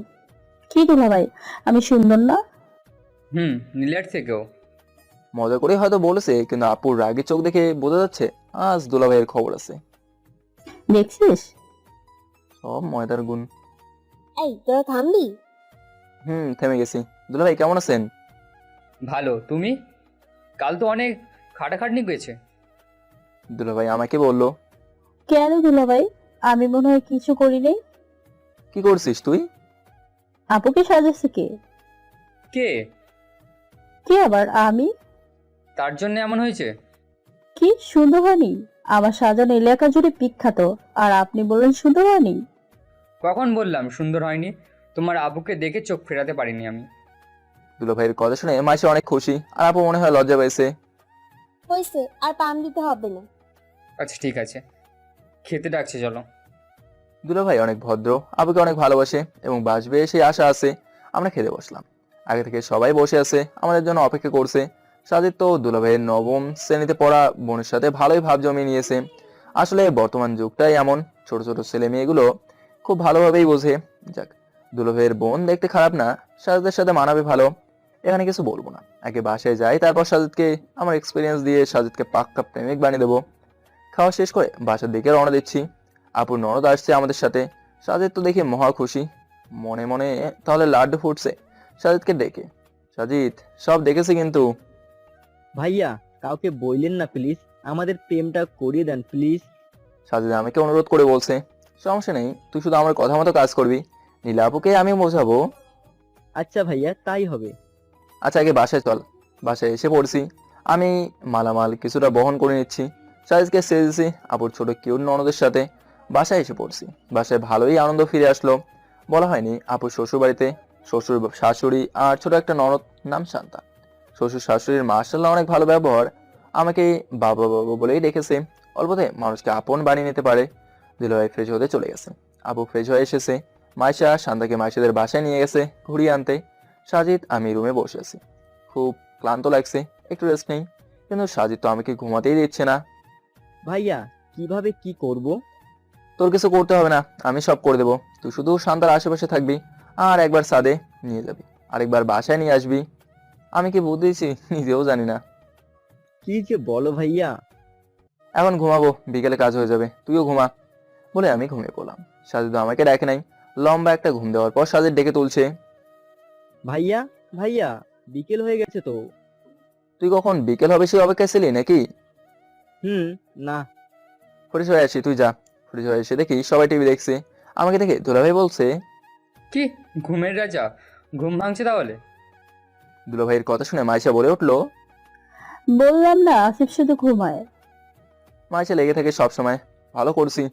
কি দুলা ভাই, আমি সুন্দর না? নীলের থেকেও। মজা করে হয়তো বলেছে, কিন্তু আপুর রাগের চোখ দেখে বোঝা যাচ্ছে আজ দুলাভাইয়ের খবর আছে। দেখছিস? সব ময়দার গুণ। এই তোরা থামবি? থেমে গেছি। দুলাভাই কেমন আছেন? ভালো, তুমি? কাল তো অনেক খাটাখাটনি হয়েছে। দুলাভাই আমাকে বললো। কেন দুলাভাই? আমি মনে হয় কিছু করি নাই। কি করছিস তুই? আপুকে সাজাচ্ছে কে? কে? কে আবার? আমি? তার জন্য এমন হয়েছে? কি সুন্দর হয়নি? আমার সাজানো এলাকা জুড়ে বিখ্যাত, আর আপনি বললেন সুন্দর হয়নি? কখন বললাম সুন্দর হয়নি? তোমার আবুকে দেখে চোখ ফেরাতে পারিনি আমি। দুলাভাইয়ের কথা শুনে মাইশা অনেক খুশি, আর আপু মনে হয় লজ্জা পেয়েছে। হয়েছে, আর পাম দিতে হবে না। আচ্ছা ঠিক আছে, খেতে ডাকছে, চলো। দুলাভাই অনেক ভদ্র, আপুকে অনেক ভালোবাসে এবং বাসবে সেই আশা আছে। আমরা খেতে বসলাম। আগে থেকে সবাই বসে আছে, আমাদের জন্য অপেক্ষা করছে। সাজিদ তো দুলাভাইয়ের নবম শ্রেণীতে পড়া বোনের সাথে ভালোই ভাব জমিয়ে নিয়েছে। আসলে বর্তমান যুগটাই এমন, ছোট ছোট ছেলে মেয়েগুলো খুব ভালোভাবেই বোঝে। যাক, দুলাভাইয়ের বোন দেখতে খারাপ না, সাজিদের সাথে মানাবে ভালো। এখানে কিছু বলবো না, আগে বাসায় যাই, তারপর সাজিদকে আমার এক্সপিরিয়েন্স দিয়ে সাজিদকে পাক্কা প্রেমিক বানিয়ে দেবো। খাওয়া শেষ করে বাসার দিকে রওনা দিচ্ছি। আপুর ননদ আসছে আমাদের সাথে। সাজিদ তো দেখে মহা খুশি, মনে মনে তাহলে লাড্ডু ফুটছে সাজিদকে ডেকে। সাজিদ সব দেখেছি কিন্তু। ভাইয়া কাউকে বললেন না প্লিজ, আমাদের প্রেমটা করিয়ে দেন প্লিজ। সাজিদ আমাকে অনুরোধ করে বলছে, সমস্যা নেই, তুই শুধু আমার কথা মতো কাজ করবি। নীলা আপুকে আমি বোঝাবো। আচ্ছা ভাইয়া, তাই হবে। আচ্ছা আগে বাসায় চল। বাসায় এসে পড়ছি। আমি মালামাল কিছুটা বহন করে নিচ্ছি। সাজিদকে সেজেছি আপুর ছোট কিউট ননদের সাথে। বাসায় এসে পড়ছি। বাসায় ভালোই আনন্দ ফিরে আসলো। বলা হয়নি, আপুর শ্বশুর বাড়িতে শ্বশুর শাশুড়ি আর ছোট একটা ননদ, নাম শান্তা। শ্বশুর শাশুড়ির মাশাআল্লাহ অনেক ভালো ব্যবহার, আমাকে বাবা বাবা বলেই রেখেছে। অল্পতে মানুষকে আপন বানিয়ে নিতে পারে। দুলাভাই ফ্রেশ হতে চলে গেছে। আপু ফ্রেশ হয়ে এসেছে। মাইশা শান্তাকে মাইশাদের বাসায় নিয়ে গেছে ঘুরিয়ে আনতে। সাজিদ আমি রুমে বসে আছি, খুব ক্লান্ত লাগছে, একটু রেস্ট নেই। কিন্তু সাজিদ তো আমাকে ঘুমাতেই দিচ্ছে না। ভাইয়া কিভাবে কি করব? তোর কিছু করতে হবে না, আমি সব করে দেবো। তুই শুধু শান্তার আশেপাশে থাকবি, আর একবার সাদে নিয়ে যাবি, আরেকবার বাসায় নিয়ে আসবি। আমি কি বুঝেছি নিজেও জানি না। কি যে বলো ভাইয়া। এখন ঘুমাবো, বিকেলে কাজ হয়ে যাবে, তুইও ঘুমা। বলে আমি ঘুমিয়ে পড়লাম। সাজিদ আমাকে ডাকে নাই। লম্বা একটা ঘুম দেওয়ার পর সাজিদ ডেকে তুলছে। ভাইয়া ভাইয়া, বিকেল হয়ে গেছে তো। তুই কখন বিকেল হবে সেই অপেক্ষায় ছিলি নাকি? না। ফ্রেশ হয়ে আসি, তুই যা। ফ্রেশ হয়ে এসে দেখি সবাই টিভি দেখছে। আমাকে দেখে দুলাভাই বলছে, কি ঘুমের রাজা, ঘুম ভাঙছে তাহলে? দুলাভাইয়ের কথা শুনে মাইশা বলে উঠলো, বললাম না আসিফ শুধু ঘুমায়। মাইশা লেগে থাকে সব সময়, ভালো করছি।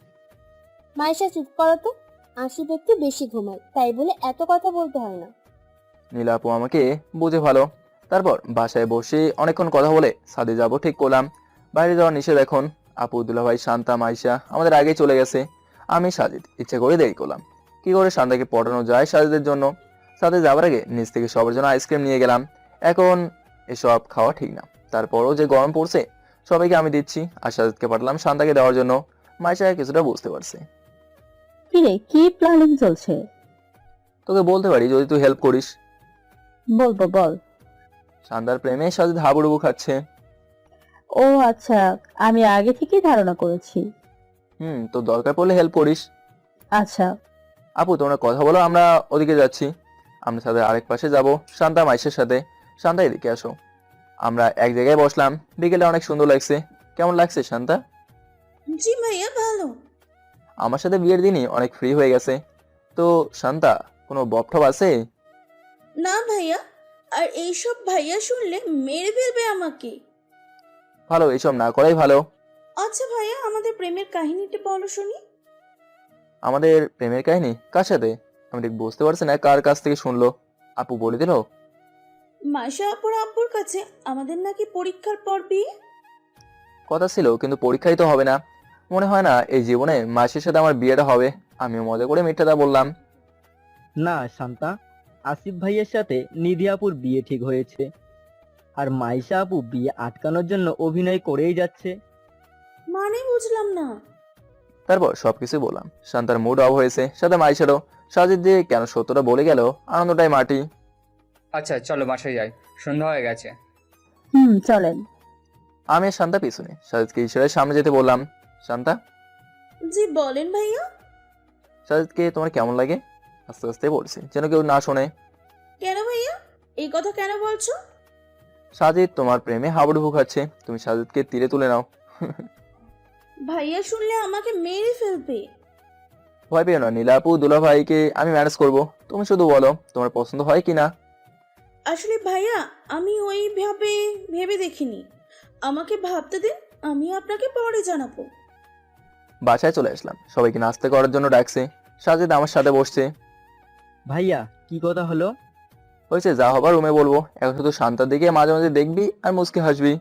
মায়েশা চুপ করো তো, আশিফ একটু বেশি ঘুমায়, তাই বলে এত কথা বলতে হয় না। নীলা আপু আমাকে বুঝে ভালো। তারপর বাসায় বসে অনেকক্ষণ কথা বলে ছাদে যাব ঠিক করলাম। বাইরে যাওয়ার নিষেধ এখন। আপু দুলাভাই শান্তা মাইশা আমাদের আগেই চলে গেছে। আমি সাজিদ ইচ্ছে করে দেরি করলাম। কি করে শান্তাকে পটানো যায় সাজিদের জন্য। সাথে যাওয়ার আগে নিচ থেকে সবার জন্য আইসক্রিম নিয়ে গেলাম। এখন এসব খাওয়া ঠিক না, তারপরও যে গরম পড়ছে সবাইকে আমি দিচ্ছি, আর সাজিদকে পাঠালাম শান্তাকে দেওয়ার জন্য। মাইশা কিছুটা বুঝতে পারছে। কিরে, কি প্ল্যানিং চলছে? তোকে বলতে পারি যদি তুই হেল্প করিস। বলবো, বল। শান্তার প্রেমে সাজিদ হাবুডুবু খাচ্ছে। ও আচ্ছা, আমি আগে থেকেই ধারণা করেছি। তো দরকার পড়লে হেল্প করিস। আচ্ছা। আপু তোমরা কথা বলো, আমরা ওদিকে যাচ্ছি। আমরা সাথে আরেক পাশে যাব, শান্তা মাইশের সাথে। শান্তা এদিকে আসো। আমরা এক জায়গায় বসলাম। বিকেলে অনেক সুন্দর লাগছে। কেমন লাগছে শান্তা? জি ভাইয়া, ভালো। আমার সাথে বিয়ের দিনই অনেক ফ্রি হয়ে গেছে। তো শান্তা, কোনো বপঠপ আছে? না ভাইয়া, আর এইসব ভাইয়া শুনলে মেরে ফেলবে আমাকে। ভালো, এইসব না করাই ভালো। আচ্ছা ভাইয়া, আমাদের প্রেমের কাহিনীটা বলো শুনি। আমাদের প্রেমের কাহিনী কার সাথে? আমি ঠিক বুঝতে পারছি না কার কাছ থেকে শুনলো। আপু বলে দিল, মাইশা আপুর আব্বুর কাছে। আমাদের নাকি পরীক্ষার পর বিয়ে। কথা ছিল, কিন্তু পরীক্ষাই তো হবে না। মনে হয় না এই জীবনে মাসির সাথে আমার বিয়েটা হবে। আমিও মজা করে মিথ্যাটা বললাম। না শান্তা, আসিফ ভাইয়ের সাথে নিধি আপুর বিয়ে ঠিক হয়েছে, আর মাইশা আপু বিয়ে আটকানোর জন্য অভিনয় করেই যাচ্ছে। মানে বুঝলাম না। তারপর সবকিছু বললাম। শান্তার মুড অফ হয়েছে, সাথে মাইশারও। সাজিদ দিয়ে কেন সত্যটা বলে গেল, আনন্দটাই মাটি। আচ্ছা চলো বাসায় যাই, সন্ধ্যা হয়ে গেছে। চলেন। আমি আর শান্তা পিছনে সাজিদকে ইশারায় সামনে যেতে বললাম। শান্তা, জি বলেন ভাইয়া। সাজিদকে তোমার কেমন লাগে? আস্তে আস্তে বলছি, যেন কেউ না শোনে। কেন ভাইয়া, এই কথা কেন বলছো? সাজিদ তোমার প্রেমে হাবুডুবু খাচ্ছে, তুমি সাজিদকে তীরে তুলে নাও। ভাইয়া শুনলে আমাকে মেরে ফেলবে। ভয় পেও না, নীলা আপু দুলা ভাইকে আমি ম্যানেজ করব, তুমি শুধু বলো তোমার পছন্দ হয় কিনা। আসলে ভাইয়া আমি ওইভাবে ভেবে দেখিনি, আমাকে ভাবতে দিন, আমি আপনাকে পরে জানাবো। বাসায় চলে আসলাম, সবাইকে নাস্তা করার জন্য ডাকছে। সাজিদ আমার সাথে বসছে। ভাইয়া কি কথা হলো? হয়েছে, যা হবার রুমে বলবো, এখন শুধু শান্তার দিকে মাঝে মাঝে দেখবি আর মুচকি হাসবি।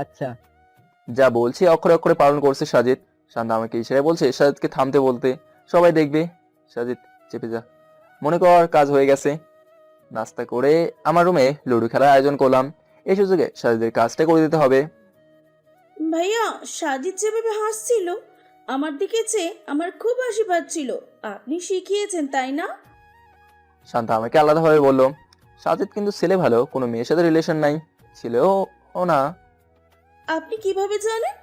আচ্ছা। যা বলছি অক্ষরে অক্ষরে পালন করছে সাজিদ। শান্তা আমাকে ইশারায় বলছে সাজিদকে থামতে বলতে, সবাই দেখবে। সাজিদ চেপে যা, মনে কর কাজ হয়ে গেছে। নাস্তা করে আমার রুমে লুডো খেলার আয়োজন করলাম, এই সুযোগে সাজিদের কাজটা করে দিতে হবে। ভাইয়া সাজিদ যেভাবে হাসছিল আমার দিকে চেয়ে আমার খুব হাসি পাচ্ছিল, আপনি শিখিয়েছেন তাই না? শান্তা আমাকে আলাদাভাবে বলল, সাজিদ কিন্তু ছেলে ভালো, কোনো মেয়ের সাথে রিলেশন নাই, ছেলেও ও না। আপনি কিভাবে জানেন?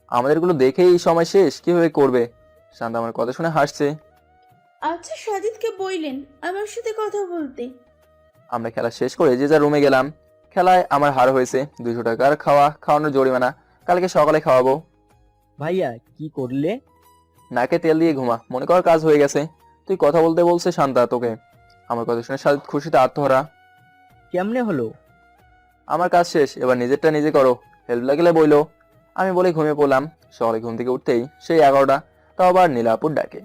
আমাদেরগুলো দেখেই সময় শেষ, কিভাবে করবে? শান্তা আমার কথা শুনে হাসছে। আচ্ছা সাজিদকে বললেন আমার সাথে কথা বলতে। আমরা খেলা শেষ করে যে যার রুমে গেলাম। খেলায় আমার হার হয়েছে 200 টাকার খাওয়ানোর জরিমানা, কালকে সকালে খাওয়াবো। ভাইয়া কি করলে? নাকে তেল দিয়ে ঘুমা, মনে কর কাজ হয়ে গেছে। তুই কথা বলতে বলছে শান্তা তোকে। আমার কথা শুনে সাজিদ খুশিতে আত্মহারা। কেমনে হলো? আমার কাজ শেষ, এবার নিজেরটা নিজে করো, হেল্প লাগলে বইলো। আমি বলে ঘুমিয়ে পড়লাম। সকালে ঘুম থেকে উঠতেই সেই 11টা, তাও আবার নীলাপুর ডাকে।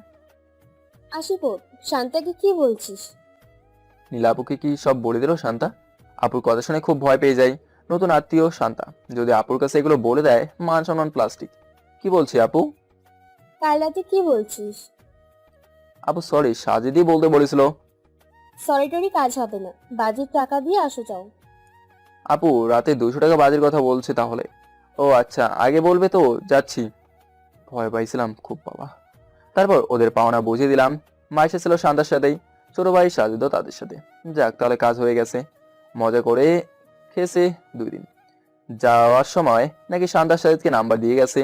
আশিপুর, শান্তাকে কি বলছিস? নীলাপুকে কি সব বলে দিল শান্তা? আপুর কথা শুনে খুব ভয় পেয়ে যায়। নতুন আত্মীয় শান্তা, যদি আপুর কাছে এগুলো বলে দেয় মান সম্মান প্লাস্টিক। কি বলছি আপু? কাল রাতে কি বলছিস? আপু সরি, সাজিদই বলতে বলেছিল। সরি টরি কাজ হবে না, বাজেট টাকা দিয়ে আসো যাও। আপু রাতে 200 টাকা বাজের কথা বলছে তাহলে? ও আচ্ছা, আগে বলবে তো, যাচ্ছি। ভয় পাইছিলাম খুব বাবা। তারপর ওদের পাওনা বুঝিয়ে দিলাম। মাইশা ছিল শান্তার সাথেই, ছোট ভাই সাজিদও তাদের সাথে। যাক, তাহলে কাজ হয়ে গেছে। মজা করে খেয়েছে 2 দিন। যাওয়ার সময় নাকি শান্তার সাজিদকে নাম্বার দিয়ে গেছে।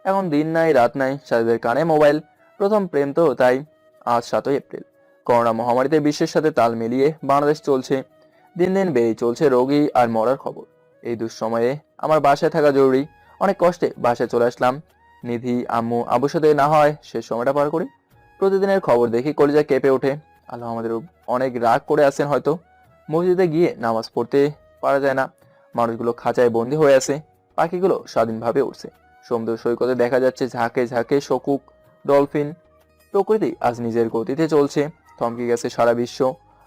এখন দিন নাই রাত নাই, সাজিদের কানে মোবাইল। প্রথম প্রেম তো তাই। আজ 7ই এপ্রিল, করোনা মহামারীতে বিশ্বের সাথে তাল মিলিয়ে বাংলাদেশ চলছে। দিন দিন বেড়েই চলছে রোগী আর মরার খবর। এই দুঃসময়ে আমার বাসায় থাকা জরুরি। অনেক কষ্টে বাসায় চলে আসলাম। নিধি আম্মু আবুর সাথে না হয় শেষ সময়টা পার করি। প্রতিদিনের খবর দেখি কলিজা কেঁপে ওঠে। আল্লাহ আমাদের অনেক রাগ করে আছেন হয়তো। মসজিদে গিয়ে নামাজ পড়তে পারা যায় না। মানুষগুলো খাঁচায় বন্দি হয়ে আছে, পাখিগুলো স্বাধীনভাবে উঠছে। সমুদ্র সৈকতে দেখা যাচ্ছে ঝাঁকে ঝাঁকে শকুক, ডলফিন। প্রকৃতি আজ নিজের গতিতে চলছে। থমকে গেছে সারা বিশ্ব।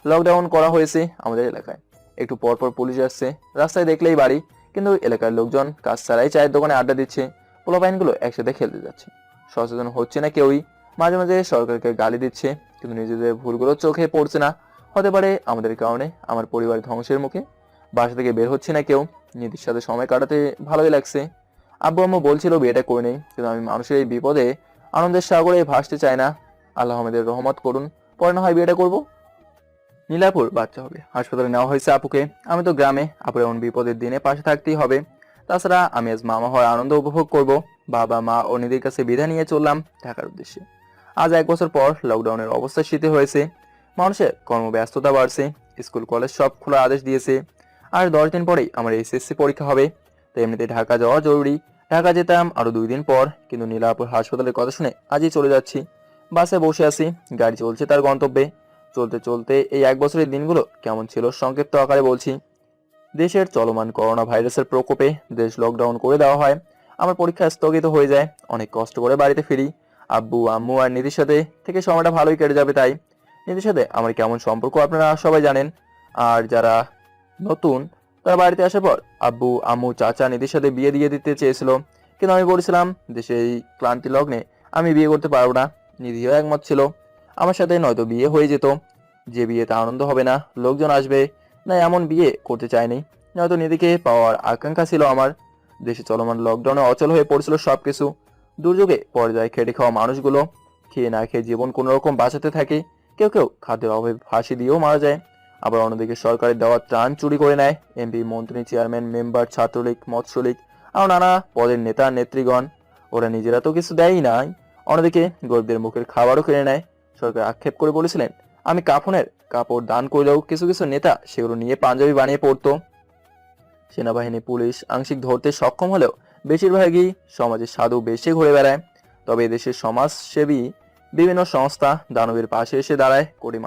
লকডাউন করা হয়েছে আমাদের এলাকায়। একটু পরপর পুলিশ আসছে, রাস্তায় দেখলেই বাড়ি। কিন্তু এলাকার লোকজন কাজ ছাড়াই চায়ের দোকানে আড্ডা দিচ্ছে। পোলাপাইনগুলো একসাথে খেলতে যাচ্ছে। সচেতন হচ্ছে না কেউই। মাঝে মাঝে সরকারকে গালি দিচ্ছে, কিন্তু নিজেদের ভুলগুলো চোখে পড়ছে না। হতে পারে আমাদের কারণে আমার পরিবার ধ্বংসের মুখে। বাসা থেকে বের হচ্ছে না কেউ। নিধির সাথে সময় কাটাতে ভালোই লাগছে। আব্বু আম্মু বলছিল বিয়েটা করে নেই, কিন্তু আমি মানুষের এই বিপদে আনন্দের সাগরে ভাসতে চাই না। আল্লাহ আমাদের রহমত করুন, পরে না হয় বিয়েটা করবো। নীলাপুর বাচ্চা হবে, হাসপাতালে নেওয়া হয়েছে আপুকে। আমি তো গ্রামে, আপুর এমন বিপদের দিনে পাশে থাকতেই হবে। তাছাড়া আমি আজ মামা হওয়ার আনন্দ উপভোগ করব। বাবা মা ও নিধির কাছে বিদায় নিয়ে চললাম ঢাকার উদ্দেশ্যে। আজ 1 বছর পর লকডাউনের অবস্থা শীতে হয়েছে। মানুষের কর্মব্যস্ততা বাড়ছে, স্কুল কলেজ সব খোলার আদেশ দিয়েছে। আর 10 দিন পরেই আমার এসএসসি পরীক্ষা হবে। তো এমনিতে ঢাকা যাওয়া জরুরি। ঢাকা যেতাম আরো 2 দিন পর, কিন্তু নীলাপুর হাসপাতালের কথা শুনে আজই চলে যাচ্ছি। বাসে বসে আছি, গাড়ি চলছে তার গন্তব্যে। চলতে চলতে এই 1 বছরের দিনগুলো কেমন ছিল সংক্ষিপ্ত আকারে বলছি। দেশের চলমান করোনা ভাইরাসের প্রকোপে দেশ লকডাউন করে দেওয়া হয়। আমার পরীক্ষা স্থগিত হয়ে যায়। অনেক কষ্ট করে বাড়িতে ফিরি। আব্বু আম্মু আর নিধির সাথে থেকে সময়টা ভালোই কেটে যাবে। তাই নিধির সাথে আমার কেমন সম্পর্ক আপনারা সবাই জানেন। আর যারা নতুন, তারা বাড়িতে আসার পর আব্বু আম্মু চাচা নিধির সাথে বিয়ে দিয়ে দিতে চেয়েছিল, কিন্তু আমি বলেছিলাম দেশে এই ক্লান্তি লগ্নে আমি বিয়ে করতে পারবো না। নিধিও একমত ছিল আমার সাথে, নয়তো বিয়ে হয়ে যেত। যে বিয়েতে আনন্দ হবে না, লোকজন আসবে না, এমন বিয়ে করতে চাইনি। নয়তো নিধিকে পাওয়ার আকাঙ্ক্ষা ছিল আমার। দেশে চলমান লকডাউনে অচল হয়ে পড়ছিল সবকিছু। দুর্যোগে পর্যায়ে খেটে খাওয়া মানুষগুলো খেয়ে না খেয়ে জীবন কোনো রকম বাঁচাতে থাকে। কেউ কেউ খাদ্যের অভাবে ফাঁসি দিয়েও মারা যায়। আবার অন্যদিকে সরকারের দেওয়া ত্রাণ চুরি করে নেয় এমপি, মন্ত্রী, চেয়ারম্যান, মেম্বার, ছাত্রলীগ, মৎস্যলীগ আর নানা পদের নেতা নেত্রীগণ। ওরা নিজেরা তো কিছু দেয়ই নাই, অন্যদিকে গরিবদের মুখের খাবারও কিনে নেয়। সরকার আক্ষেপ করে বলেছিলেন আমি কাফনের কাপড় দান করলেও কিছু কিছু নেতা সেগুলো নিয়ে পাঞ্জাবি বানিয়ে পড়তো। সেনাবাহিনী, পুলিশ আংশিক ধরতে সক্ষম হলেও বেশিরভাগই সমাজে সাধু বেশি ঘুরে বেড়ায়। তবে এদেশের সমাজসেবী বিভিন্ন সংস্থা দানবের পাশে এসে দাঁড়ায় কোটি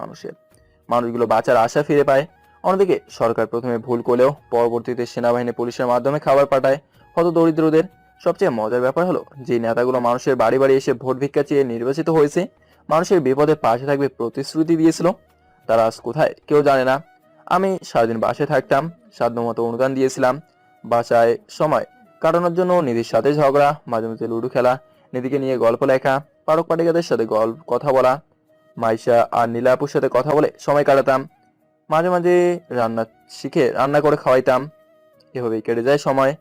মানুষগুলো বাঁচার আশা ফিরে পায়। অন্যদিকে সরকার প্রথমে ভুল করলেও পরবর্তীতে সেনাবাহিনী, পুলিশের মাধ্যমে খাবার পাঠায় হত দরিদ্রদের। সবচেয়ে মজার ব্যাপার হলো যে নেতাগুলো মানুষের বাড়ি বাড়ি এসে ভোট ভিক্ষা চেয়ে নির্বাচিত হয়েছে, মানুষের বিপদে পাশে থাকবে প্রতিশ্রুতি দিয়েছিল, তারা আজ কোথায় কেউ জানে না। আমি সারাদিন বাসায় থাকতাম, সাধ্যমতো অনুদান দিয়েছিলাম। বাসায় সময় কাটানোর জন্য নিধির সাথে ঝগড়া, মাঝে মাঝে লুডো খেলা, নিধিকে নিয়ে গল্প লেখা, পারক পাটিকাদের সাথে কথা বলা, মাইশা আর নীলাপুর সাথে কথা বলে সময় কাটাতাম। মাঝে মাঝে রান্না শিখে রান্না করে খাওয়াইতাম। এভাবেই কেটে যায় সময়।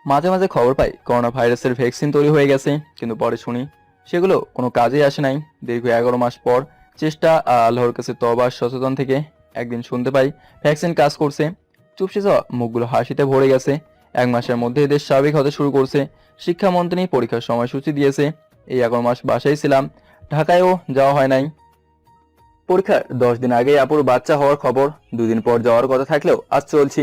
মাঝে মাঝে খবর পাই করোনা ভাইরাসের ভ্যাকসিন তৈরি হয়ে গেছে, কিন্তু পরে শুনি সেগুলো কোনো কাজেই আসে নাই। দীর্ঘ 11 মাস পর চেষ্টা আর আল্লাহর কাছে তওবা সচেতন থেকে একদিন শুনতে পাই ভ্যাকসিন কাজ করছে। চুপসে যাওয়া মুখগুলো হাসিতে ভরে গেছে। 1 মাসের মধ্যে দেশ স্বাভাবিক হতে শুরু করছে। শিক্ষামন্ত্রী পরীক্ষার সময়সূচি দিয়েছে। এই 11 মাস বাসায় ছিলাম, ঢাকায়ও যাওয়া হয় নাই। পরীক্ষার 10 দিন আগে আপুর বাচ্চা হওয়ার খবর, 2 দিন পর যাওয়ার কথা থাকলেও আজ চলছি।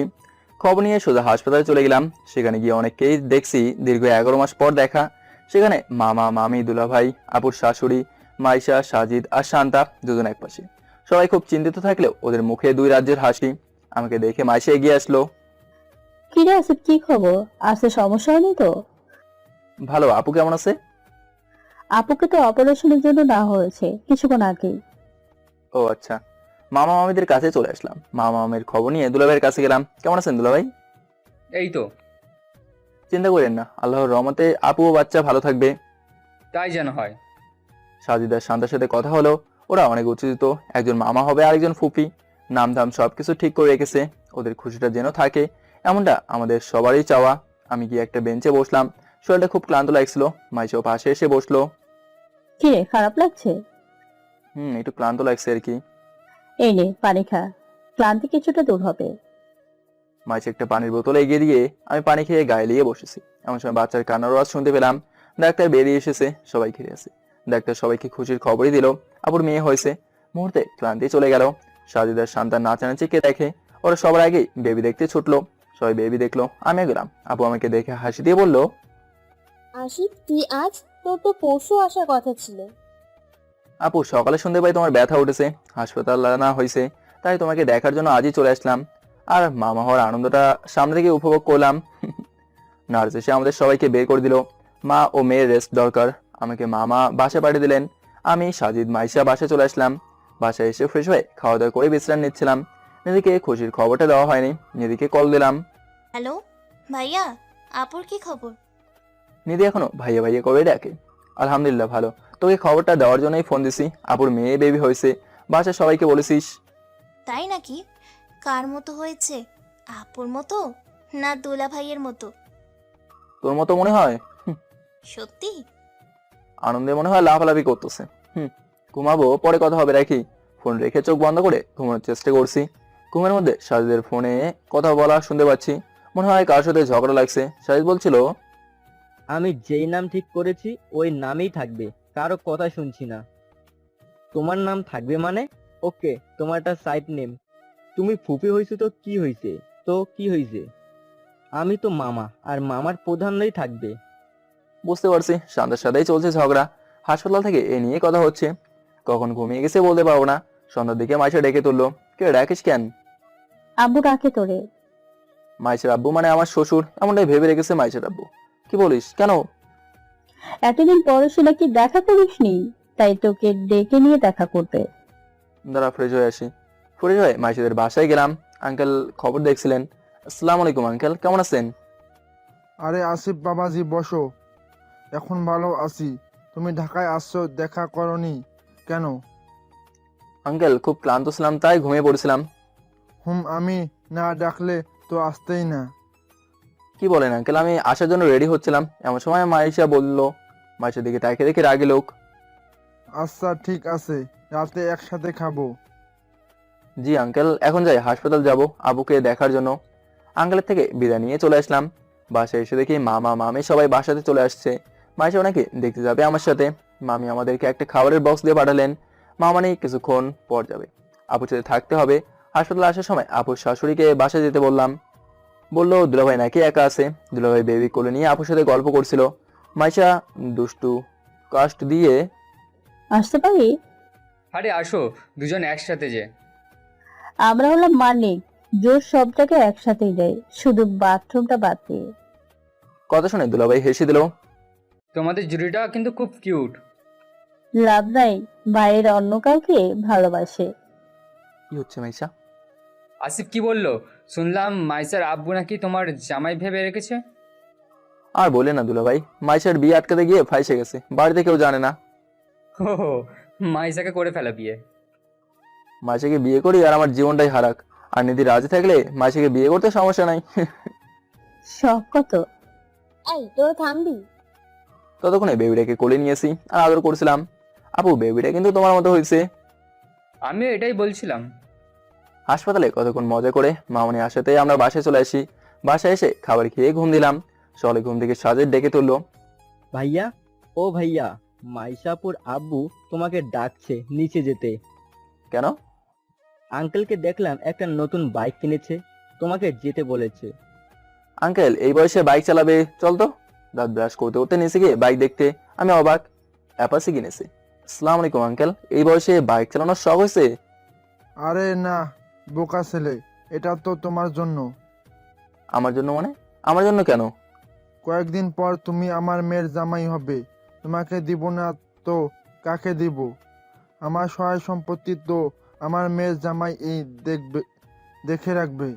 খবর নিয়ে সোজা হাসপাতালে চলে গেলাম। সেখানে গিয়ে অনেককেই দেখছি দীর্ঘ 11 মাস পর দেখা। সেখানে মামা, মামি, দুলাভাই, আপুর শাশুড়ি, মাইশা, সাজিদ আর শান্তা দুজন এক পাশে। সবাই খুব চিন্তিত থাকলেও ওদের মুখে 2 রাজ্যের হাসি। আমাকে দেখে মাইশা এগিয়ে আসলো। কি রে আসিফ, কি খবর? আসতে সমস্যা হয়নি তো? ভালো, আপু কেমন আছে? আপুকে তো অপারেশনের জন্য না হয়েছে কিছুক্ষণ আগেই। ও আচ্ছা। মামা মামিদের কাছে চলে আসলাম। মামা মামির খবর নিয়ে দুলাভাইয়ের কাছে গেলাম। কেমন আছেন দুলাভাই? এই তো। চিন্তা করেন না, আল্লাহর রহমতে আপু ও বাচ্চা ভালো থাকবে। তাই যেন হয়। সাজিদার শান্তার সাথে কথা হলো, ওরা অনেক উচ্চরিত, একজন মামা হবে আরেকজন ফুপি, নাম ধাম সবকিছু ঠিক করে রেখেছে। ওদের খুশিটা যেন থাকে এমনটা আমাদের সবারই চাওয়া। আমি গিয়ে একটা বেঞ্চে বসলাম। শরীরটা খুব ক্লান্ত লাগছিল। মাইশাও পাশে এসে বসলো। কি রে, খারাপ লাগছে? একটু ক্লান্ত লাগছে আর কি। এই নে পানি খা, ক্লান্তি কিছুটা দূর হবে। মাইশা একটা পানির বোতল এগিয়ে দিয়ে আমি পানি খেয়ে গায়ে লিয়ে বসেছি। এমন সময় বাচ্চার কান্নার আওয়াজ শুনতে পেলাম। ডাক্তার বেরিয়ে এসেছে, সবাই ঘিরে আছে। ডাক্তার সবাইকে খুশির খবরই দিল, আপুর মেয়ে হয়েছে। মুহূর্তে ক্লান্তি চলে গেল। সাজিদার সন্তান নাচানাচি কে দেখে, ওরা সবার আগেই বেবি দেখতে ছুটলো। সবাই বেবি দেখলো, আমিও গেলাম। আপু আমাকে দেখে হাসি দিয়ে বলল, আশিক তুই আজ, তোর তো পরশু আসার কথা ছিল। আপু সকালে শুনতে পাই তোমার ব্যথা উঠেছে, হাসপাতাল আনা হয়েছে, তাই তোমাকে দেখার জন্য আজই চলে আসলাম। আর মামা হওয়ার আনন্দটা সামনে থেকে উপভোগ করলাম। নার্স এসে আমাদের সবাইকে বের করে দিল। মা ও মেয়ের রেস্ট দরকার। আমাকে মামা বাসায় পাঠিয়ে দিলেন। আমি, সাজিদ, মাইশা বাসায় চলে আসলাম। বাসায় এসে ফ্রেশ হয়ে খাওয়া দাওয়া করে বিশ্রাম নিচ্ছিলাম। নিধিকে খুশির খবরটা দেওয়া হয়নি। নিধিকে কল দিলাম। হ্যালো ভাইয়া, আপুর কি খবর? নিধি এখনো ভাইয়া ভাইয়া করে ডাকে। আলহামদুলিল্লাহ ভালো। তোকে খবরটা দেওয়ার জন্যই ফোন দিছি। আপুর মেয়ে বেবি হয়েছে, বাসায় সবাইকে বলেছিস? তাই নাকি? কার মতো হয়েছে? আপুর মতো না দোলা ভাইয়ের মতো? তোর মতো মনে হয়? সত্যি? আনন্দে মনে হয় লাফালাফি করতেছে। ঘুমাবো, পরে কথা হবে, রাখি। ফোন রেখে চোখ বন্ধ করে ঘুমানোর চেষ্টা করছি। ঘুমের মধ্যে সাজিদের ফোনে কথা বলা শুনতে পাচ্ছি। মনে হয় কার সাথে ঝগড়া লাগছে। সাজিদ বলছিল, আমি যেই নাম ঠিক করেছি ওই নামেই থাকবে, কারো কথা শুনছি না। তোমার নাম থাকবে মানে? ওকে, তোমারটা সাইড নেম। তুমি ফুপি হয়েছো তো কি হয়েছে? আমি তো মামা, আর মামার প্রধানই থাকবে। বুঝতে পারছি শান্তার সাথেই চলছে ঝগড়া। হাসপাতাল থেকে এ নিয়ে কথা হচ্ছে। কখন ঘুমিয়ে গেছে বলতে পারবো না। সন্ধ্যার দিকে মাইশা ডেকে তুললো। কে ডাকিস কেন? আব্বু ডাকে তোরে। মাইশার আব্বু মানে আমার শ্বশুর, এমনটাই ভেবে রেখেছে মাইশার আব্বু। কি বলিস, কেন? এতদিন পড়াশোনা কি দেখা করিসনি, তাই তোকে ডেকে নিয়ে দেখা করতে। দাঁড়া ফ্রেশ হয়ে আসি। ফ্রেশ হয়ে মাইশাদের বাসায় গেলাম। আঙ্কেল খবর দেখছিলেন। আসসালামু আলাইকুম আঙ্কেল, কেমন আছেন? আরে আসিফ বাবাজি বসো। এখন ভালো আছি। তুমি ঢাকায় আসছো, দেখা করনি কেন? আঙ্কেল খুব ক্লান্ত ছিলাম, তাই ঘুমিয়ে পড়েছিলাম। আমি না ডাকলে তো আসতেই না। কি বলেন আঙ্কেল, আমি আসার জন্য রেডি হচ্ছিলাম, এমন সময় মাইশা বলল। মাইশার দিকে তাকিয়ে দেখে রাগি লোক। আচ্ছা ঠিক আছে, রাতে একসাথে খাবো। জি আঙ্কেল, এখন যাই, হাসপাতাল যাব আবুকে দেখার জন্য। আঙ্কেলের থেকে বিদায় নিয়ে চলে আসলাম। বাসায় এসে দেখি মামা মামি সবাই বাসাতে চলে আসছে। মাইশা ওনাকে দেখতে যাবে আমার সাথে। মামি আমাদেরকে একটা খাবারের বক্স দিয়ে পাঠালেন। মামা নেই, কিছুক্ষণ পর যাবে। আপুর সাথে থাকতে হবে। হাসপাতালে আসার সময় আপুর শাশুড়িকে বাসায় যেতে বললাম। বললো দুলাভাই নাকি একা আছে। দুলাভাই বেবি কোলে নিয়ে আপুর সাথে গল্প করছিল। মাইশা দুষ্টু কাস্ট দিয়ে, আসতে পারি? আরে আসো, দুজন একসাথে যে। আমরা হলাম মালিক, জোর সবটাকে একসাথেই দেয়, শুধু বাথরুমটা বাদ দিয়ে। কথা শুনে দুলাভাই হেসে দিল। তোমাদের জুড়িটা কিন্তু খুব কিউট। লাভ নাই, ভাইয়ের অন্য কাউকে ভালোবাসে। কি হচ্ছে মাইশা? আসিফ কি বললো? শুনলাম মাইসার আব্বু নাকি তোমার জামাই ভেবে রেখেছে। আর বলে না দুলাভাই, মাইশার বিয়ে আটকাতে গিয়ে ফাইসে গেছে, বাড়িতে কেউ জানে না। ও, মাইসাকে করে ফেলা বিয়ে। মাইশাকে বিয়ে করি আর আমার জীবনটাই হারাক। আর নিধি রাজি থাকলে মাইশাকে বিয়ে করতে সমস্যা নাই। শখ কত? এই তোর থামবি? ততক্ষণে বেবিটাকে কোলে নিয়েছি আর আদর করছিলাম। আপু বেবিটা কিন্তু তোমার মতো হয়েছে। আমিও এটাই বলছিলাম। হাসপাতালে কতক্ষণ মজা করে মামনি আসাতে আমরা বাসায় চলে আসি। বাসায় এসে খাবার খেয়ে ঘুম দিলাম। সকালে ঘুম থেকে সাজের ডেকে তুললো। ভাইয়া, ও ভাইয়া, মাইশাপুর আব্বু তোমাকে ডাকছে নিচে যেতে। কেন? আঙ্কেলকে দেখলাম একটা নতুন বাইক কিনেছে, তোমাকে যেতে বলেছে। আঙ্কেল এই বয়সে বাইক চালাবে? চল তো। দাঁত ব্রাশ করতে করতে নিচে গিয়ে বাইক দেখতে আমি অবাক। অ্যাপাসি কিনেছে। আসসালামু আলাইকুম আঙ্কেল, এই বয়সে বাইক চালানোর শখ হয়েছে? আরে না বোকা ছেলে, এটা তো তোমার জন্য। আমার জন্য মানে? আমার জন্য কেন? কয়েকদিন পর তুমি আমার মেয়ের জামাই হবে। তোমাকে দিব না তো কাকে দিব? আমার সহায় সম্পত্তি তো আমার মেয়ের জামাই এই দেখে রাখবে।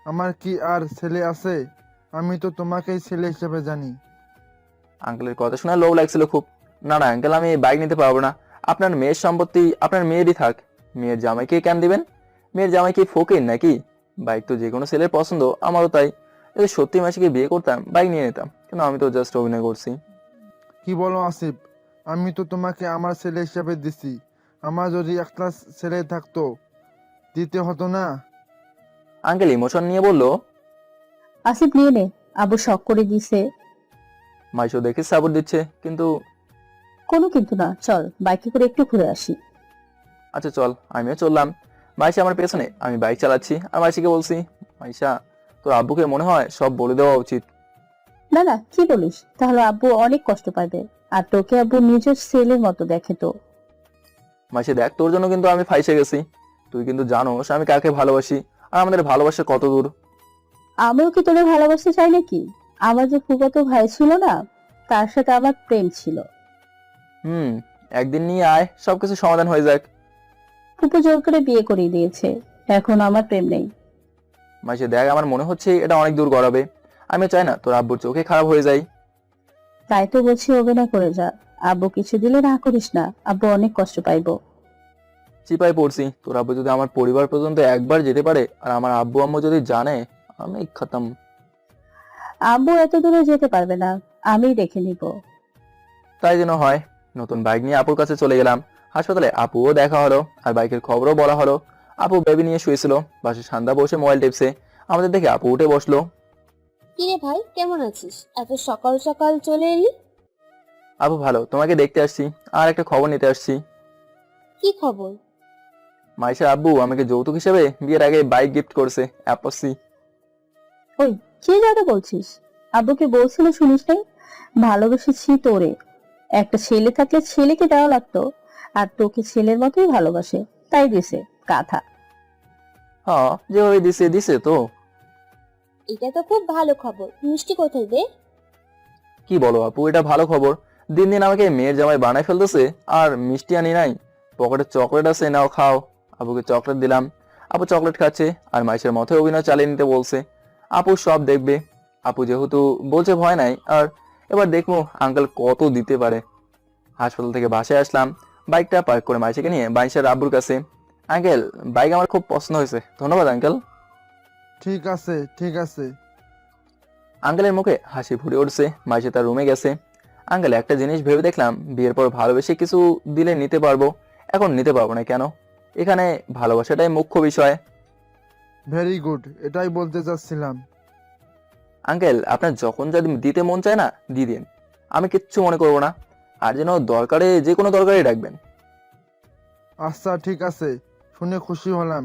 আমার কি আর ছেলে আছে? আমি তো তোমাকেই ছেলে হিসেবে জানি। আঙ্কেলের কথা শুনে লোভ লাগছিল খুব। না না আঙ্কেল, আমি বাইক নিতে পারবো না। আপনার মেয়ের সম্পত্তি আপনার মেয়েরই থাক। মেয়ের জামাইকে কেন দিবেন? মেয়ের জামাই কি ফকির নাকি? বাইক তো যে কোনো ছেলের পছন্দ, আমারও তাই। যদি সত্যি মাসিকে বিয়ে করতাম বাইক নিয়ে নিতাম, কিন্তু আমি তো জাস্ট অভিনয় করছি। কি বলো আসিফ? আমি তো তোমাকে আমার ছেলে হিসেবে দিছি। আমার যদি একটা ছেলে থাকতো দিতে হতো না? আঙ্কেল ইমোশন নিয়ে বলল। আসিফ নিয়ে নে, আব্বু শখ করে দিছে। মাইশো দেখে সাপোর্ট দিচ্ছে, কিন্তু কোনো কিন্তু না, চল বাইকে করে একটু ঘুরে আসি। আচ্ছা চল, আমিও চললাম। মাইশা আমার পেছনে, আমি বাইক চালাচ্ছি আর মাইশাকে বলছি, মাইশা তোর আব্বুকে মনে হয় সব বলে দেওয়া উচিত। না না, কি বলিস? তাহলে আব্বু অনেক কষ্ট পাবে, আর তোকে আব্বু নিজের ছেলের মতো দেখে তো। মাইশা দেখ, তোর জন্য কিন্তু আমি ফাইসে গেছি। তুই কিন্তু জানোস আমি কাকে ভালোবাসি আর আমাদের ভালোবাসা কত দূর। আমিও কি তোরে ভালোবাসতে চাই নাকি? আমার যে ফুফাতো ভাই ছিল না, তার সাথে আমার প্রেম ছিল। একদিন নিয়ে আয়, সবকিছু সমাধান হয়ে যাক। ফুপু জোর করে বিয়ে করিয়ে দিয়েছে, এখন আমার প্রেম নেই। মাইশা দেখ, আমার মনে হচ্ছে এটা অনেক দূর গড়াবে। আমি চাই না তোর আব্বুর চোখে খারাপ হয়ে যায়। তাই তো বলছি অভিনয় করে যা। আব্বু কিছু দিলে না করিস না, আব্বু অনেক কষ্ট পাইবো। চিপায় পড়ছি। তোর আব্বু যদি আমার পরিবার পর্যন্ত একবার যেতে পারে আর আমার আব্বু আম্মু যদি জানে, আমি খতম। আব্বু এত দূরে যেতে পারবে না, আমি দেখে নিব। তাই যেন হয়। নতুন বাইক নিয়ে আপুর কাছে চলে গেলাম। হাসপাতালে আপুও দেখা হলো আর বাইকের খবরও বলা হলো। আপু বেবি নিয়ে শুয়েছিল, পাশে সান্দা বসে মোবাইল টিপছে। আমাদের দেখে আপু উঠে বসলো। কিরে ভাই, কেমন আছিস? এত সকাল সকাল চলে এলি? আপু ভালো, তোমাকে দেখতে আসছি আর একটা খবর নিতে আসছি। কি খবর? মাইশার আব্বু আমাকে যৌতুক হিসেবে বিয়ের আগে বাইক গিফট করছে, অ্যাপসি। ওই কি যাটা বলছিস? আব্বুকে বলছিল শুনিস নাই? ভালোবেসেছি তোরে, একটা ছেলে থাকলে ছেলেকে দেওয়া লাগতো, আর তোকে ছেলের মতোই ভালোবাসে, তাই দিছে কাঁথা। হ্যাঁ, যেভাবে দিছে দিছে তো। এটা তো খুব ভালো খবর। মিষ্টি কোথায় দে? কি বলো আপু, এটা ভালো খবর। দিন দিন আমাকে মেয়ের জামাই বানায় ফেলতেছে, আর মিষ্টি আনি নাই। পকেটে চকলেট আছে, নাও খাও। আপুকে চকলেট দিলাম। আপু চকলেট খাচ্ছে আর মাইশের মতো অভিনয় চালিয়ে নিতে বলছে। আপু সব দেখবে। আপু যেহেতু বলছে ভয় নাই, আর এবার দেখবো আঙ্কেল কত দিতে পারে। হাসপাতাল থেকে বাসায় আসলাম। বাইকটা পার্ক করে মাইশাকে নিয়ে মাইশার আব্বুর কাছে। আঙ্কেল, বাইক আমার খুব পছন্দ হয়েছে, ধন্যবাদ আঙ্কেল। ঠিক আছে ঠিক আছে। আঙ্কেলের মুখে হাসি ফুটে উঠছে। মাইশা তার রুমে গেছে। আঙ্কেল, একটা জিনিস ভেবে দেখলাম, বিয়ের পর ভালোবেসে কিছু দিলে নিতে পারবো, এখন নিতে পারবো না কেন? এখানে ভালোবাসাটাই মুখ্য বিষয়। ভেরি গুড, এটাই বলতে চাচ্ছিলাম। আঙ্কেল, আপনার যখন যা দিতে মন চায় না দিয়ে দিন, আমি কিচ্ছু মনে করবো না। আর যেন দরকারে যে কোনো দরকারে ডাকবেন। আচ্ছা ঠিক আছে, শুনে খুশি হলাম।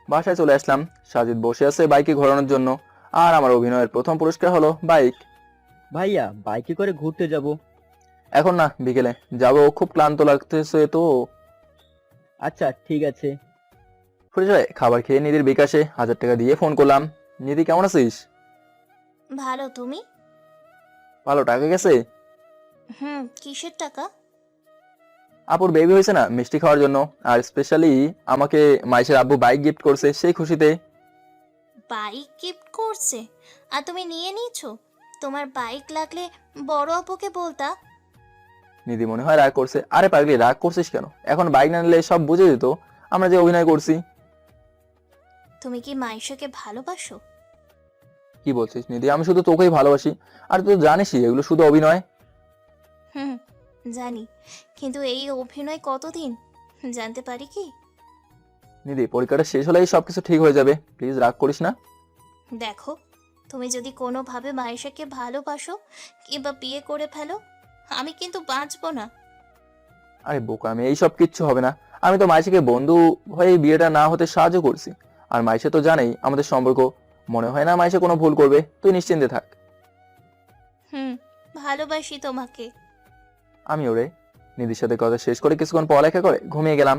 বাসায় চলে আসলাম। সাজিদ বসে আছে বাইকে ঘোরানোর জন্য, আর আমার অভিনয়ের প্রথম পুরস্কার হলো বাইক। ভাইয়া বাইকে করে ঘুরতে যাব। এখন না, বিকেলে যাবো, খুব ক্লান্ত লাগতেছে তো। আচ্ছা ঠিক আছে। পরিচয় খাবার খেয়ে নিধির বিকাশে 1000 টাকা দিয়ে ফোন করলাম। নিধি, কেমন আছিস? ভালো, তুমি? ভালো। টাকা গেছে? কিসের টাকা? আপুর বেবি হয়েছে না, মিষ্টি খাওয়ার জন্য। আর স্পেশালি আমাকে মাইশের আব্বু বাইক গিফট করছে, সেই খুশিতে। বাইক গিফট করছে আর তুমি নিয়ে নিয়েছো? তোমার বাইক লাগলে বড় আপুকে বলতা। নিধি মনে হয় রাগ করছে। আরে পাগলি, রাগ করছিস কেন? এখন বাইক না নিলে সব বুঝে যেত আমরা যে অভিনয় করছি। তুমি কি মাইশাকে ভালোবাসো? কি বলছিস নিধি? আমি শুধু তোকেই ভালোবাসি। আর তুই তো জানিসই এগুলো শুধু অভিনয়। জানি, কিন্তু এই অভিনয় কতদিন জানতে পারি কি? নিধি, পরীক্ষাটা শেষ হলেই সবকিছু ঠিক হয়ে যাবে, প্লিজ রাগ করিস না। দেখো, তুমি যদি কোনোভাবে মাইশাকে ভালোবাসো কিংবা বিয়ে করে ফেলো, আমি কিন্তু বাঁচবো না। আরে বোকা, আমি এইসব কিচ্ছু হবে না। আমি তো মাইশাকে বন্ধু হয়ে বিয়েটা না হতে সাহায্য করছি। আর মাইশা তো জানেই আমাদের সম্পর্ক। মনে হয় না মাইশা কোনো ভুল করবে, তুই নিশ্চিন্তে থাক। ভালোবাসি তোমাকে। আমি ওরে। নিধির সাথে কথা শেষ করে কিছুক্ষণ পড়ালেখা করে ঘুমিয়ে গেলাম।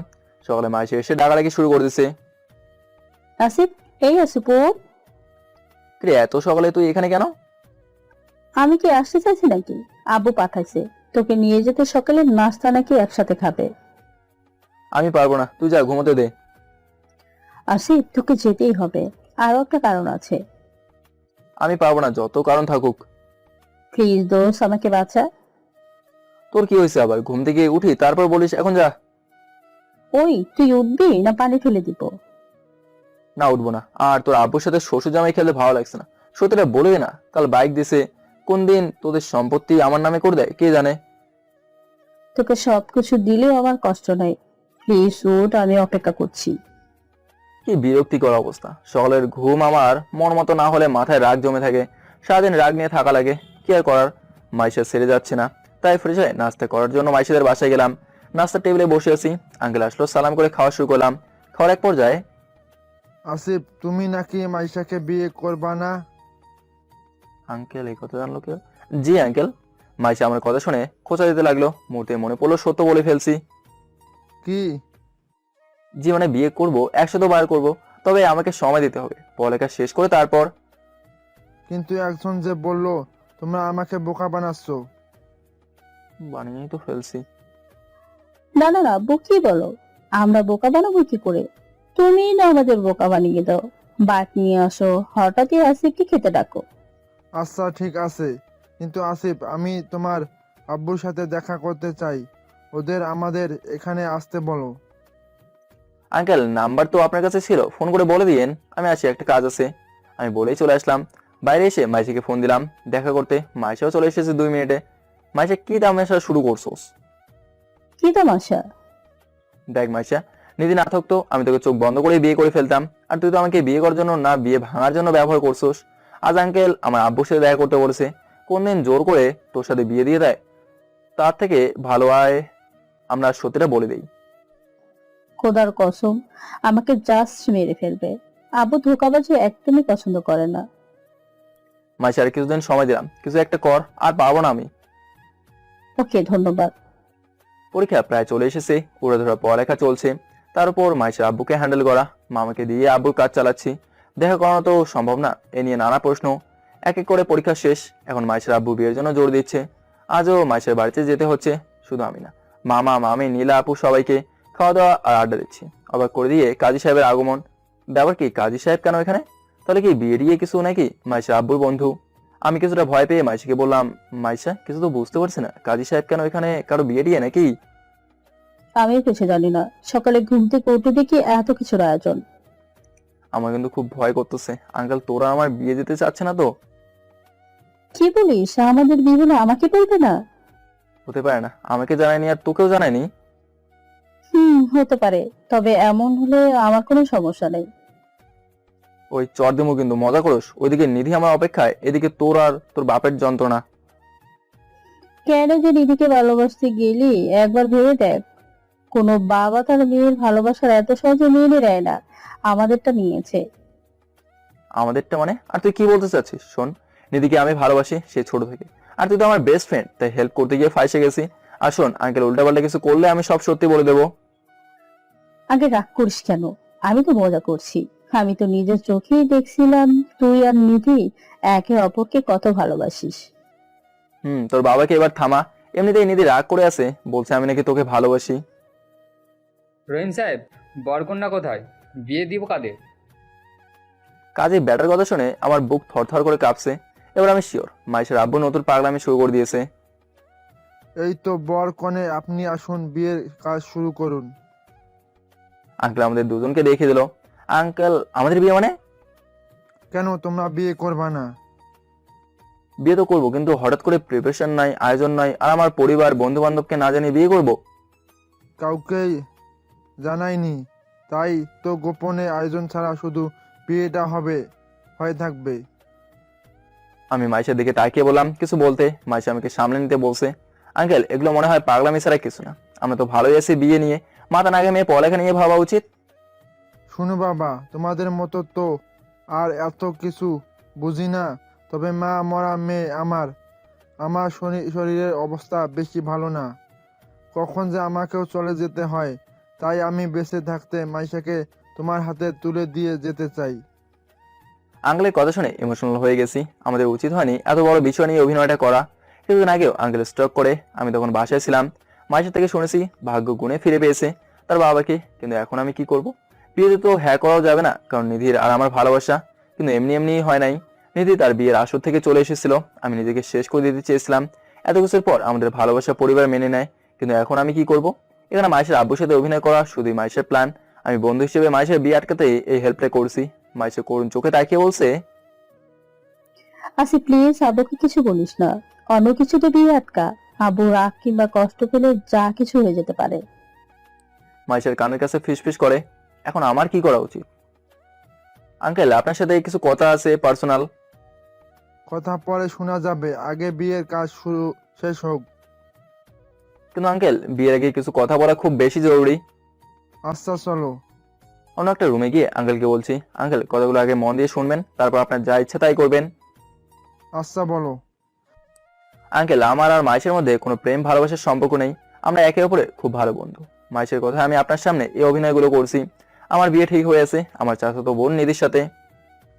সকালে মাইশা এসে ডাকাডাকি শুরু করে দিছে। আসিফ, এই আসিফ ও। রে, এত সকালে তুই এখানে কেন? আমি কি আসতে চাইছি নাকি? আব্বু পাঠাইছে তোকে নিয়ে যেতে, সকালে নাস্তা নাকি একসাথে খাবে। আমি পারবো না, তুই যা, ঘুমোতে দে। আসিফ, তোকে যেতেই হবে, আরো একটা কারণ আছে। আমি পারবো না, যত কারণ থাকুক। প্লিজ দোস্ত, আমাকে বাঁচা। তোর কি হয়েছে আবার? ঘুম থেকে উঠি তারপর বলিস এখন যা। ওই, তুই উঠবি না পানি ফেলে দিব? না, উঠবো না। আর তোর আব্বুর সাথে শ্বশুর জামাই খেলতে ভালো লাগছে না। সত্যিটা বলবি না? কাল বাইক দিছে, কোন দিন তোদের সম্পত্তি আমার নামে করে দেয় কে জানে। তোকে সবকিছু দিলেও আমার কষ্ট নাই। প্লিজ উঠ, আমি অপেক্ষা করছি। কি বিরক্তিকর অবস্থা। সকালের ঘুম আমার মন মতো না হলে মাথায় রাগ জমে থাকে। সারাদিন রাগ নিয়ে থাকা লাগে, কি আর করার। মাইশা সেরে যাচ্ছে না, তাই ফ্রেশ হয়ে নাস্তা করার জন্য মাইশাদের বাসায় গেলাম। নাস্তার টেবিলে বসে আছি, আঙ্কেল আসলো, সালাম করে খাওয়া শুরু করলাম। খাওয়ার এক পর্যায়ে, আসিফ, তুমি নাকি মাইশাকে বিয়ে করবা না? আঙ্কেল এই কথা জানলো কেউ? জি আঙ্কেল। মাইশা আমার কথা শুনে খোঁচা দিতে লাগলো। মুহূর্তে মনে পড়লো সত্য বলে ফেলছি। কি? জি মানে বিয়ে করব, 100 বার করব, তবে আমাকে সময় দিতে হবে, পড়ালেখা শেষ করে তারপর। কিন্তু একজন যে বললো তোমরা আমাকে বোকা বানাচ্ছ। বানিয়েই তো ফেলছি। না না না আব্বু, কি বলো? আমরা বোকা বানাবো কি করে? তুমি না আমাদের বোকা বানিয়ে দাও। বাট নিয়ে আসো, হঠাৎই আসিফকে খেতে ডাকো। আচ্ছা ঠিক আছে, কিন্তু আসিফ, আমি তোমার আব্বুর সাথে দেখা করতে চাই। ওদের আমাদের এখানে আসতে বলো। আঙ্কেল, নাম্বার তো আপনার কাছে ছিল, ফোন করে বলে দিয়েন আমি আসি, একটা কাজ আছে। আমি বলেই চলে আসলাম। বাইরে এসে মাইশাকে ফোন দিলাম দেখা করতে। মাইশাও চলে এসেছে 2 মিনিটে। মাইশা, কি তামাশা শুরু করছোস? কি তামাশা? দেখ মাইশা, নিধি না থাকতো আমি তোকে চোখ বন্ধ করে বিয়ে করে ফেলতাম। আর তুই তো আমাকে বিয়ে করার জন্য না, বিয়ে ভাঙার জন্য ব্যবহার করছোস। আজ আঙ্কেল আমার আব্বুর সাথে দেখা করতে বলেছে। কোনদিন জোর করে তোর সাথে বিয়ে দিয়ে দেয়? তার থেকে ভালো আয় আমরা সত্যিটা বলে দেই। খোদার কসম, আমাকে জাস্ট মেরে ফেলবে। আব্বু ধোঁকাবাজি একদমই পছন্দ করে না। মাইশা, আর কিছুদিন সময় দিলাম, কিছু একটা কর, আর পারবো না আমি। ওকে, ধন্যবাদ। পরীক্ষা প্রায় চলে এসেছে, উড়াধুরা পড়ালেখা চলছে, তার উপর মাইশার আব্বুকে হ্যান্ডেল করা। মামাকে দিয়ে আব্বুর কাজ চালাচ্ছি, দেখা করানো তো সম্ভব না। এ নিয়ে নানা প্রশ্ন। এক এক করে পরীক্ষা শেষ, এখন মাইশার আব্বু বিয়ের জন্য জোর দিচ্ছে। আজও মাইশার বাড়িতে যেতে হচ্ছে, শুধু আমি না, মামা, মামি, নীলা আপু সবাইকে খাওয়া দাওয়া আর আড্ডা দিচ্ছি। অবাক করে দিয়ে কাজী সাহেবের আগমন। ব্যাপার কি, কাজী সাহেব কেন এখানে? তাহলে কি বিয়ে দিয়ে কিছু নাকি? মাইশা আব্বুর বন্ধু। আমি কিছুটা ভয় পেয়ে মাইশাকে বললাম, মাইশা কিছু তো বুঝতে পারছি না, কাজী সাহেব কেন এখানে? কারো বিয়ে দিয়ে নাকি? আমিও কিছু জানি না, সকালে ঘুম থেকে উঠে দেখি এত কিছুর আয়োজন। আমার কিন্তু খুব ভয় করতেছে। আঙ্কেল, তোরা আমার বিয়ে দিতে চাচ্ছে না তো? কি বলিস? আমাদের বিয়ে হলে আমাকে বলবে না? হতে পারে না, আমাকে জানায়নি আর তোকেও জানায়নি। হতে পারে, তবে এমন হলে আমার কোনো সমস্যা নেই। ওই চর দিমু কিন্তু, মজা করস। ওইদিকে নিধি আমার অপেক্ষায়, এদিকে তোর আর তোর বাপের যন্ত্রণা। কেন যে নিধিকে ভালোবাসতে গেলি একবার ভেবে দেখ। কোনো বাবা তার মেয়ের ভালোবাসার এত সহজে মেনে নেয় না, আমাদেরটা নিয়েছে। আমাদেরটা মানে? আর তুই কি বলতে চাচ্ছিস? শোন, নিধিকে আমি ভালোবাসি সে ছোট থেকে, আর তুই তো আমার বেস্ট ফ্রেন্ড, তাই হেল্প করতে গিয়ে ফাঁসে গেছি। আর শোন আঙ্কেল, উল্টাপাল্টা কিছু করলে আমি সব সত্যি বলে দেবো। আগে রাগ করিস কেন? আমি তো মজা করছি। আমি তো নিজের চোখেই দেখছিলাম তুই আর নিধি একে অপরকে কত ভালোবাসিস। তোর বাবাকে এবার থামা। এমনিতেই নিধি রাগ করে আছে, বলছে আমি নাকি তোকে ভালোবাসি। রহিম সাহেব, বরকন্যা কোথায়? বিয়ে দিব কাদের? কাজে ব্যাটার কথা শুনে আমার বুক থরথর করে কাঁপছে। এবার আমি শিওর মাইশের আব্বু নতুন পাগলামি শুরু করে দিয়েছে। এই তো বর কনে, আপনি আসুন, বিয়ের কাজ শুরু করুন। আঙ্কেল আমাদের দুজনকে দেখিয়ে দিল। আঙ্কেল, আমাদের বিয়ে মানে? কেন তোমরা বিয়ে করবা না? বিয়ে তো করবো, কিন্তু হঠাৎ করে প্রিপারেশন নাই, আয়োজন নাই, আর আমার পরিবার বন্ধু বান্ধবকে না জানিয়ে বিয়ে করব? কাউকেই জানাইনি, তাই তো গোপনে আয়োজন ছাড়া শুধু বিয়েটা হয়ে থাকবে। আমি মাইশের দিকে তাকিয়ে বললাম কিছু বলতে, মাইশা আমাকে সামলে নিতে বলছে। আঙ্কেল, এগুলো মনে হয় পাগলামি ছাড়া কিছু না। আমরা তো ভালোই আছি, বিয়ে নিয়ে মাথা না মেয়ে পড়ালেখা নিয়ে ভাবা উচিত। শুনো বাবা, তোমাদের মতো তো আর এত কিছু বুঝি না, তবে মা মরা মেয়ে আমার শরীরের অবস্থা বেশি ভালো না, কখন যে আমাকেও চলে যেতে হয়, তাই আমি বেঁচে থাকতে মাইশাকে তোমার হাতে তুলে দিয়ে যেতে চাই। আঙ্কেলের কথা শুনে ইমোশনাল হয়ে গেছি। আমাদের উচিত হয়নি এত বড় বিষয় নিয়ে অভিনয়টা করা। কিছুদিন আগেও আঙ্কেল স্ট্রোক করে, আমি তখন বাসায় ছিলাম। মাইশা থেকে শুনেছি ভাগ্য গুণে ফিরে পেয়েছে তার বাবাকে, কিন্তু এখন আমি কি করব? বিয়েতে তো হ্যাঁ করাও যাবে না, কারণ নিধির আর আমার ভালোবাসা কিন্তু এমনি এমনি হয় নাই। নিধি তার বিয়ের আসর থেকে চলে এসেছিল, আমি নিজেকে শেষ করে দিতে চেয়েছিলাম। এত কিছুর পর আমাদের ভালোবাসা পরিবার মেনে নেয়, কিন্তু এখন আমি কি করব? এখানে মাইশের আব্বুর সাথে অভিনয় করা শুধুই মাইশের প্ল্যান। আমি বন্ধু হিসেবে মাইশের বিয়ে আটকাতে এই হেল্পটা করছি। মাইশা করুণ চোখে তাকিয়ে বলছে, আসি প্লিজ, আব্বুকে কিছু বলিস না। অন্য কিছুতে বিয়ে আটকা, আব্বু রাগ কিংবা কষ্ট পেলে যা কিছু হয়ে যেতে পারে। মাইশের কানের কাছে ফিসফিস করে, এখন আমার কি করা উচিত? আঙ্কেল, আপনার সাথে কিছু কথা আছে পার্সোনাল। কথা পরে শোনা যাবে, আগে বিয়ের কাজ শেষ হোক। কিন্তু আঙ্কেল, বিয়ের আগে কিছু কথা বলা খুব বেশি জরুরি। আচ্ছা চলো। অন্য একটা রুমে গিয়ে আঙ্কেলকে বলছি, আঙ্কেল কথাগুলো আগে মন দিয়ে শুনবেন, তারপর আপনার যা ইচ্ছা তাই করবেন। আচ্ছা বলো। আঙ্কেল, আমার আর মাইশের মধ্যে কোনো প্রেম ভালোবাসার সম্পর্ক নেই, আমরা একে অপরে খুব ভালো বন্ধু। মাইশের কথা আমি আপনার সামনে এই অভিনয়গুলো করছি। আমার বিয়ে ঠিক হয়ে আছে আমার চাচাতো বোন নিধির সাথে।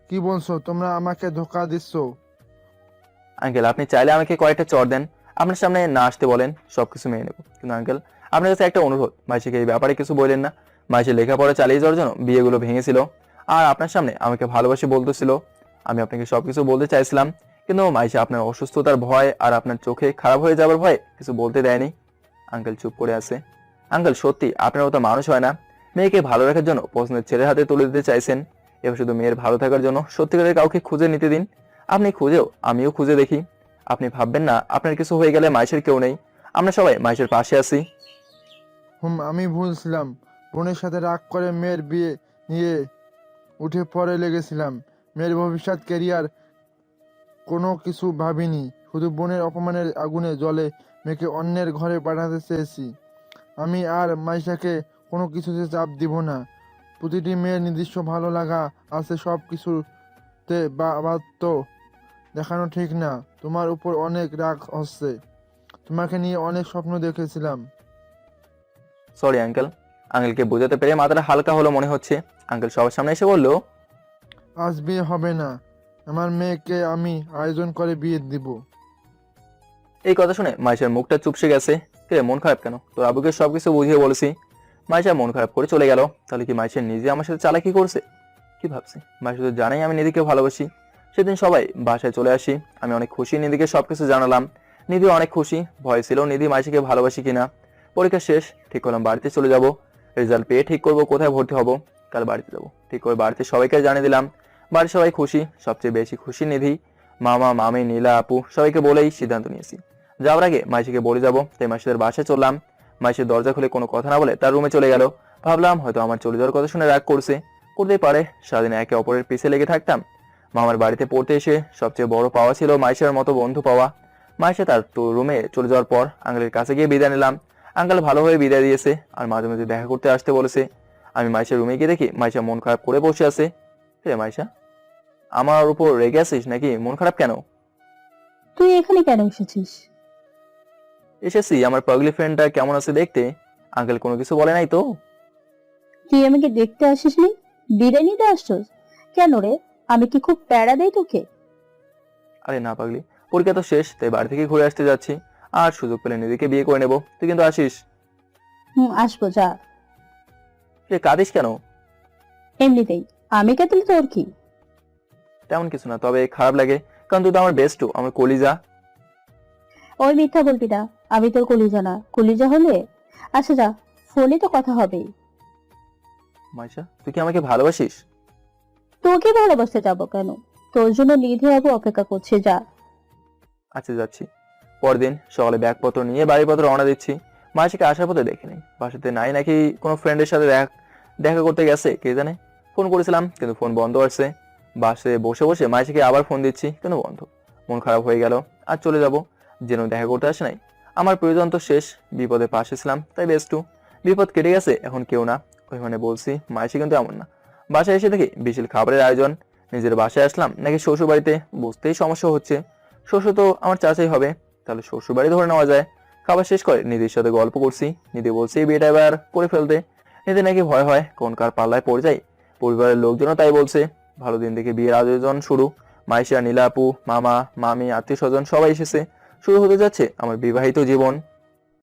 কি বলছো? তোমরা আমাকে ধোকা দিচ্ছ। আঙ্কেল, আপনি চাইলে আমাকে কয়েকটা চড় দেন, আপনার সামনে না আসতে বলেন, সবকিছু মেনে নেবো। কিন্তু আঙ্কেল, আপনার কাছে একটা অনুরোধ, মাইশাকে এই ব্যাপারে কিছু বললেন না। মাইশা লেখাপড়া চালিয়ে যাওয়ার জন্য বিয়েগুলো ভেঙেছিল, আর আপনার সামনে আমাকে ভালোবাসি বলতেছিল। আমি আপনাকে সবকিছু বলতে চাইছিলাম, কিন্তু মাইশা আপনার অসুস্থতার ভয় আর আপনার চোখে খারাপ হয়ে যাবার ভয়ে কিছু বলতে দেয়নি। আঙ্কেল চুপ করে আছে। আঙ্কেল, সত্যি আপনার মতো মানুষ হয় না। মেয়েকে ভালো রাখার জন্য পছন্দের ছেলের হাতে তুলে দিতে চাইছেন, এবার শুধু মেয়ের ভালো থাকার জন্য সত্যিকারের কাউকে খুঁজে নিতে দিন। আপনি খুঁজেও আমিও খুঁজে দেখি। আপনি ভাববেন না আপনার কিছু হয়ে গেলে মাইশের কেউ নেই, আমরা সবাই মাইশের পাশে আছি। আমি ভুলছিলাম, বোনের সাথে রাগ করে মেয়ের বিয়ে নিয়ে উঠে পড়ে লেগেছিলাম। মেয়ের ভবিষ্যৎ ক্যারিয়ার কোনো কিছু ভাবিনি, শুধু বোনের অপমানের আগুনে জ্বলে মেয়েকে অন্যের ঘরে পাঠাতে চেয়েছি। আমি আর মাইশাকে কোনো কিছুতে চাপ দিব না। প্রতিটি মেয়ের নির্দিষ্ট ভালো লাগা আছে, সব কিছুতে বাধ্য দেখানো ঠিক না। তোমার উপর অনেক রাগ হচ্ছে, তোমাকে নিয়ে অনেক স্বপ্ন দেখেছিলাম। Sorry uncle. আঙ্কেলকে বোঝাতে পেরে মাথাটা হালকা হলো মনে হচ্ছে। আঙ্কেল সবার সামনে এসে বলল, আজ বিয়ে হবে না, আমার মেয়েকে আমি আয়োজন করে বিয়ে দিব। এই কথা শুনে মাইশার মুখটা চুপসে গেছে। কে মন খারাপ কেন? তোর আবুকে সবকিছু বুঝিয়ে বলেছি। মাইশা মন খারাপ করে চলে গেল। তাহলে কি মাইশা নিজে আমার সাথে চালাকি করছে? কি ভাবছি? মাইশা তো জানাই আমি নিধিকে ভালোবাসি। সেদিন সবাই বাসায় চলে আসি, আমি অনেক খুশি, নিধিকে সবকিছু জানালাম। নিধি অনেক খুশি, ভয় ছিল নিধি মাইশাকে ভালোবাসি কিনা। পরীক্ষা শেষ, ঠিক করলাম বাড়িতে চলে যাব। রেজাল্ট পেয়ে ঠিক করবো কোথায় ভর্তি হব। কাল বাড়িতে যাবো, ঠিক করে বাড়িতে সবাইকে জানিয়ে দিলাম। বাড়ির সবাই খুশি, সবচেয়ে বেশি খুশি নিধি। মামা, মামি, নীলা, আপু সবাইকে বলেই সিদ্ধান্ত নিয়েছি যাওয়ার আগে মাইশাকে বলে যাবো, তাই মাইশাদের বাসায় চললাম। মাইশা দরজা খুলে কোনো কথা না বলে তার রুমে চলে গেল। ভাবলাম হয়তো আমার চলে যাওয়ার কথা শুনে রাগ করছে, করতেই পারে। সারাদিন একে অপরের পিছে লেগে থাকতাম। মামার বাড়িতে পড়তে এসে সবচেয়ে বড় পাওয়া ছিল মাইশার মতো বন্ধু পাওয়া। মাইশা তার রুমে চলে যাওয়ার পর আঙ্কেলের কাছে গিয়ে বিদায় নিলাম। আঙ্কেল ভালোভাবে বিদায় দিয়েছে আর মাঝে মাঝে দেখা করতে আসতে বলেছে। আমি মাইশার রুমে গিয়ে দেখি মাইশা মন খারাপ করে বসে আছে। রে মাইশা, আমার উপর রেগে আছিস নাকি? মন খারাপ কেন? তুই এখানে কেন এসেছিস? এসেছি আমার পাগলি ফ্রেন্ডটা কেমন আছে দেখতে। আঙ্কেল কোনো কিছু বলে নাই তো? তুই আমাকে দেখতে আসিসনি, বিদায় নিতে আসছস কেন রে? আমি কি খুব প্যারা দেই তোকে? আরে না পাগলি, পরীক্ষা তো শেষ, তাই বাড়ি থেকে ঘুরে আসতে যাচ্ছি। আর সুযোগ পেলে নিদিকে বিয়ে করে নেব। তুই কিন্তু আসিস। আসবো, যা। রে কাঁদিস কেন? এমনিতেই। আমি কাঁদলে তোর কি? তেমন কিছু না, তবে খারাপ লাগে কারণ তুই তো আমার বেস্টু, আমার কলিজা। ওই মিথ্যা বলবি না, আমি তোর কলিজা না। কলিজা হলে আচ্ছা যা, ফোনে তো কথা হবেই। মাইশা, তুই কি আমাকে ভালোবাসিস? তোকে ভালোবাসতে যাবো কেন? তোর জন্য নিধি আবু অপেক্ষা করছে, যা। আচ্ছা যাচ্ছি। পরদিন সকালে ব্যাগপত্র নিয়ে বাড়িপত্র রওনা দিচ্ছি। মাইশাকে আসার পথে দেখিনি, বাসাতে নাই নাকি কোনো ফ্রেন্ডের সাথে দেখা করতে গেছে কে জানে। ফোন করেছিলাম কিন্তু ফোন বন্ধ আসছে। বাসে বসে বসে মাইশাকে আবার ফোন দিচ্ছি কিন্তু বন্ধ। মন খারাপ হয়ে গেল। আর চলে যাব, যেন দেখা করতে আসে নাই। আমার প্রয়োজন তো শেষ, বিপদে পাশে ছিলাম তাই বেস্টু। বিপদ কেটে গেছে, এখন কেউ না। ওই মানে বলছি মাইশা কিন্তু এমন না। বাসায় এসে দেখি বিশাল খাবারের আয়োজন। নিজের বাসায় আসলাম নাকি শ্বশুর বাড়িতে, বুঝতেই সমস্যা হচ্ছে। শ্বশুর তো আমার চাচাই হবে, তাহলে শ্বশুর বাড়ি ধরে নেওয়া যায়। খাবার শেষ করে নিধির সাথে গল্প করছি। নিধি বলছে এই বিয়েটা এবার করে ফেলতে। নিধি নাকি ভয় হয় কোন কার পাল্লায় পড়ে যায়। পরিবারের লোকজনও তাই বলছে। ভালো দিন দেখে বিয়ের আয়োজন শুরু। মাইশা, নীলা আপু, মামা, মামি, আত্মীয় স্বজন সবাই এসেছে। শুরু হতে যাচ্ছে আমার বিবাহিত জীবন।